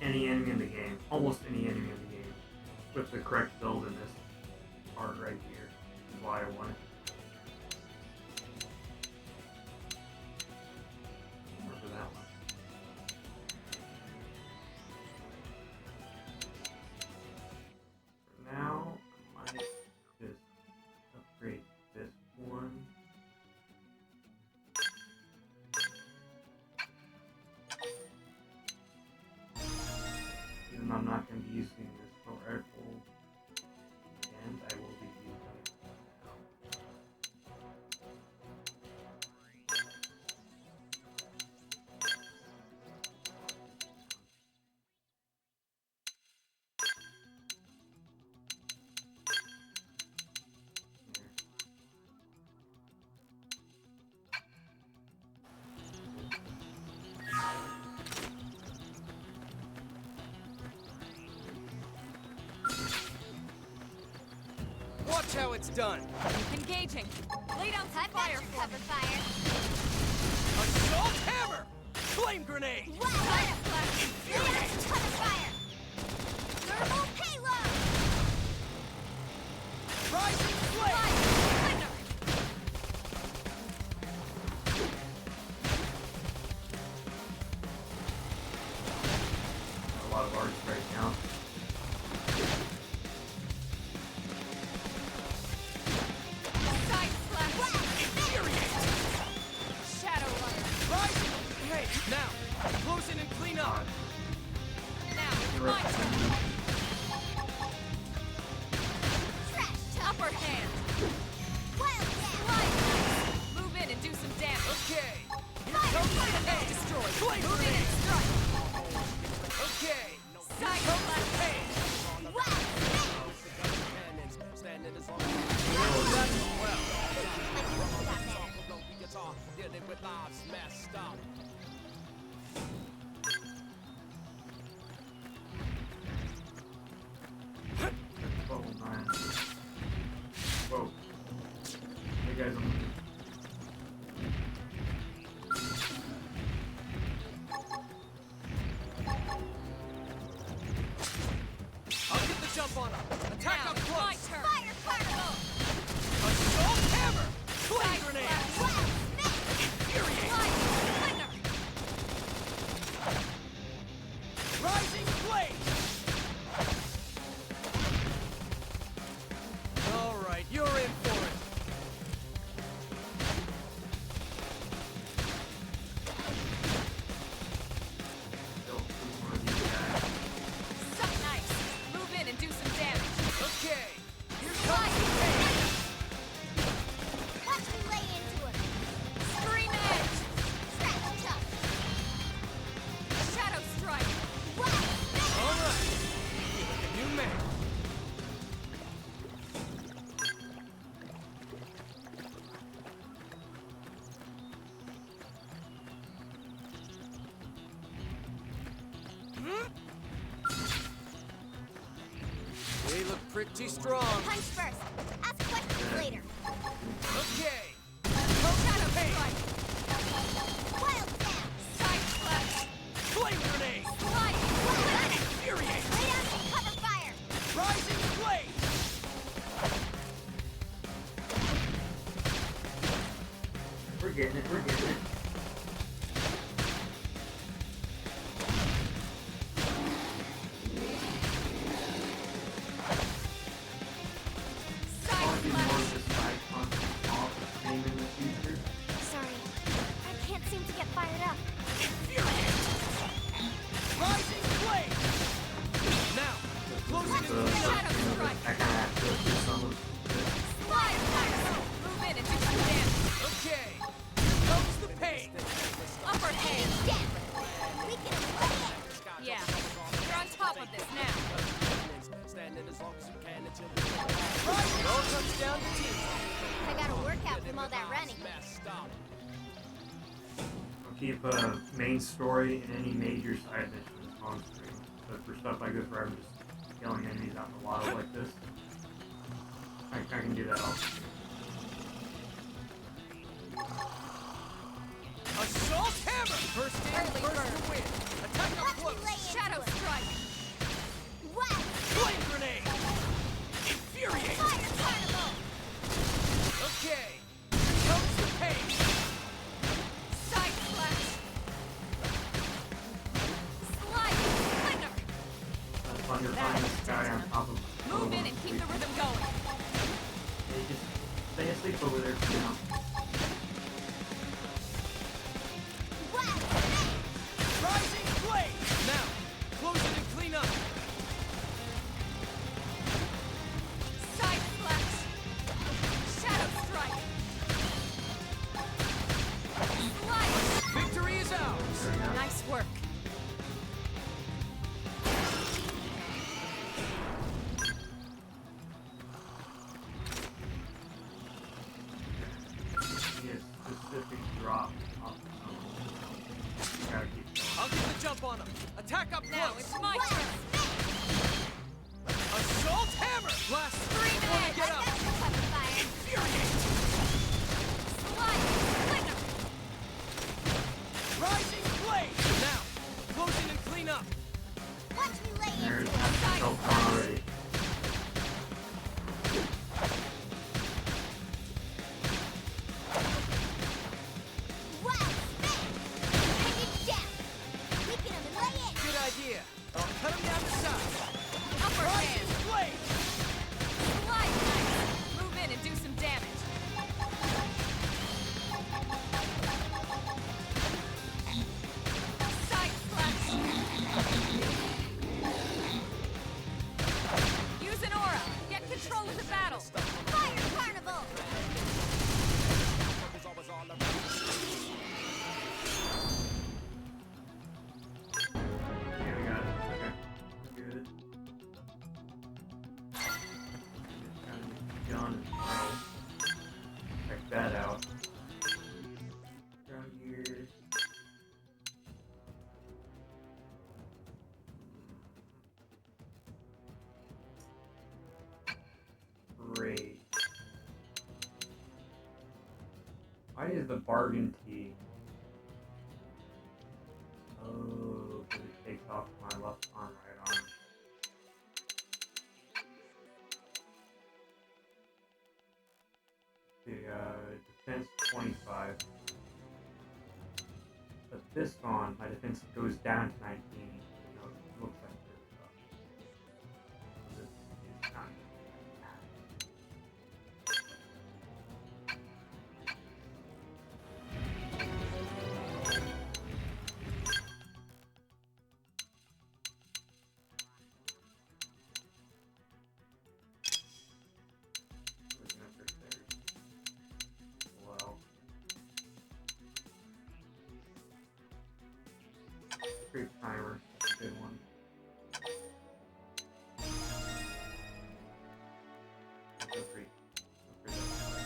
enemy in the game, almost any enemy in the game, with the correct build in this part right here. That's why I want it. More for that one. For now, I might just upgrade this one. Even though I'm not going to be using this for rifle again, I will be using it now. Watch how it's done. Engaging. Lay down some fire for cover me. fire. Assault hammer! Flame grenade! Wow! Cover fire. Thermal payload. Rising flame! Got a lot of arts right now. Side slash. Shadow runner. Rising! Hey, now! Close in and clean up! Now it's my turn. Upper hand. Slide. Move in and do some damage. Okay! Here Fire. comes the Enemy pain! destroyed. Flame Move in grenade! and strike. Okay! Side Comes the slash. pain! Level 9. Whoa. Hey guys, I'm I'll get the jump on him! Attack Now up it's my close! turn. Fire particle. Assault hammer! Flame Side grenade! slash. Infuriate! Slide. Flinger. Rising flame! Alright, you're in for it! still one of these guys. Suck nice. Move in and do some damage. Okay! Here comes the pain! Watch me lay into him. Scream edge. Scratch tough. Shadow strike. Alright! You man! They look pretty strong. Punch first. Ask questions later. Okay! Shadow pain. strike. Wild down. Side slash. Flame grenade! Slide. Infuriate! Lay down some cover fire. Rising flame! We're getting it, we're getting it. seem to get fired up. Rising flame! Now, closing in So, Shadow I Strike! kind of have to do some of Slide attack! Move in and do some damage. Okay, here comes the pain! Upper hand. We can play it! Yeah, you're on top of this now. Right, it all comes down to teamwork. I got a workout from all that running. I'll keep main story and any major side missions on stream. So for stuff like this where I'm just killing enemies out in the wild like this, I can do that also. Assault hammer! First in, first to win. Attack up close. Shadow strike. What? Flame grenade! Infuriate! Fire carnival! Okay, here comes the pain! Side slash. Sliding flinger. That's fun to find this guy on top of. Move in and keep the rhythm going. They just stay asleep over there for now. Rising flame! Now, close it and clean up. Side slash. Shadow strike. Slide. Victory is ours! Nice work. He has specific drop off the phone. Gotta keep going. I'll get the jump on him. Attack up Now close. it's my turn. Assault hammer! Blast three before they get up. Infuriate! Slide. Flinger. Rising flame! Now, close in and clean up. Watch me lay There's into it. self already. Wild spin! Bring it down! Weaken him and lay it! Good idea. I'll cut him down the side. Upper Rising hand. flame! Slide knife. Move in and do some damage. Side slash. Use an aura. Get control of the battle. Fire carnival! Yeah, we got it. Okay. Good. Gun as well. Check that out. Down here. Great. Why is the bargain tee? Oh, because it takes off my left arm, right arm. The defense 25. But this one, my defense goes down to 19. You know, it looks like this stuff. This is not. Looking up right there. Well. Creep timer, that's a good one. Go creep. Go creep that way.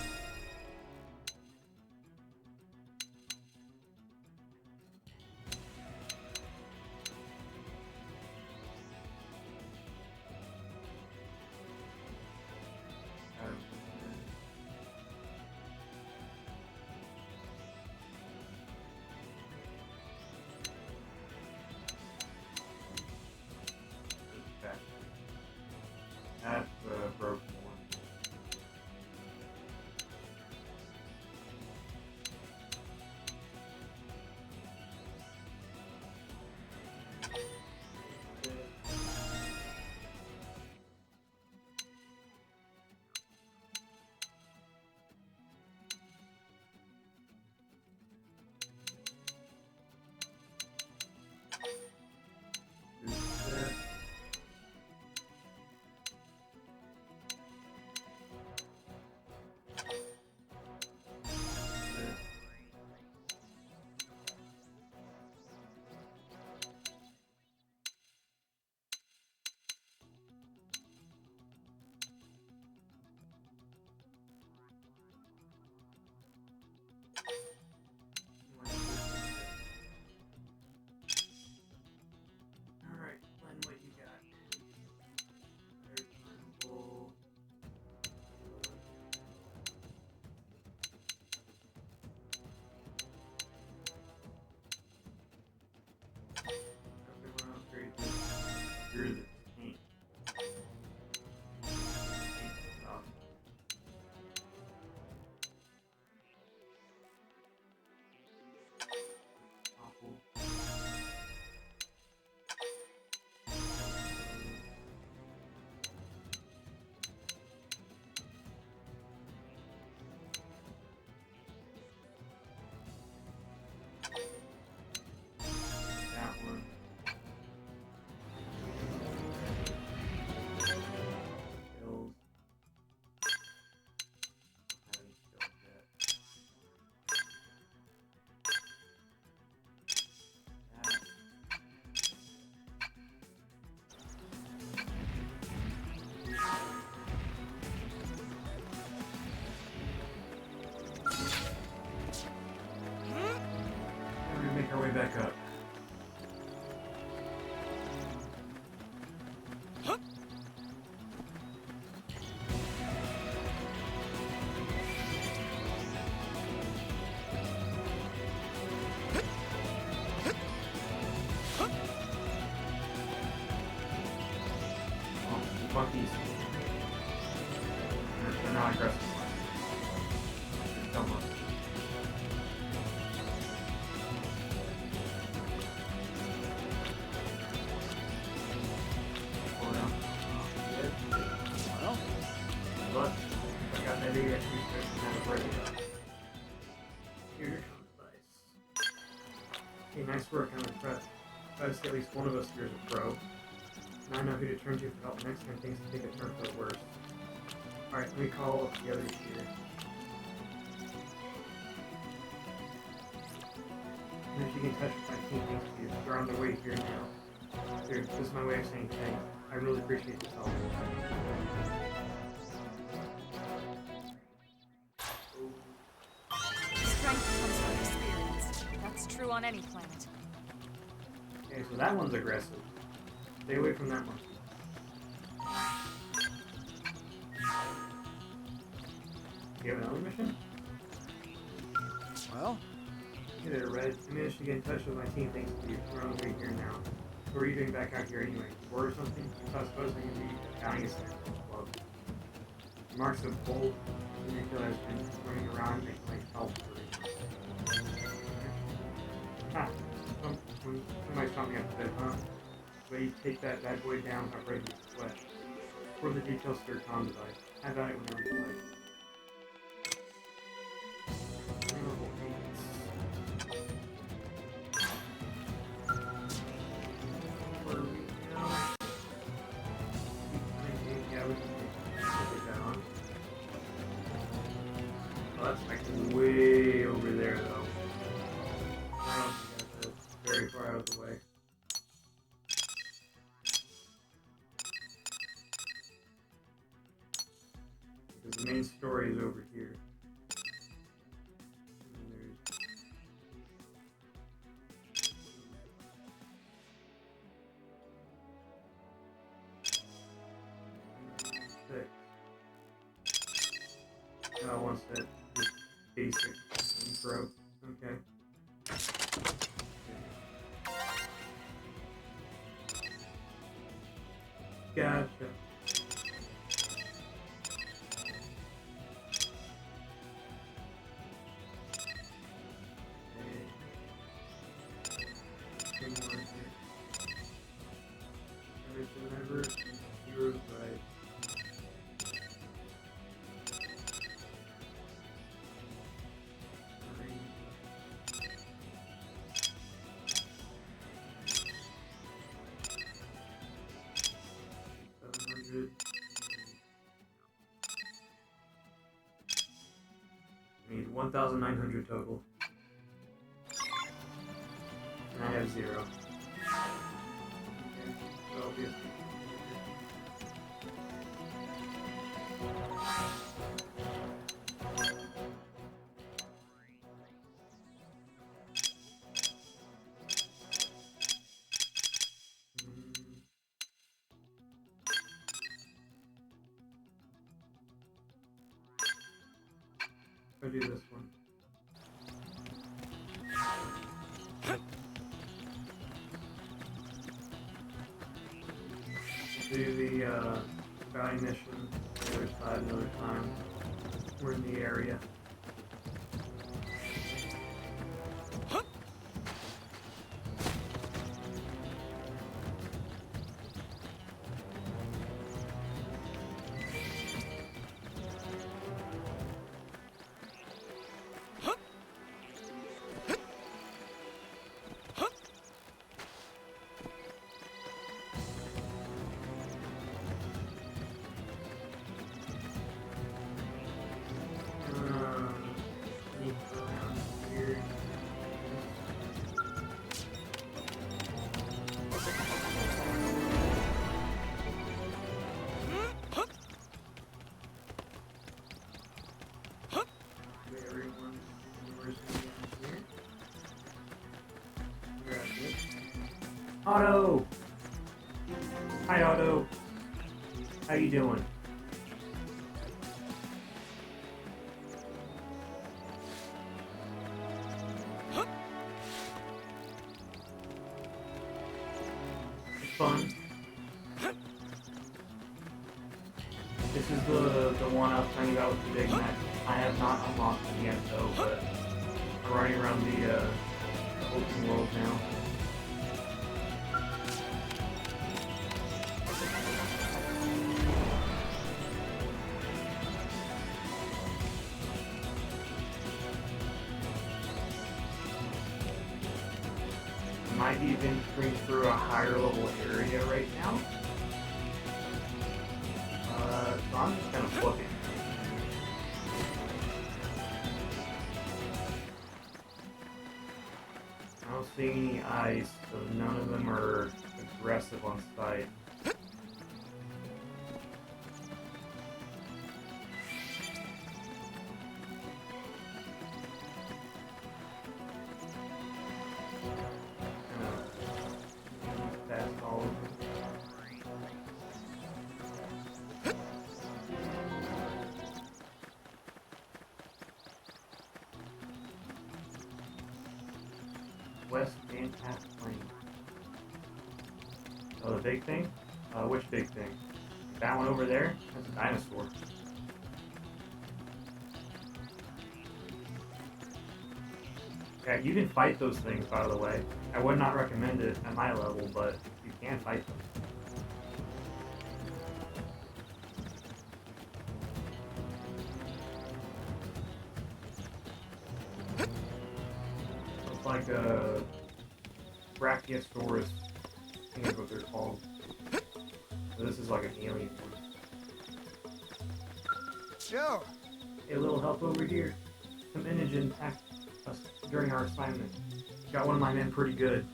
right back up. Monkeys. They're not aggressive. Dumb monkeys. Slow down. Good. Well, look. I got that EXP section out of break it up. Here comes dice. Hey, nice work. I'm impressed. Try to see at least one of us here is a pro. Now I know who to turn to for help next time things take a turn for the worse. Alright, let me call up the others here. And if you can touch my team, thanks to you. They're on their way here now. Here, this is my way of saying thanks. I really appreciate this help. Strength comes from experience. That's true on any planet. Okay, so that one's aggressive. Stay away from that monkey. You have another mission? Well? Hey there, Red. I managed to get in touch with my team thanks to you. We're on the way here now. What are you doing back out here anyway? Bored or something? I was supposed to be dying a second club. Marks of bold ridiculous has been running around making myself hurry. Ha! Somebody's shot me up a bit, huh? But you take that bad boy down without breaking his sweat. For the details to your comm device. Have at it whenever you like. Honorable Fates. Where are we now? Yeah, we can take that on. Oh, that's like way over there though. I don't think that's very far out of the way. Because the main story is over here. And there's... Six. Wants that just basic intro. Okay. Gotcha. Whenever heroes right. I need 1,900 total. And I have 0. Okay, so obviously. I'll do this one. Do the Valley mission the other side another time. We're in the area. Otto! Hi, Otto. How you doing? It's fun. This is the one I was telling you about with the big match. I have not unlocked it yet though, but I'm running around the open world now. Might be venturing through a higher level area right now. So I'm just kind of looking. I don't see any eyes, so none of them are aggressive on sight. That's all. West Fantastic Plain. Oh, the big thing? Which big thing? That one over there? That's a dinosaur. Yeah, you can fight those things, by the way. I would not recommend it at my level, but you can fight them. It's like a Brachiosaurus. I think that's what they're called. So this is like an alien one. Joe! Hey, a little help over here. Some Inogen attacked us during our assignment. Got one of my men pretty good.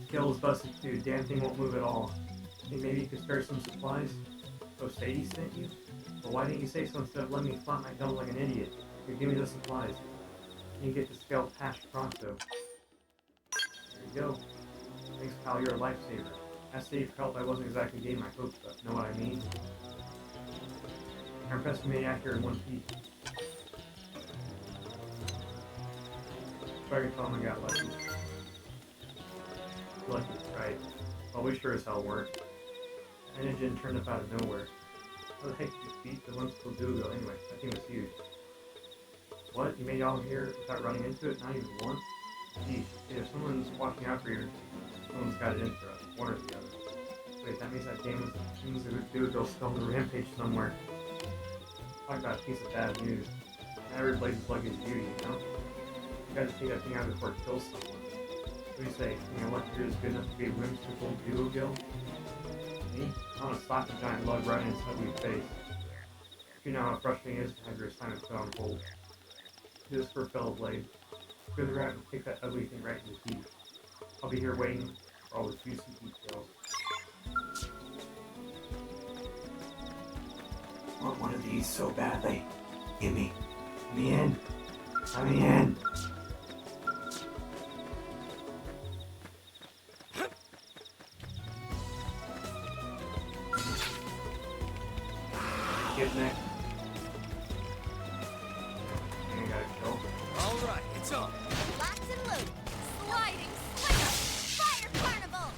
Kill is busted too. Damn thing won't move at all. Think maybe you could spare some supplies? Oh, Sadie sent you? Well, why didn't you say so instead of letting me flaunt my double like an idiot? Here, give me the supplies. You get the scale patched pronto. There you go. Thanks, pal. You're a lifesaver. As safe help, I wasn't exactly getting my hopes up. Know what I mean? Our best maniac here in one piece. If I can tell him I got lucky. Lucky, right? Well, we sure as hell weren't. An engine turned up out of nowhere. How the heck did you beat the one still do though? Anyway, that thing was huge. What? You made y'all here without running into it? Not even once? Geez, if someone's watching out for you, someone's got it in for us. One or the other. Wait, that means that game was a good dude go still on the rampage somewhere. Talk about a piece of bad news. Not every blaze is lucky as you, you know? You gotta take that thing out before it kills someone. What do you say? You know what you're good enough to be a whimsical duo guild? Me? I'm gonna slap the giant lug right in his ugly face. You know how frustrating it is to have your assignment put on hold. Do this for a fellow blade. Go to the route and kick that ugly thing right in the teeth. I'll be here waiting for all the juicy details. I want one of these so badly. Give me. Let me in. Let me in. Get next. I gotta kill. Alright, it's on. Lots and loot. Sliding slinger. Fire carnival.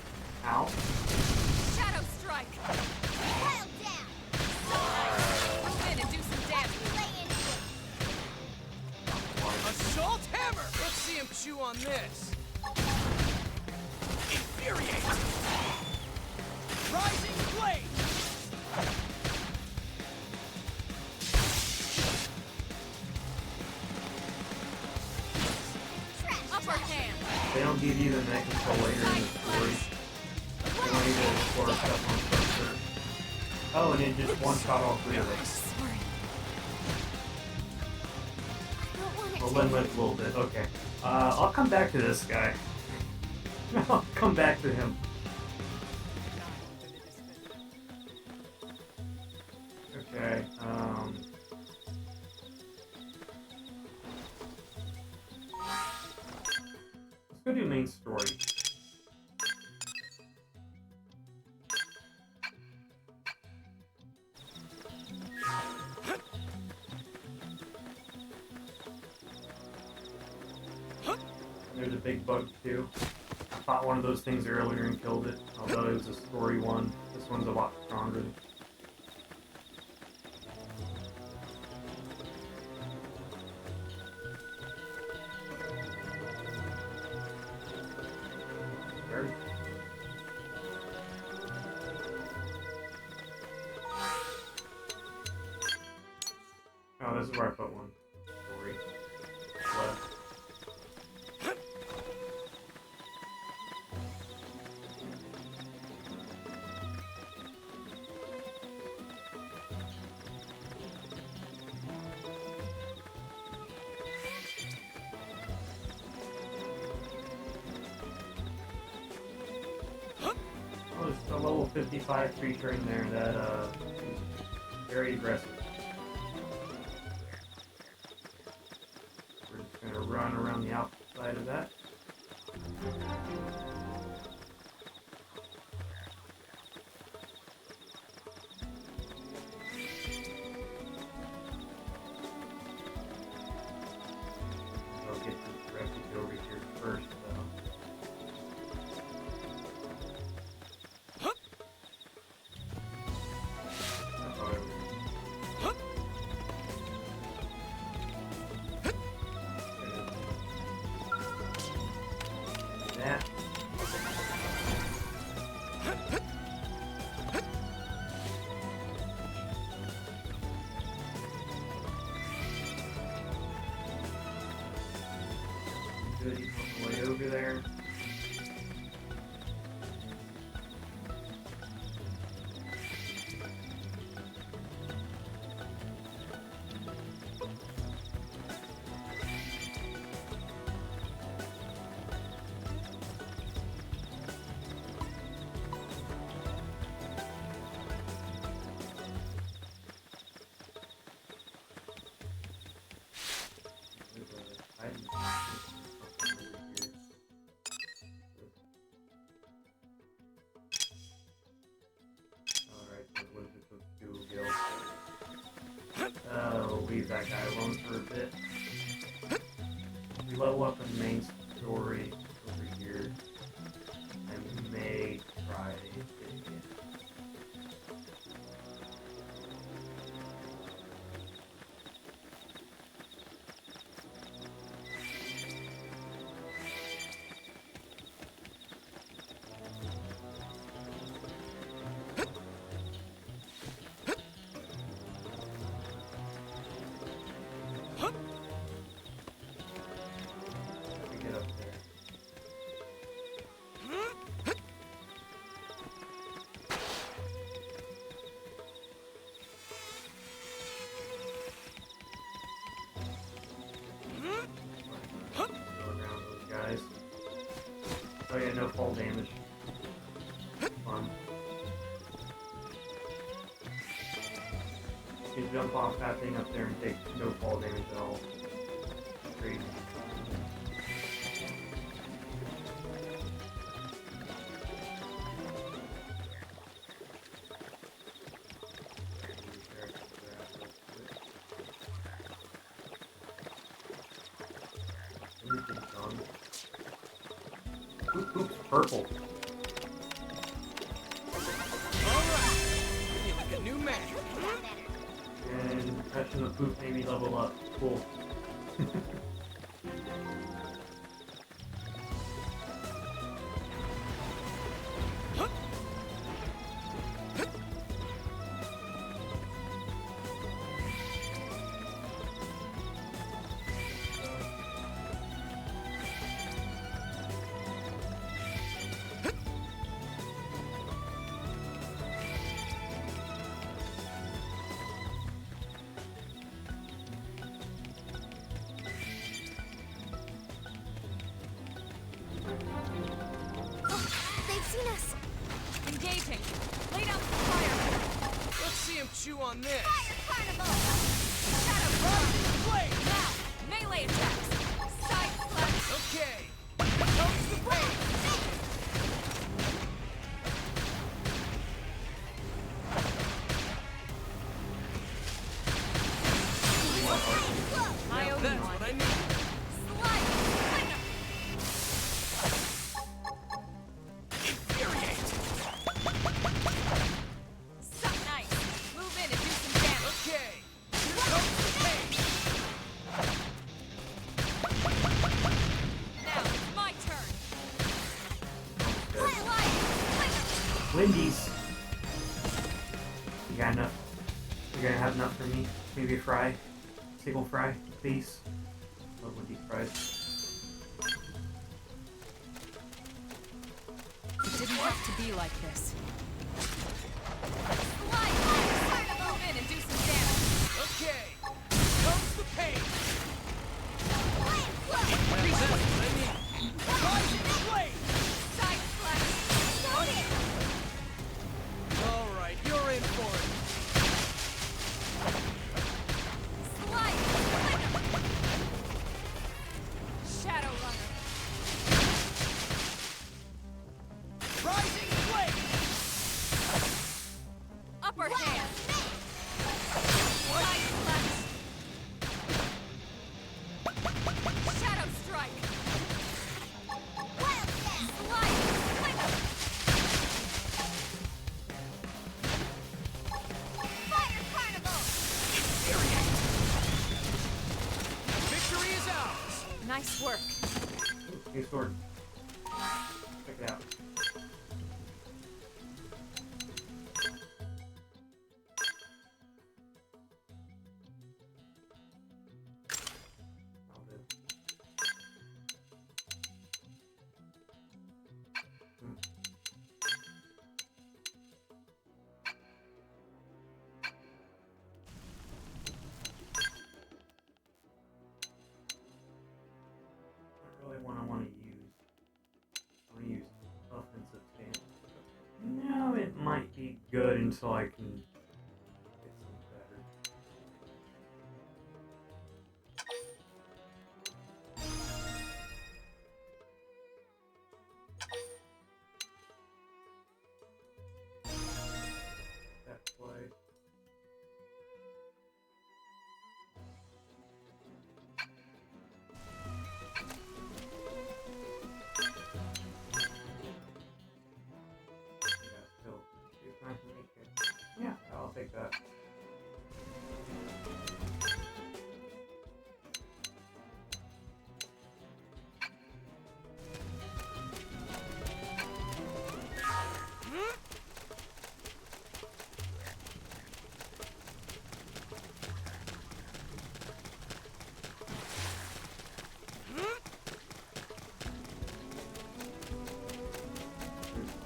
Ow. Shadow strike! Pile down. Move in and do some damage. Lay into it. Assault hammer! Let's see him chew on this. Infuriate! Rising blade! Upper hand! They don't give you the neck until later in the story. They don't even explore stuff on structure. Oh, and it just one-shot all three of them. Sorry. I don't want it Well, to. Len went a little bit. Okay. I'll come back to this guy. I'll come back to him. Okay, let's go do main story. big bug too. I fought one of those things earlier and killed it, although it was a story one. This one's a lot stronger. Very. Oh, this is where I put one. Story. Left. Oh, there's a level 55 creature in there that is very aggressive. We're just gonna run around the outside of that. I'll get this refuge over here first, though. That's all I was. That. Good, he's on the way over there. There's a hiding spot over here. Alright, so what is it supposed to do, Gil? Oh, leave that guy alone for a bit. We level up in the main story over here. I may try it again. Let me get up there. Go around those guys. Oh yeah, no fall damage. Fun. You can jump off that thing up there and take no fall damage at all. Crazy. Anything's gone. Oops, purple. Alright! You like a new man. And touching the poop made me level up. Cool. They've seen us. Engaging. Lay down the fire. Let's see him chew on this. Carnival! Shadow burn. Blade. Now, melee attacks. Side slash. Okay. Here comes the pain. I owe you That's one. what I need. Slide. Wendy's. You got enough? You're gonna have enough for me? Maybe a fry? Single fry, please. Love Wendy's fries. It didn't have to be like this. Move in and do some damage. Okay, comes the pain. That's what I need. Rising flame. Side slash. All right, you're in for it. Slide. Shadow runner. Rising flame. Upper hand. Side slash. Shadow strike. Slide. Fire carnival. Victory is ours. Nice work. New sword. Check it out. I'll do. Not really one I want to use. I want to use offensive stance. No, it might be good until I can get something better. That play. Yeah, still, it's nice to make it. Yeah, I'll take that.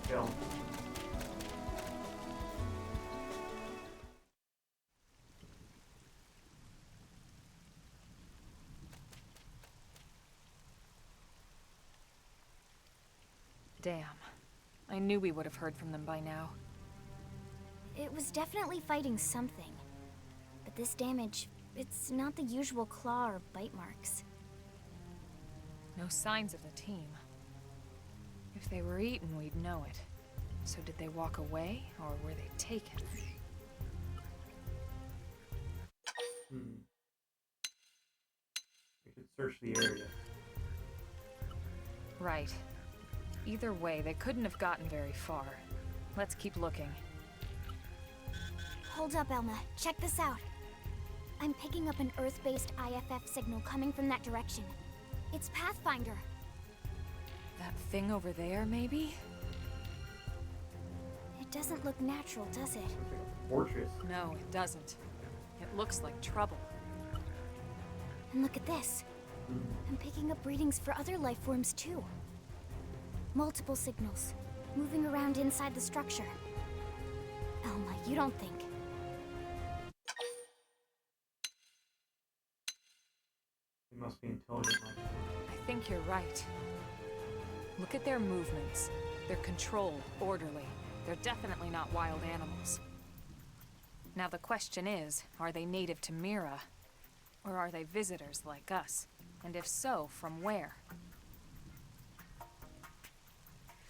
Kill. Damn. I knew we would have heard from them by now. It was definitely fighting something. But this damage, it's not the usual claw or bite marks. No signs of the team. If they were eaten, we'd know it. So did they walk away, or were they taken? We should search the area. Right. Either way, they couldn't have gotten very far. Let's keep looking. Hold up, Elma. Check this out. I'm picking up an Earth-based IFF signal coming from that direction. It's Pathfinder. That thing over there, maybe? It doesn't look natural, does it? Looks like a fortress. No, it doesn't. It looks like trouble. And look at this. I'm picking up readings for other life forms too. Multiple signals, moving around inside the structure. Elma, you don't think... They must be intelligent like that. I think you're right. Look at their movements. They're controlled, orderly. They're definitely not wild animals. Now the question is, are they native to Mira? Or are they visitors like us? And if so, from where?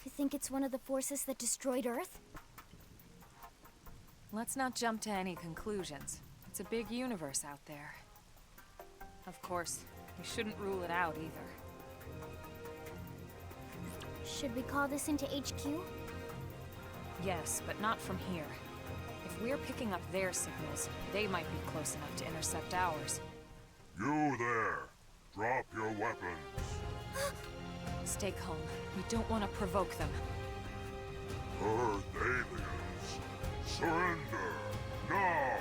You think it's one of the forces that destroyed Earth? Let's not jump to any conclusions. It's a big universe out there. Of course, we shouldn't rule it out either. Should we call this into HQ? Yes, but not from here. If we're picking up their signals, they might be close enough to intercept ours. You there! Drop your weapons! Stay calm. We don't want to provoke them. Earth aliens, surrender now!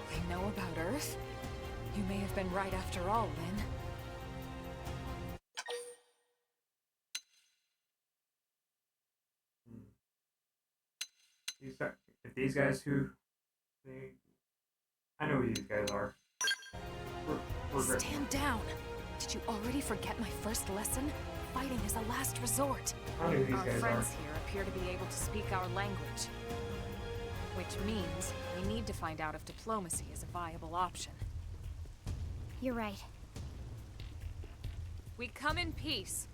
They know about Earth? You may have been right after all, Lynn. If these guys I know who these guys are. We're Stand down! Did you already forget my first lesson? Fighting is a last resort. I know who these Our guys friends are. here appear to be able to speak our language. Which means we need to find out if diplomacy is a viable option. You're right. We come in peace,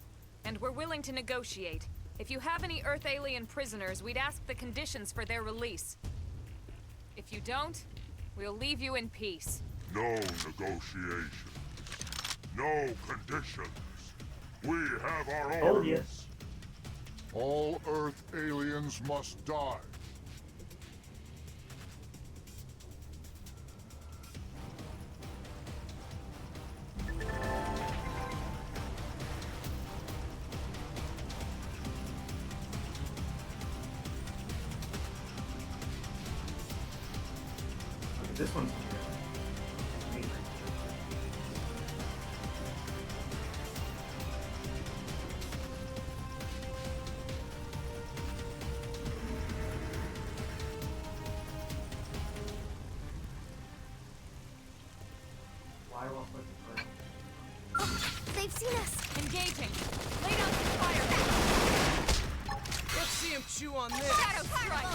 and we're willing to negotiate. If you have any Earth alien prisoners, we'd ask the conditions for their release. If you don't, we'll leave you in peace. No negotiation. No conditions. We have our Oh, orders. yes. All Earth aliens must die. This one's why was looking for They've seen us! Engaging! Lay down some fire! Let's see him chew on this. Shadow strike!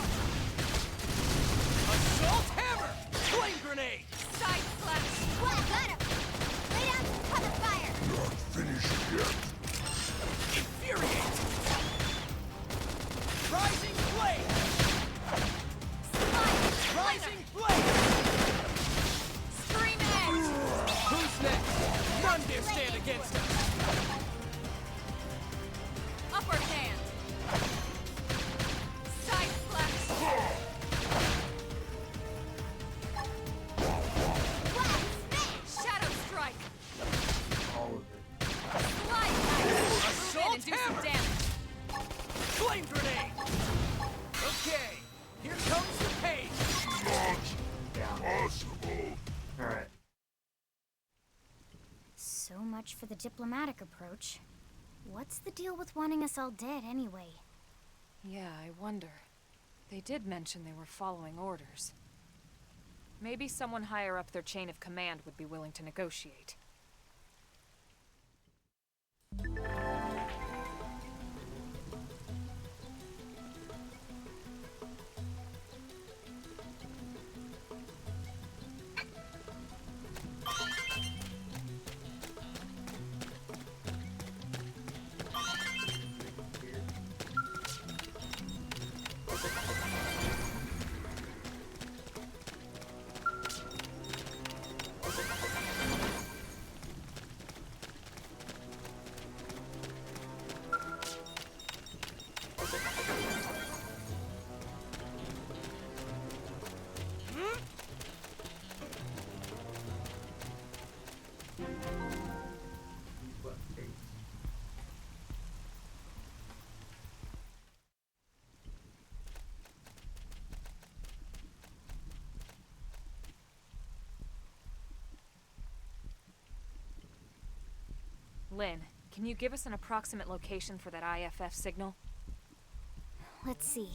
Assault hammer! Flame grenade! Side slash! Well, got him! Lay down some cover fire! Not finished yet. Infuriate! Rising flame! Rising flame! Scream edge! Who's next? None dare stand against us! Upper hand! Side slash! Shadow strike! all of it. Slide! Move in and do some hammer! damage! Flame grenade! Okay, here comes the pain! Not possible. Alright. So much for the diplomatic approach. What's the deal with wanting us all dead anyway? Yeah, I wonder. They did mention they were following orders. Maybe someone higher up their chain of command would be willing to negotiate. Lynn, can you give us an approximate location for that IFF signal? Let's see.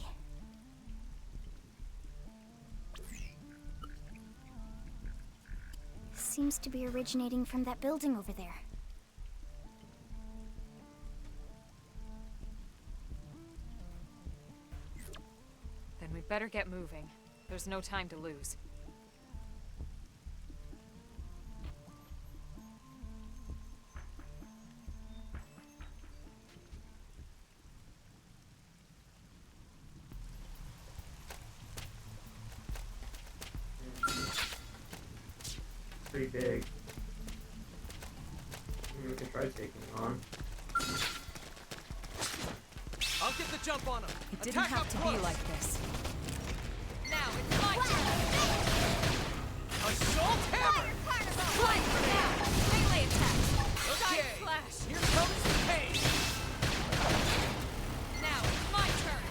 Seems to be originating from that building over there. Then we'd better get moving. There's no time to lose. Pretty big. Maybe we can try taking it on. I'll get the jump on him! It didn't Attack have up to close. be like this. Now it's my turn! Assault hammer! Flank for now! Melee attack! Okay, Side slash! here comes the pain! Now it's my turn!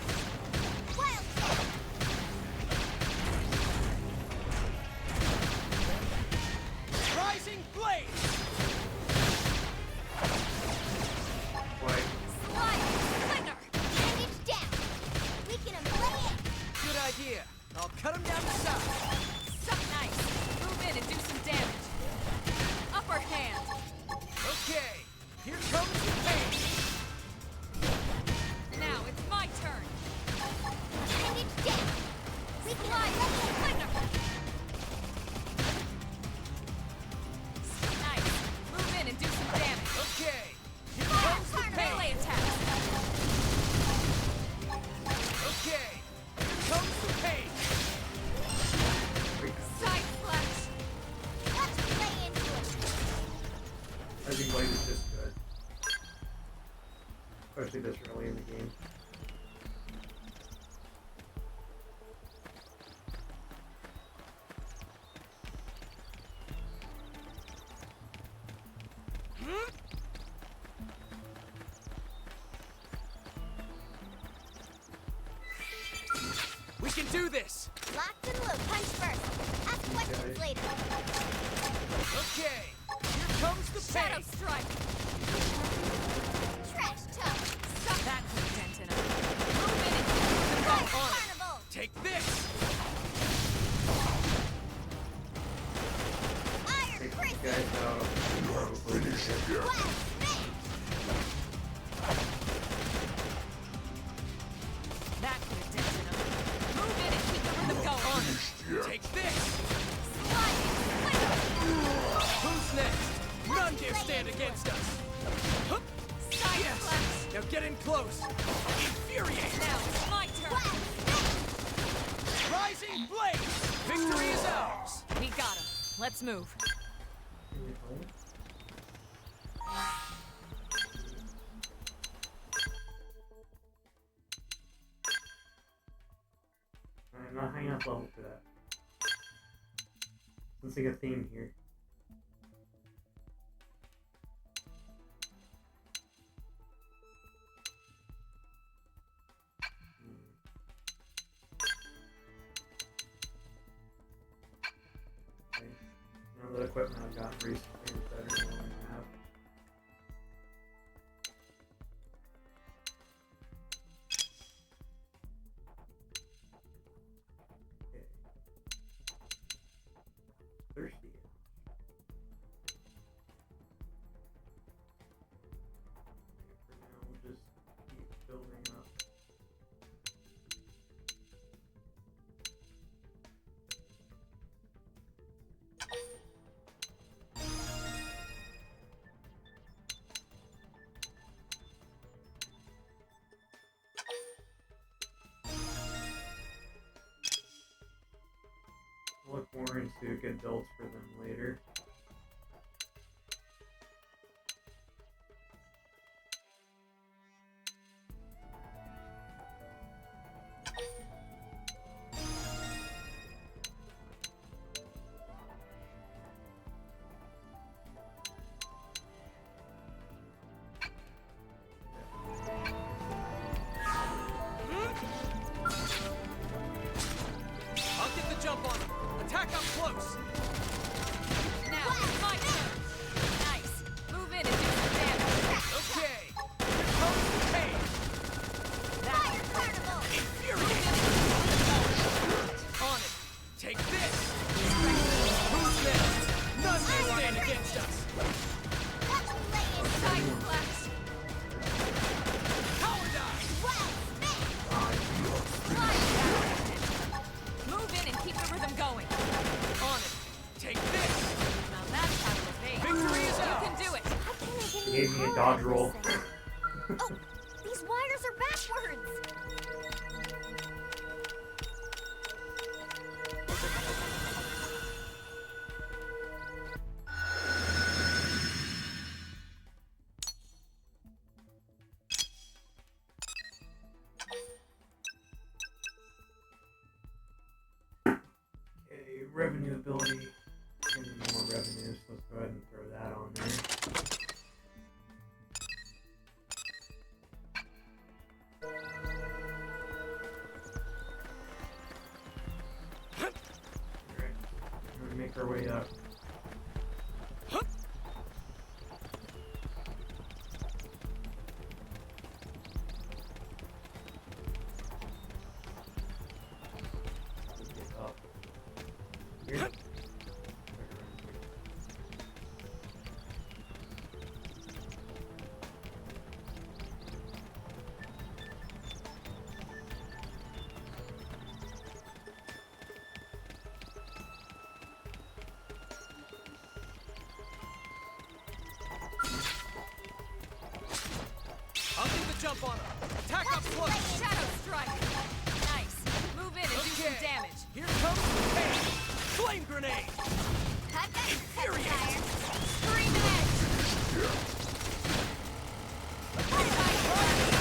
especially this early in the game. We can do this! Locked and loose. Punch first. Ask questions later. Okay, here comes the Shadow pain! strike! Trash talk. Stop that dent in him. Move in and The keep rock them on it. Carnival. Take this! Iron Take these Christmas. guys out. Probably. West Smith. that could have dented him. Move in and keep the rhythm going. Take this! Sliding. Who's next? None dare stand against us! Hup. Side Yes! flash. Now get in close! Infuriate! Now it's my turn. Rising blaze! Victory is ours! We got him. Let's move. I'm not high enough level for that. Let's take a theme here. Okay. Now the equipment I've gotten recently is better than what I have. Okay. Thirsty. For now, we'll just keep building up. Look more into good builds for them later. I'll get the jump on him! Attack up close! Now it's my turn. Nice. Move in and do some damage. Okay! Here comes the pain! Fire Carnival. Infuriate! On it! Take this! Who's next? None can stand against us! Side flash. Power dive! Slide down. Move in and keep the rhythm going. On it! Take this! Now that's how you evade. Victory is You ours! can do it. He gave me a dodge roll. Oh, these wires are backwards. Okay, revenue ability. Any more revenue, so let's go ahead and throw that on there. Alright, we're gonna make our way up. Get up. Here. I'll get the jump on him! Attack up close! Shadow strike. Nice. Move in and do some Okay! damage. Here comes the pain! Flame grenade! Cut that Infuriate! fire. Scream edge. Side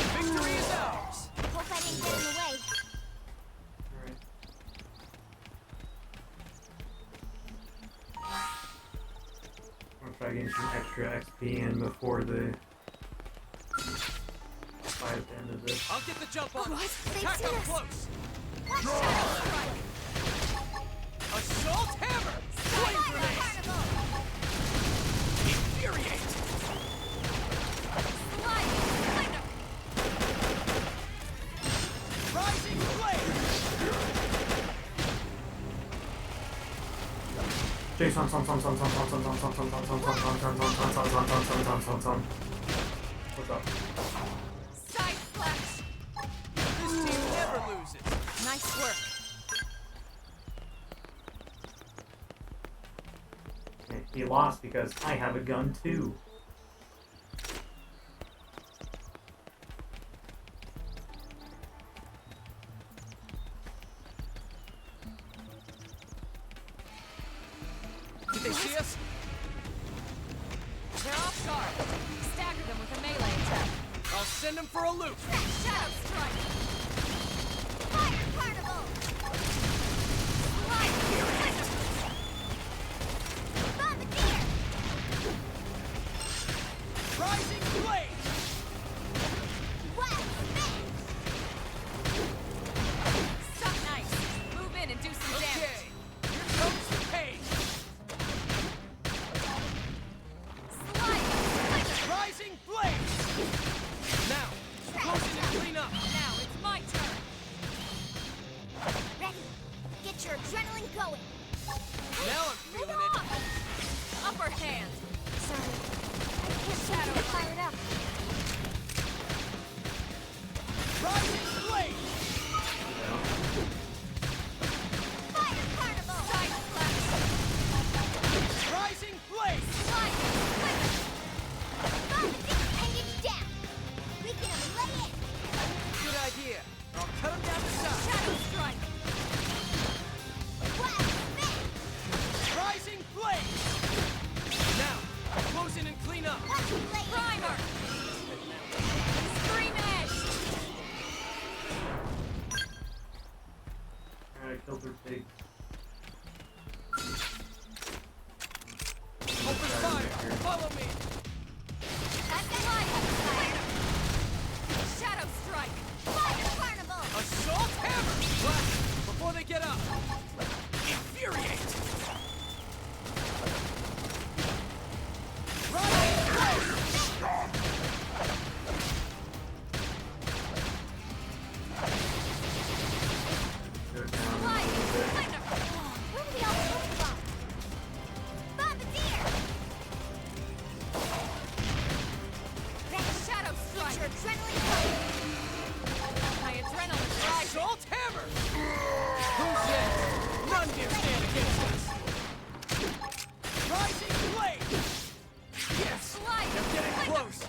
getting some extra XP in before the fight at the end of this. I'll get the jump on. What? Attack They've up seen us. close. Shadow strike. Assault hammer. Flame grenade. Infuriate. Rising flame. Jason, what's up? Side splash! This team never loses. Nice work. He lost because I have a gun too. Did they see us? They're off guard. Stagger them with a melee attack. I'll send them for a loop. Shadow strike! Fire carnival! Bombardier! Rising flame. Wild spin! Suck nice. Move in and do some damage. Okay. Here comes the pain. Rising flame. Now, close in and clean up. Now it's my turn. Ready? Get your adrenaline going! Now I'm feeling it. Upper hand. Sorry. I can't shadow fired up. Rising flame. Fire carnival! Side splash. Rising flame. Bombardier! I need you down! We can lay in! Good idea. I'll cut them down the side. Shadow strike. Wild spin! Rising flame. Now, close in and clean up. Watch me lay in! Primer. Scream edge. Alright, killed their pig. Open fire. Follow me. Shadow strike. Fire carnival! Assault hammer. Blast them before they get up. Infuriate. Rising flame. Go down a little bit. Where did they all come from? Bombardier! Shadow Get strike. your adrenaline going! My adrenaline's rising. Assault hammer. Who's next? None dare stand against us. Rising flame. Yes. Slide. They're getting close.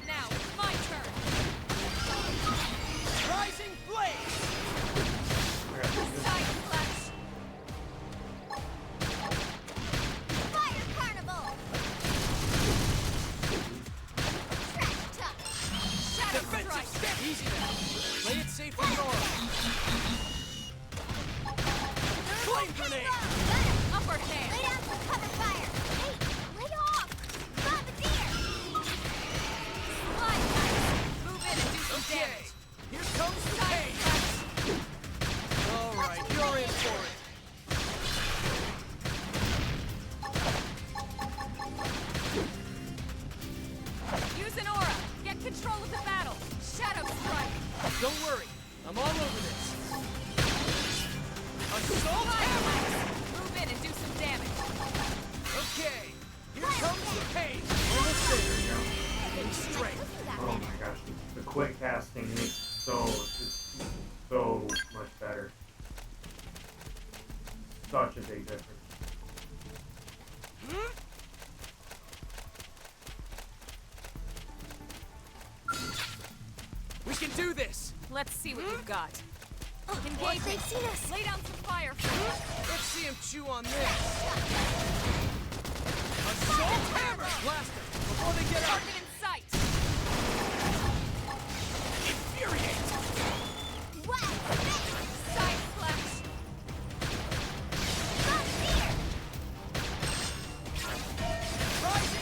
Now it's my turn. Rising flame. Side splash. Fire carnival! Trash touch! Shadow Defensive strike. step. Easy now. Play it safe for Nora. Flame grenade. Got him! Upper hand. Lay down for cover fire! Hey, lay off! Bombardier! Slide nice. Move in and do some Okay. damage. Here comes the Side pain. splash. All right, you're in for it. Use an aura. Get control of the battle. Shadow strike. Don't worry, I'm all over this. Assault hammer. Move in and do some damage. Okay, here comes the pain. Almost there. And strength. Oh my gosh, the quick casting is so much better. Such a big difference. We can do this. Let's see what you've got. Engage. What? They've seen us! Lay down some fire first. Let's see him chew on this. Assault hammer. Blast them before they get up. Target in sight. Infuriate. Wild spin! Side splash. Bombardier! Rising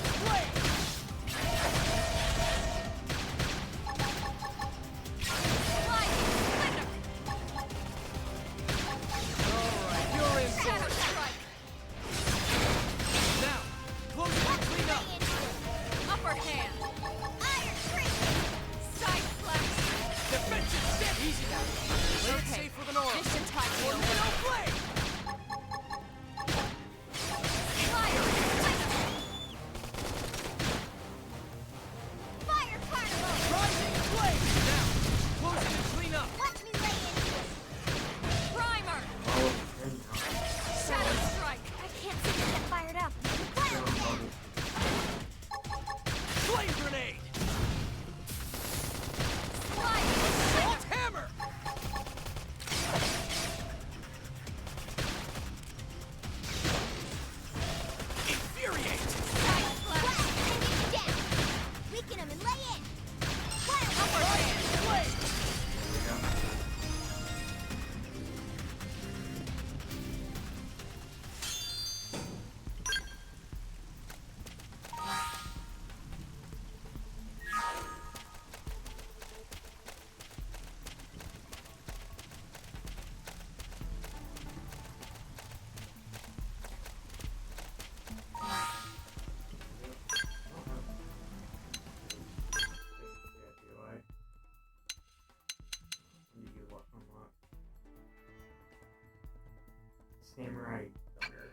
Samurai Gunner.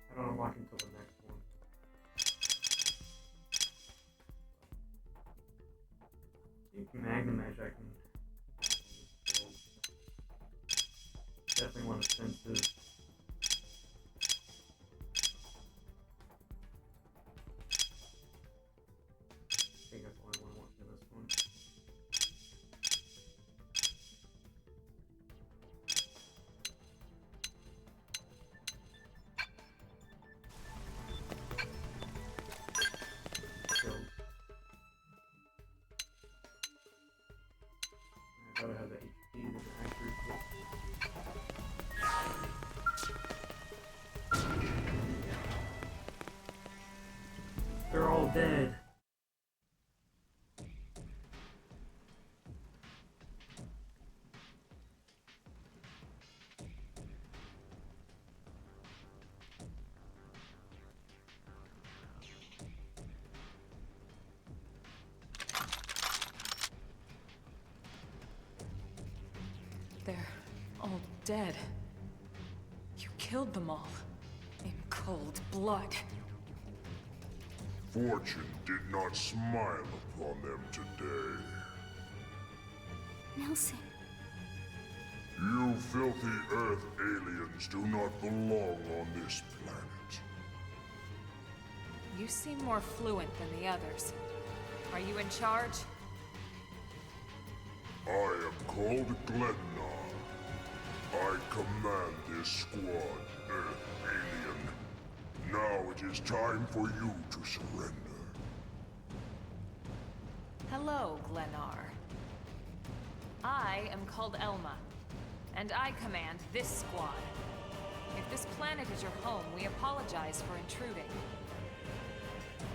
I don't unlock until the next one. I think Magnum Edge I can build. Definitely want offensive. I think that's the only one I want for this one. Killed. I gotta have the HP and the accuracy. They're all dead. They're all dead. You killed them all. In cold blood. Fortune did not smile upon them today. Nelson. You filthy Earth aliens do not belong on this planet. You seem more fluent than the others. Are you in charge? I am called Glennar. I command this squad, Earth alien. Now it is time for you to surrender. Hello, Glennar. I am called Elma, and I command this squad. If this planet is your home, we apologize for intruding.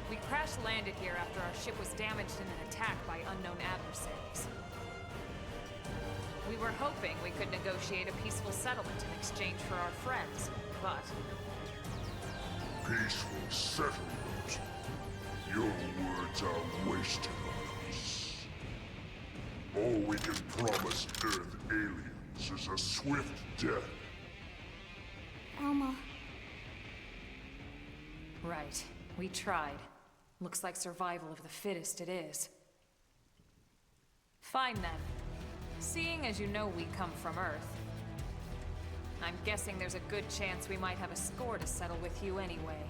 We crash-landed here after our ship was damaged in an attack by unknown adversaries. We were hoping we could negotiate a peaceful settlement in exchange for our friends, but... Peaceful settlement? Your words are wasted on us. All we can promise Earth aliens is a swift death. Elma. Right. We tried. Looks like survival of the fittest it is. Fine then. Seeing as you know we come from Earth, I'm guessing there's a good chance we might have a score to settle with you anyway.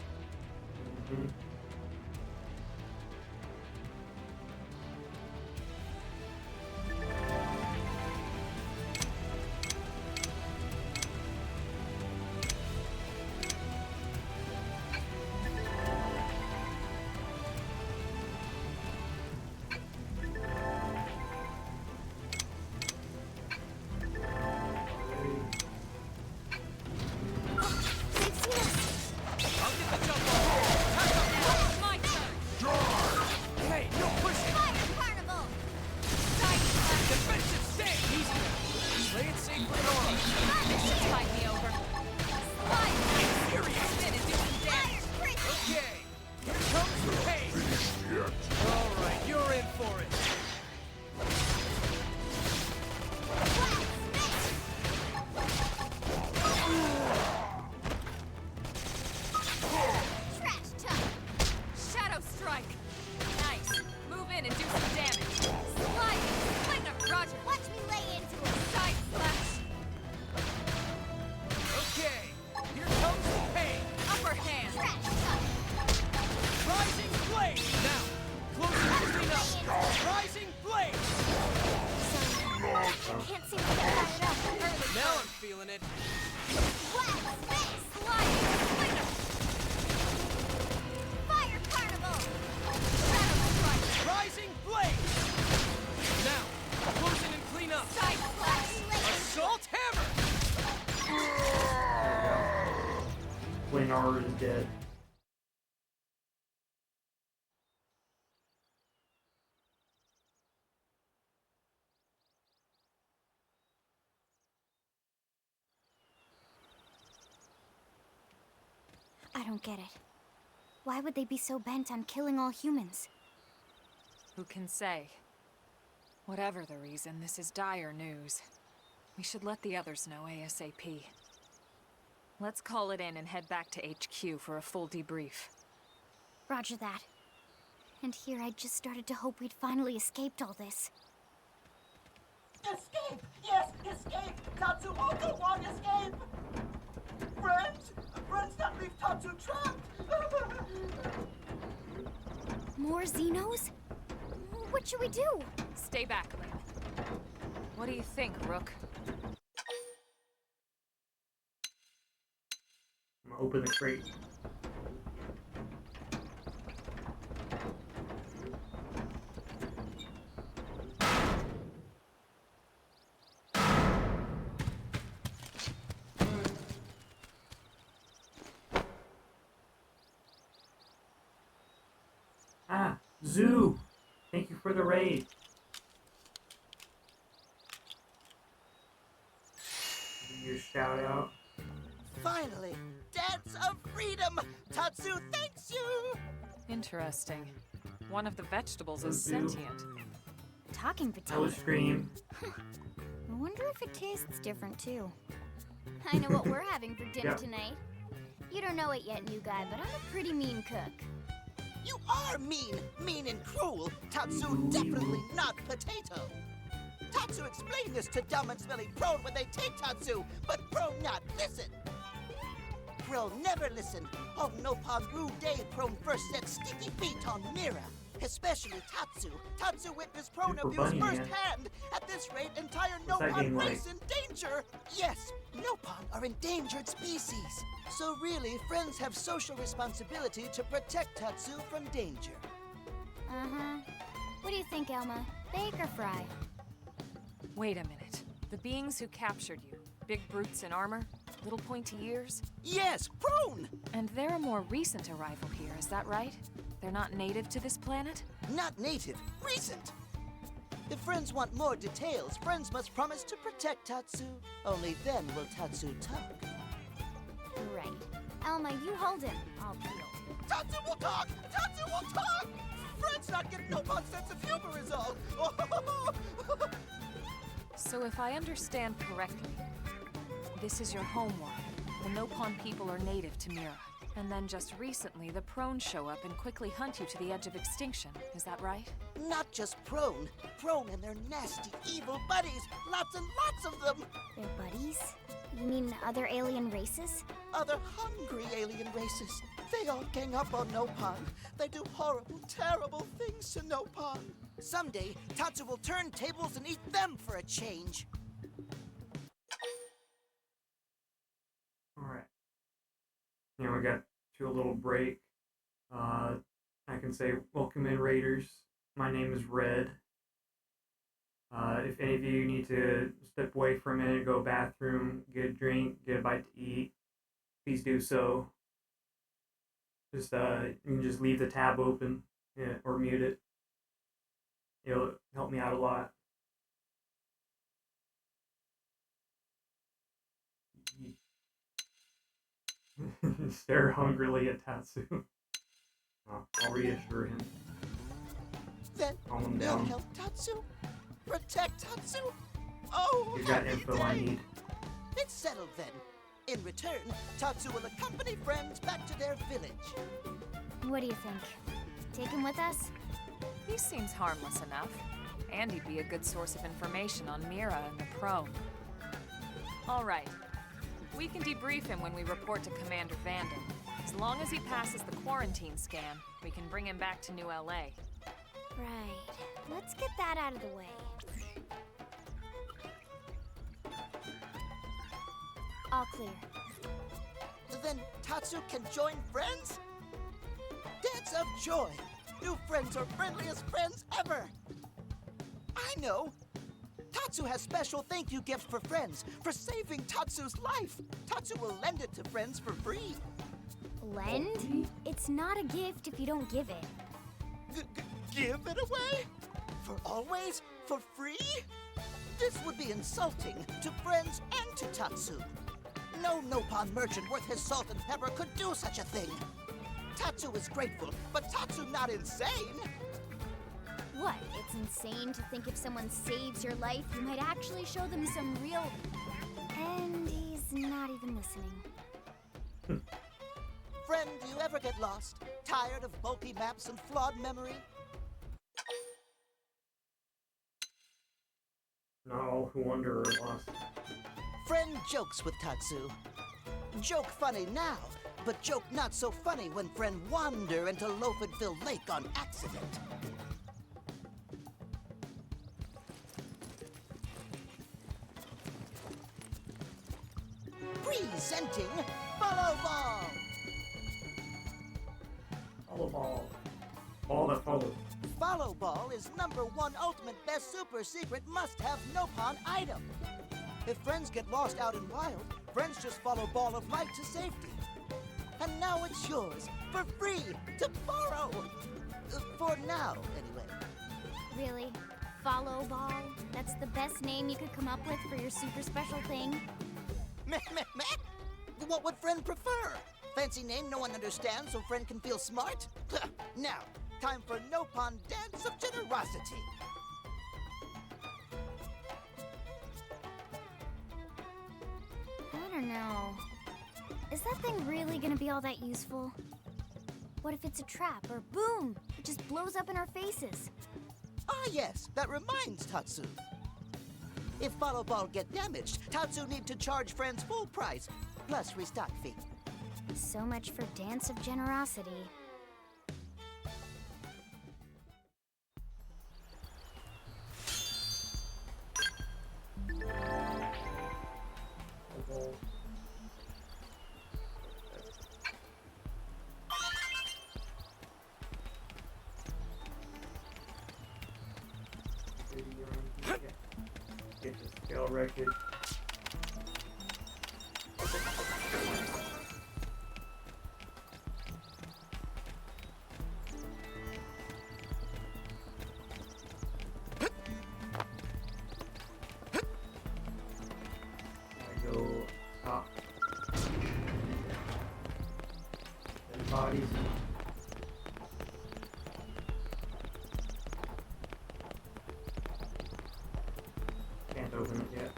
Glennar is dead. I don't get it. Why would they be so bent on killing all humans? Who can say? Whatever the reason, this is dire news. We should let the others know ASAP. Let's call it in and head back to HQ for a full debrief. Roger that. And here I just started to hope we'd finally escaped all this. Escape! Yes, escape! Tatsu won't go on escape! Friends! Friends, don't leave Tatsu trapped! More Xenos? What should we do? Stay back, Lynn. What do you think, Rook? I'm gonna open the crate. Ah, Zoo! Thank you for the raid. Give you a shout out. Finally! Dance of freedom! Tatsu thanks you! Interesting. One of the vegetables is Zoo. sentient. Talking I potato. will scream. I wonder if it tastes different too. I know what we're having for dinner Yep. tonight. You don't know it yet, new guy, but I'm a pretty mean cook. You are mean and cruel. Tatsu definitely not potato. Tatsu explained this to dumb and smelly Prone when they take Tatsu, but Prone not listen. Prone never listen. Oh, no Pagru day Prone first set sticky feet on Mira. Especially Tatsu. Tatsu witnessed Prone Super abuse bunny, man. firsthand. At this rate, entire What's that Nopon game like? race in danger. Yes, Nopon are endangered species. So really, friends have social responsibility to protect Tatsu from danger. Uh-huh. What do you think, Elma? Bake or fry? Wait a minute. The beings who captured you, big brutes in armor, little pointy ears, Yes, Prone! and they're a more recent arrival here, is that right? They're not native to this planet? Not native, recent. If friends want more details, friends must promise to protect Tatsu. Only then will Tatsu talk. Right. Elma, you hold him. I'll peel. Tatsu will talk! Tatsu will talk! Friends not getting Nopon sense of humor is all. So if I understand correctly, this is your homeworld. The Nopon people are native to Mira. And then just recently, the Prone show up and quickly hunt you to the edge of extinction. Is that right? Not just Prone. Prone and their nasty, evil buddies. Lots and lots of them. They're buddies? You mean other alien races? Other hungry alien races. They all gang up on Nopon. They do horrible, terrible things to Nopon. Someday, Tatsu will turn tables and eat them for a change. Alright. Now we got to a little break. I can say, welcome in, Raiders. My name is Red. If any of you need to step away for a minute, go bathroom, get a drink, get a bite to eat, please do so. Just you can just leave the tab open, yeah, or mute it. It'll help me out a lot. Stare hungrily at Tatsu. I'll reassure him. Then Calm him they'll down. help Tatsu. Protect Tatsu. Oh, He's got happy info I day. need. It's settled then. In return, Tatsu will accompany friends back to their village. What do you think? Take him with us? He seems harmless enough. And he'd be a good source of information on Mira and the Prone. All right. We can debrief him when we report to Commander Vanden. As long as he passes the quarantine scan, we can bring him back to New LA. Right. Let's get that out of the way. All clear. Then Tatsu can join friends? Dance of joy! New friends are friendliest friends ever! I know! Tatsu has special thank you gift for friends for saving Tatsu's life. Tatsu will lend it to friends for free. Lend? It's not a gift if you don't give it. Give it away? For always? For free? This would be insulting to friends and to Tatsu. No Nopon merchant worth his salt and pepper could do such a thing. Tatsu is grateful, but Tatsu not insane. What? It's insane to think if someone saves your life, you might actually show them some real... And he's not even listening. Friend, do you ever get lost? Tired of bulky maps and flawed memory? Not all who wander are lost. Friend jokes with Tatsu. Joke funny now, but joke not so funny when friend wander into Loafenville Lake on accident. Presenting Follow Ball! Follow ball. Ball that follows. Follow Ball is #1 ultimate best super secret must-have no-pawn item. If friends get lost out in wild, friends just follow Ball of Light to safety. And now it's yours, for free, to borrow. For now, anyway. Really? Follow Ball? That's the best name you could come up with for your super special thing? Meh, meh, meh. What would friend prefer? Fancy name no one understands so friend can feel smart? Now, time for no-pawn dance of generosity. I don't know. Is that thing really gonna be all that useful? What if it's a trap, or boom, it just blows up in our faces? Ah yes, that reminds Tatsu. If Follow Ball get damaged, Tatsu need to charge friends full price, plus restock fee. So much for Dance of Generosity. Get the scale wreckage. I go top. And bodies. Can't open it yet.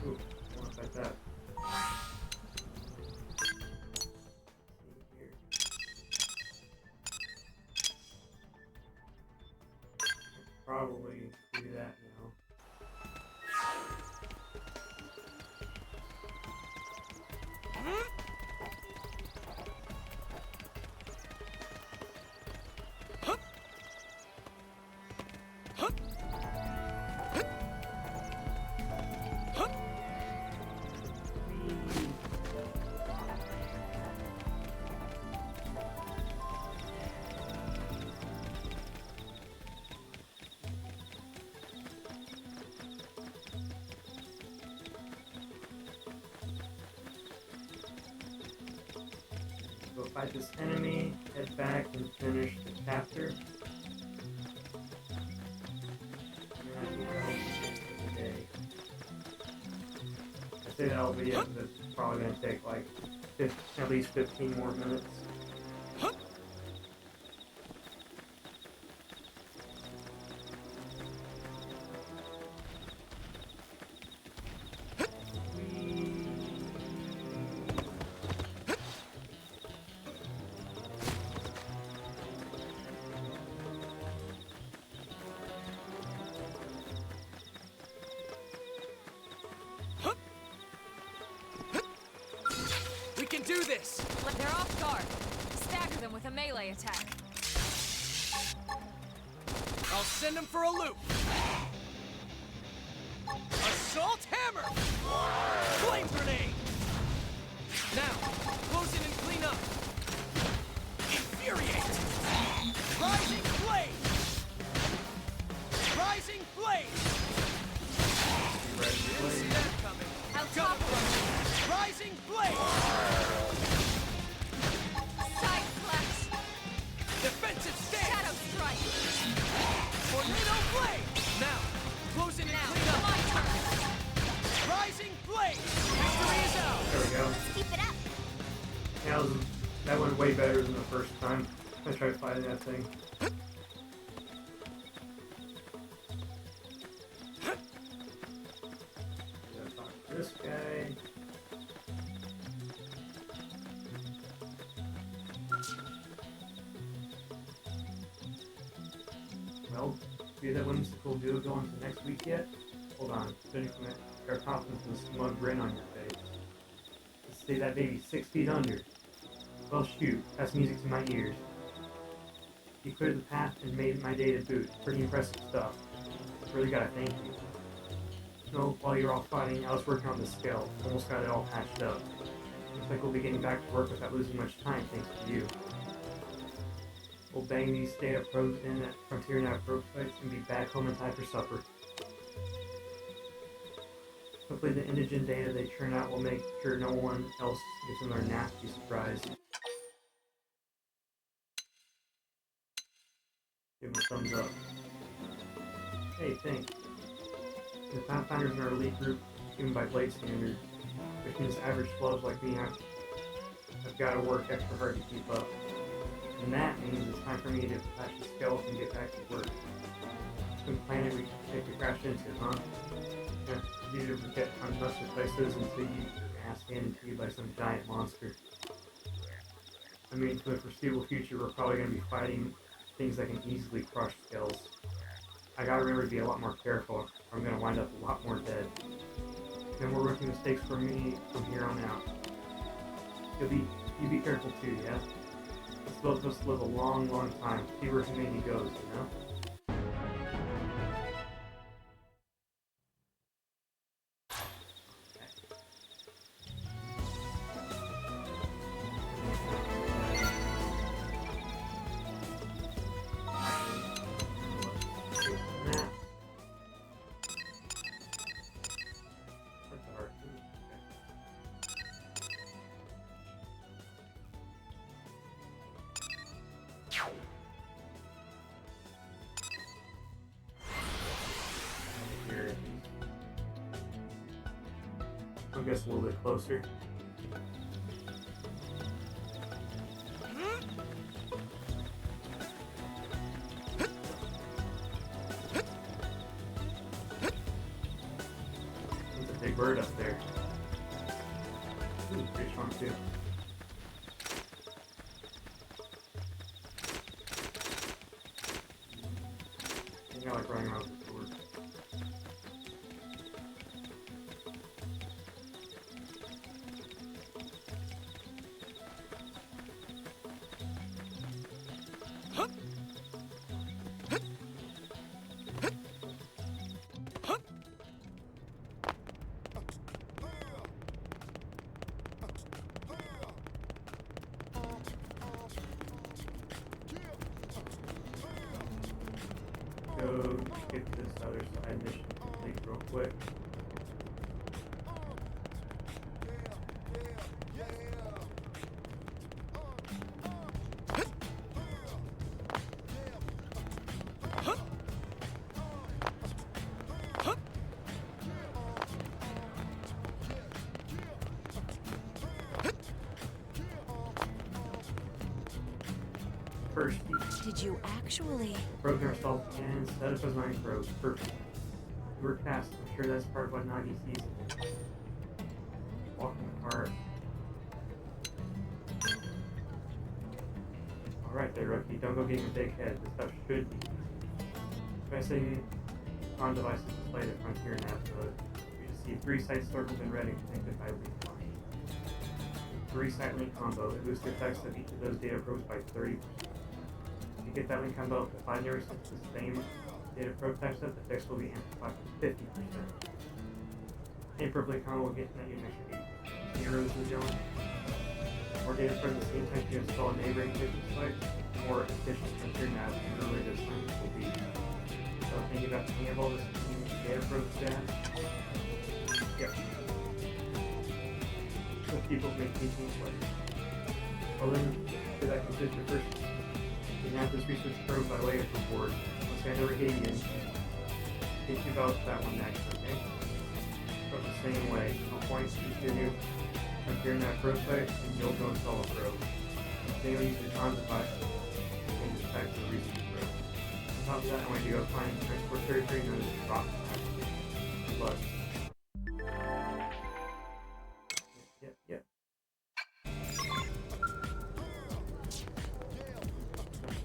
Ooh, wanna fight that. See here. Probably do that now. Go fight this enemy, head back and finish the chapter. And then I think that'll be it for the day. I say that'll be it, but it's probably going to take like at least 15 more minutes. We can do this! But they're off guard. Stagger them with a melee attack. I'll send them for a loop! Assault hammer! Flame grenade! Now, close in and clean up! Infuriate! Rising flame! Rising flame! Didn't see that coming. Out top one. Rising flame! Side slash. Defensive stance! Shadow strike. Tornado flame! Now, close in and Now, clean up! my turn. Rising flame! Victory is ours! There we go. Keep it up. That went way better than the first time I tried fighting that thing. Gotta talk to this guy. Well, see that whimsical duo going to next week yet? Hold on, finish from that. Your confidence and a smug grin on your face. Let's say that baby's 6 feet under. Well, shoot, that's music to my ears. You cleared the path and made my day to boot. Pretty impressive stuff. Really gotta thank you. No, while you were all fighting, I was working on the skill. Almost got it all patched up. Looks like we'll be getting back to work without losing much time thanks to you. We'll bang these data probes in at Frontier Nav probe sites and be back home in time for supper. Hopefully the indigent data they churn out will make sure no one else gets another nasty surprise. Give him a thumbs up. Hey, thanks. The Pathfinders in our elite group, even by Blade standards, which means average flubs like me I've got to work extra hard to keep up. And that means it's time for me to patch the skeleton and get back to work. Some planet we could crash into, huh? Yeah, it's easy to forget untouched places until you get your ass handed to you by some giant monster. I mean, for the foreseeable future, we're probably going to be fighting things that can easily crush skulls. I gotta remember to be a lot more careful, or I'm going to wind up a lot more dead. No more rookie mistakes for me from here on out. You be careful too, yeah? Let's both of us live a long, long time. See where humanity goes, you know? I guess a little bit closer. There's a big bird up there. Ooh, pretty strong too. I think I like running around with the sword. Go get this other side mission complete real quick. First, Did you actually? broke ourselves and set up as 9 throws. Perfect. We were cast. I'm sure that's part of what Nagi sees. Walk in the car. Alright there, rookie. Don't go getting a big head. This stuff should be easy. Pressing on devices displayed at Frontier Nav mode. You should see 3 sites circled and ready connected by link line. 3 site link combo. It boosts the effects of each of those data probes by 30%. If you get that link combo, if I never set the same data probe type set, the fix will be amplified by 50%. Any perfectly combo will get you an extra 8%. Zeros is going. More data probes at the same time you install a neighboring kitchen site, the more efficient Frontier Nav and earlier this time will be. So think about the hang of all this data probe stats. Yep. So people make teaching plays. Well then, did that complete your first? You have this research probe by way of reward. Once I never hit again, think about that one next, okay? But the same way, I'll point to your new Appear in that pro site, and you'll go install a probe. Then use the cons device and inspect the recent probe. On top of that, I want you to go find transport territory known as Rock. Plus. Yep.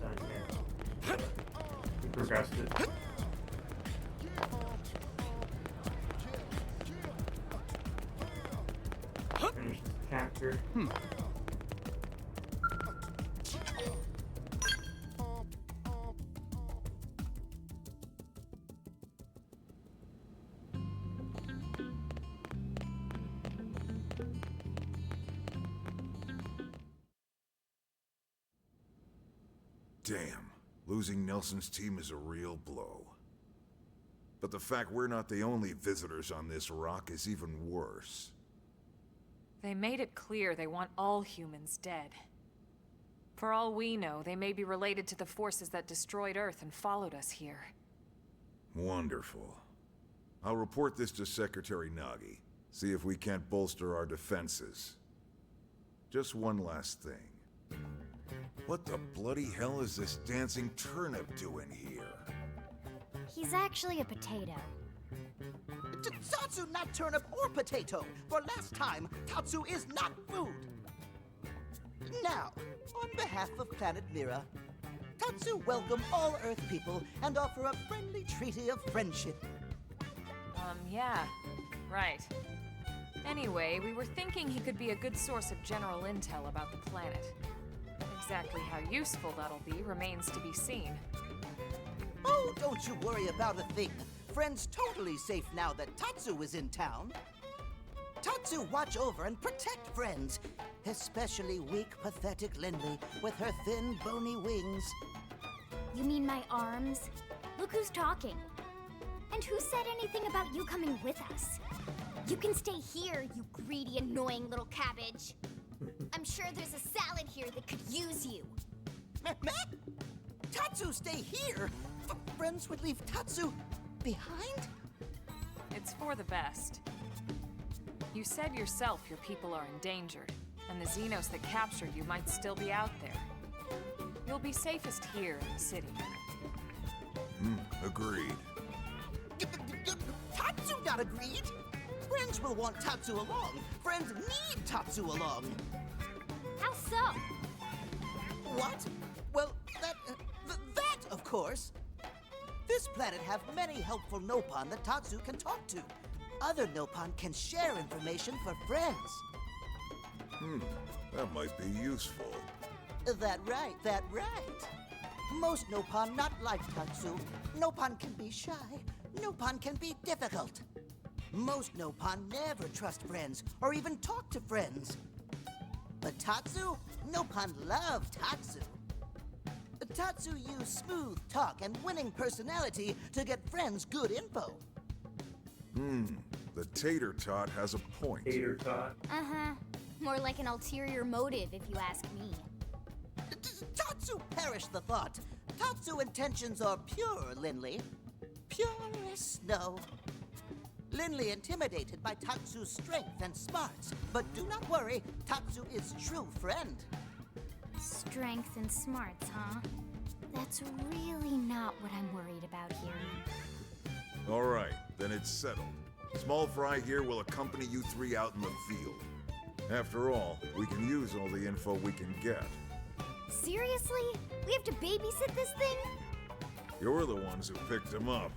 Done here. We progressed it. Finish this chapter. Damn, losing Nelson's team is a real blow. But the fact we're not the only visitors on this rock is even worse. They made it clear they want all humans dead. For all we know, they may be related to the forces that destroyed Earth and followed us here. Wonderful. I'll report this to Secretary Nagi. See if we can't bolster our defenses. Just one last thing. What the bloody hell is this dancing turnip doing here? He's actually a potato. Tatsu not turnip or potato. For last time, Tatsu is not food. Now, on behalf of Planet Mira, Tatsu welcome all Earth people and offer a friendly treaty of friendship. Yeah. Right. Anyway, we were thinking he could be a good source of general intel about the planet. Exactly how useful that'll be remains to be seen. Oh, don't you worry about a thing. Friend's totally safe now that Tatsu is in town. Tatsu watch over and protect friends, especially weak, pathetic Lindley with her thin, bony wings. You mean my arms? Look who's talking. And who said anything about you coming with us? You can stay here, you greedy, annoying little cabbage. I'm sure there's a salad here that could use you. Meh? Tatsu stay here? Friends would leave Tatsu behind? It's for the best. You said yourself your people are endangered, and the Xenos that captured you might still be out there. You'll be safest here in the city. Agreed. Tatsu not agreed. Friends will want Tatsu along. Friends need Tatsu along. How so? What? Well, that, of course. This planet have many helpful Nopon that Tatsu can talk to. Other Nopon can share information for friends. That might be useful. That right. Most Nopon not like Tatsu. Nopon can be shy. Nopon can be difficult. Most Nopon never trust friends or even talk to friends. But Tatsu? Nopon love Tatsu. Tatsu use smooth talk and winning personality to get friends good info. The tater tot has a point. Tater tot. Uh-huh. More like an ulterior motive, if you ask me. Tatsu perish the thought. Tatsu intentions are pure, Lindley. Pure as snow. Lindley intimidated by Tatsu's strength and smarts. But do not worry, Tatsu is true friend. Strength and smarts, huh? That's really not what I'm worried about here. All right, then it's settled. Small Fry here will accompany you three out in the field. After all, we can use all the info we can get. Seriously? We have to babysit this thing? You're the ones who picked him up.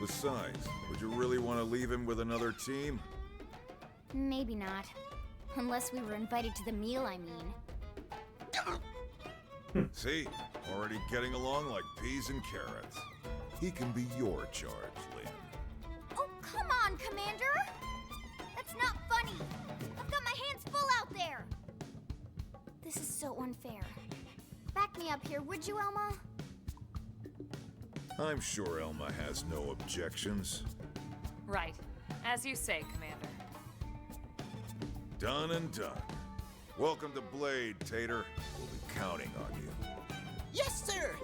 Besides, would you really want to leave him with another team? Maybe not. Unless we were invited to the meal, I mean. See? Already getting along like peas and carrots. He can be your charge, Lynn. Oh, come on, Commander! That's not funny! I've got my hands full out there! This is so unfair. Back me up here, would you, Elma? I'm sure Elma has no objections. Right. As you say, Commander. Done and done. Welcome to Blade, Tater. We'll be counting on you. Yes, sir!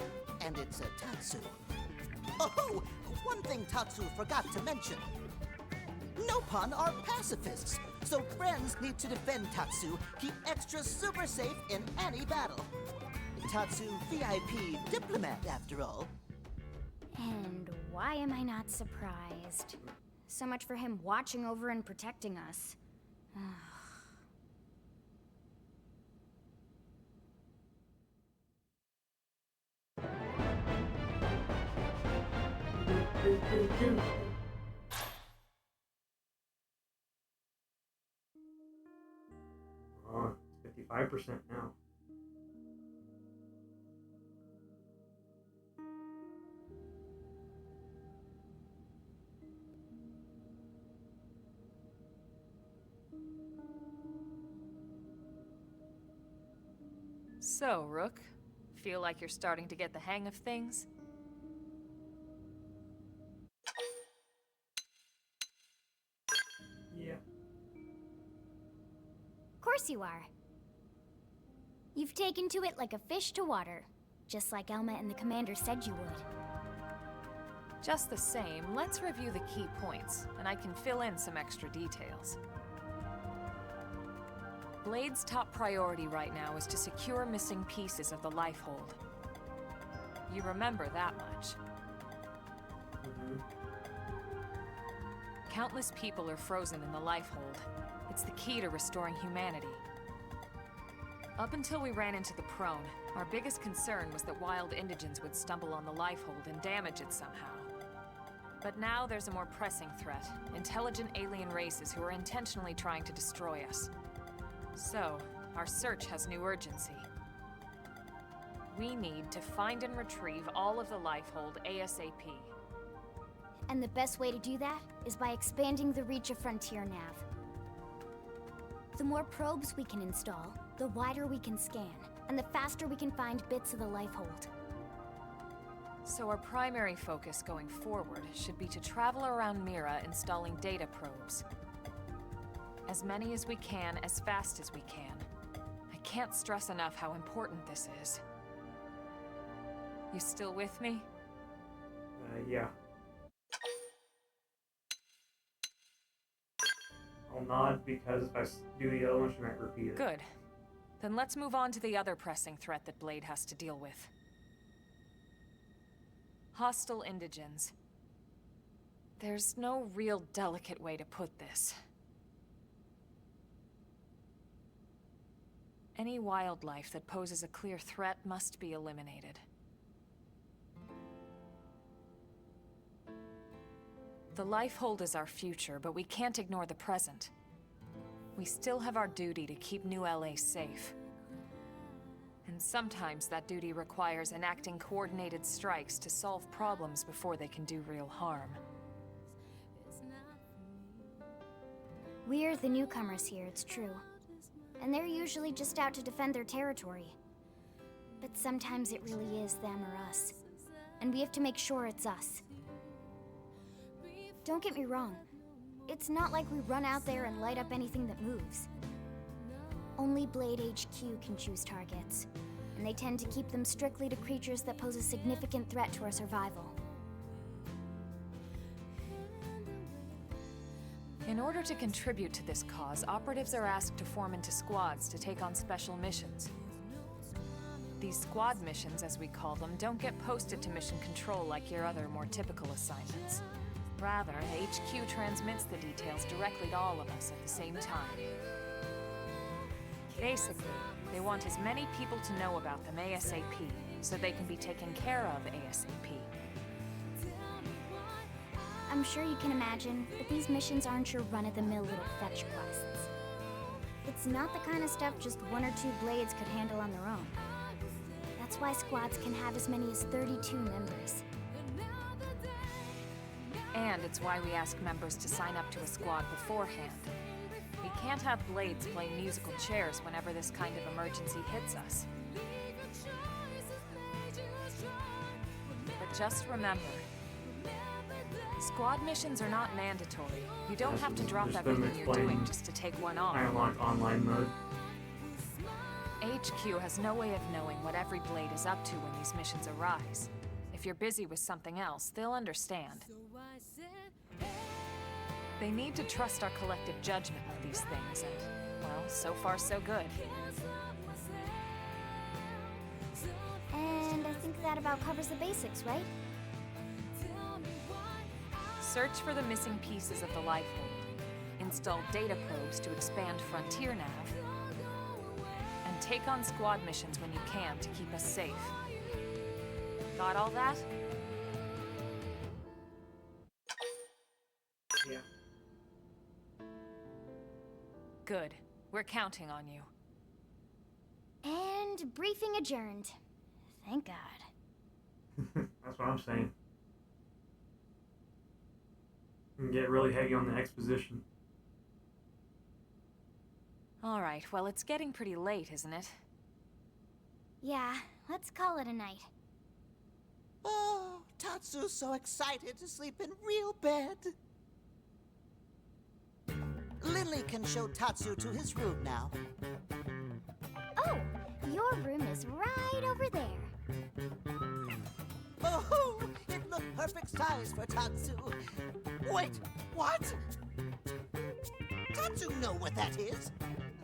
And it's a Tatsu. Oh, one thing Tatsu forgot to mention. Nopon are pacifists, so friends need to defend Tatsu, keep extra super safe in any battle. Tatsu VIP diplomat, after all. And why am I not surprised? So much for him watching over and protecting us. Oh, it's 55% now. So, Rook, feel like you're starting to get the hang of things? Yeah. Of course you are. You've taken to it like a fish to water, just like Elma and the commander said you would. Just the same, let's review the key points, and I can fill in some extra details. Blade's top priority right now is to secure missing pieces of the Lifehold. You remember that much. Countless people are frozen in the Lifehold. It's the key to restoring humanity. Up until we ran into the Prone, our biggest concern was that wild indigents would stumble on the Lifehold and damage it somehow. But now there's a more pressing threat, intelligent alien races who are intentionally trying to destroy us. So, our search has new urgency. We need to find and retrieve all of the Lifehold ASAP. And the best way to do that is by expanding the reach of Frontier Nav. The more probes we can install, the wider we can scan, and the faster we can find bits of the Lifehold. So our primary focus going forward should be to travel around Mira installing data probes. As many as we can, as fast as we can. I can't stress enough how important this is. You still with me? Yeah. I'll nod because if I do the other one, she might repeat it. Good. Then let's move on to the other pressing threat that Blade has to deal with. Hostile indigens. There's no real delicate way to put this. Any wildlife that poses a clear threat must be eliminated. The Lifehold is our future, but we can't ignore the present. We still have our duty to keep New LA safe. And sometimes that duty requires enacting coordinated strikes to solve problems before they can do real harm. We're the newcomers here, it's true. And they're usually just out to defend their territory. But sometimes it really is them or us. And we have to make sure it's us. Don't get me wrong. It's not like we run out there and light up anything that moves. Only Blade HQ can choose targets. And they tend to keep them strictly to creatures that pose a significant threat to our survival. In order to contribute to this cause, operatives are asked to form into squads to take on special missions. These squad missions, as we call them, don't get posted to mission control like your other, more typical assignments. Rather, HQ transmits the details directly to all of us at the same time. Basically, they want as many people to know about them ASAP, so they can be taken care of ASAP. I'm sure you can imagine that these missions aren't your run-of-the-mill little fetch quests. It's not the kind of stuff just one or two Blades could handle on their own. That's why squads can have as many as 32 members. And it's why we ask members to sign up to a squad beforehand. We can't have Blades play musical chairs whenever this kind of emergency hits us. But just remember, squad missions are not mandatory. You don't have to drop everything you're doing just to take one on. I unlock online mode. HQ has no way of knowing what every Blade is up to when these missions arise. If you're busy with something else, they'll understand. They need to trust our collective judgment with these things, and, well, so far so good. And I think that about covers the basics, right? Search for the missing pieces of the lifeboat. Install data probes to expand Frontier Nav. And take on squad missions when you can to keep us safe. Got all that? Yeah. Good. We're counting on you. And briefing adjourned. Thank God. That's what I'm saying. And get really heavy on the exposition. All right, well, it's getting pretty late, isn't it? Yeah, let's call it a night. Oh, Tatsu's so excited to sleep in real bed. Lily can show Tatsu to his room now. Oh, your room is right over there. Oh, it looked perfect size for Tatsu. Wait, what? Tatsu know what that is.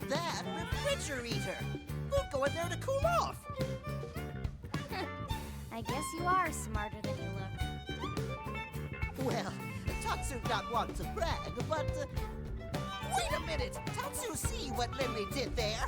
That refrigerator. We'll go in there to cool off. I guess you are smarter than you look. Well, Tatsu not want to brag, but... wait a minute! Tatsu see what Lily did there?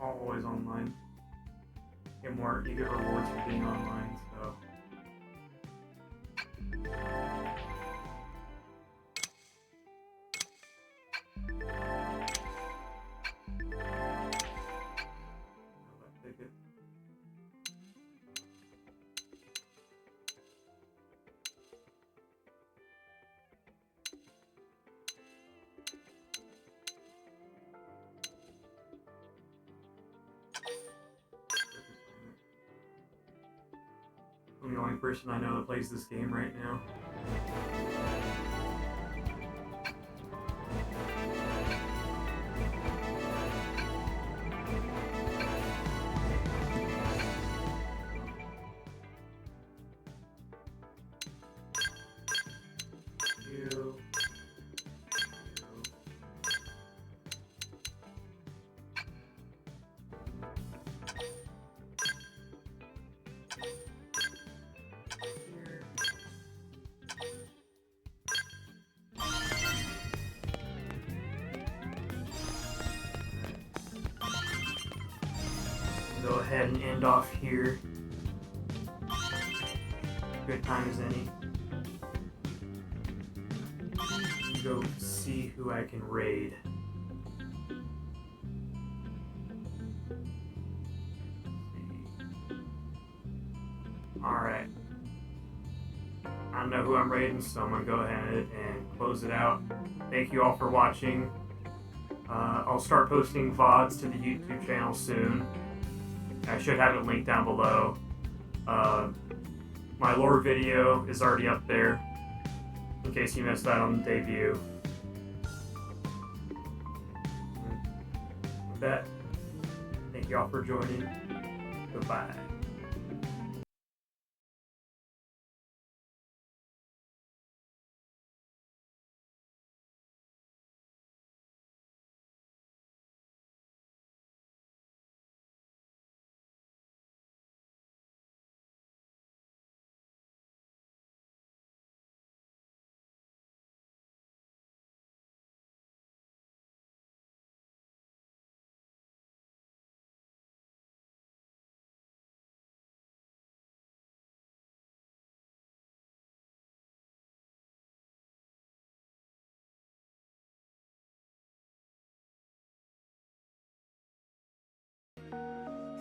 Always online. You get rewards for being online, so. Ticket. I'm the only person I know that plays this game right now. You. Go ahead and end off here. Good time as any. Go see who I can raid. Alright. I don't know who I'm raiding, so I'm gonna go ahead and close it out. Thank you all for watching. I'll start posting VODs to the YouTube channel soon. I should have it linked down below. My lore video is already up there, in case you missed that on the debut. With that, thank you all for joining. Goodbye.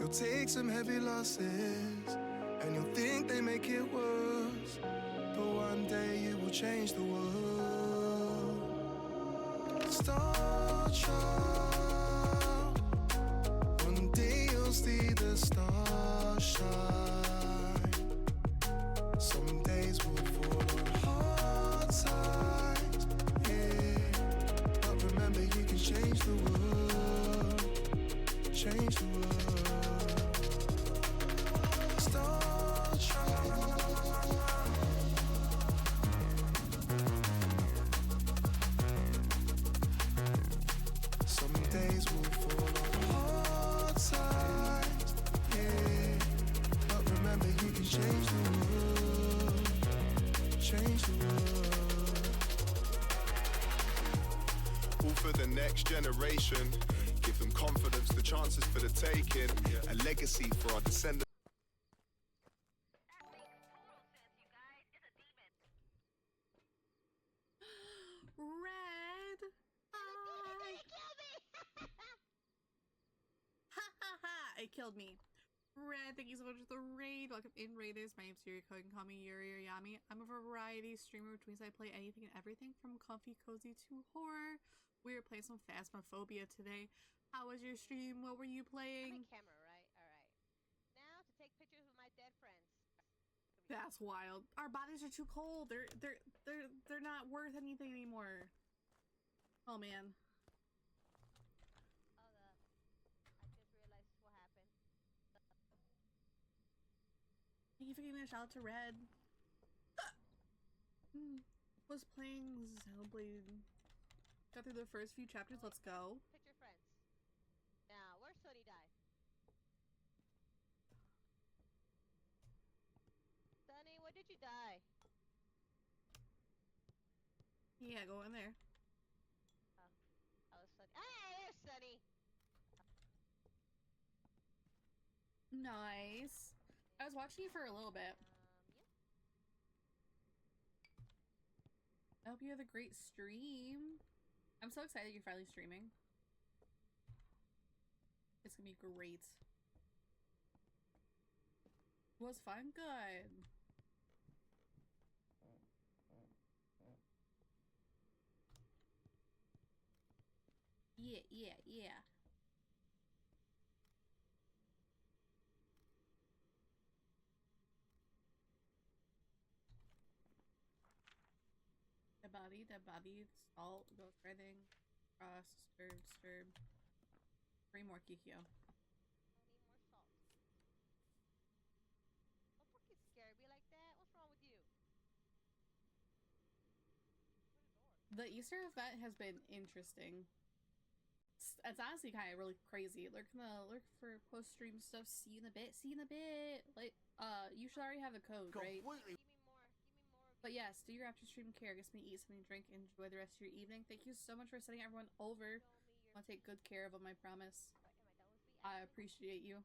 You'll take some heavy losses, and you'll think they make it worse. But one day you will change the world. Starchild, one day you'll see the stars shine. Some days will fall on hard times, yeah. But remember, you can change the world, change the world. Starchild. Some days will fall on hard times, yeah. But remember, you can change the world, change the world. All for the next generation. Give them confidence, the chances for the taking. A legacy for our descendants. Red! Ha ha ha! It killed me. Red, thank you so much for the raid. Welcome in, Raiders. My name's Yuriko. You can call me Yuri or Yami. I'm a variety streamer, which means I play anything and everything from comfy cozy to horror. We were playing some Phasmophobia today. How was your stream? What were you playing? I'm a camera, right? Alright. Now to take pictures with my dead friends. That's wild. Our bodies are too cold. They're not worth anything anymore. Oh man. Hold up. I just realized what happened. Thank you for giving a shout out to Red. Was playing Xenoblade. Got through the first few chapters. Let's go. Picture friends. Now, where's Sonny die? Sonny, where did you die? Yeah, go in there. Oh, Sonny. Hey, there's Sonny. Nice. I was watching you for a little bit. Yeah. I hope you have a great stream. I'm so excited you're finally streaming. It's gonna be great. Was fun? Good. Yeah. The body, salt, ghost writing, cross, stirred. 3 more Kikyo. I need more salt. Don't fucking scare me like that. What's wrong with you? The Easter event has been interesting. It's honestly kind of really crazy. Look for post-stream stuff. See you in a bit. Like, you should already have the code, right? Give me more. But yes, do your after stream care. Guess me, eat something, drink, enjoy the rest of your evening. Thank you so much for sending everyone over. I'll take good care of them, I promise. I appreciate you.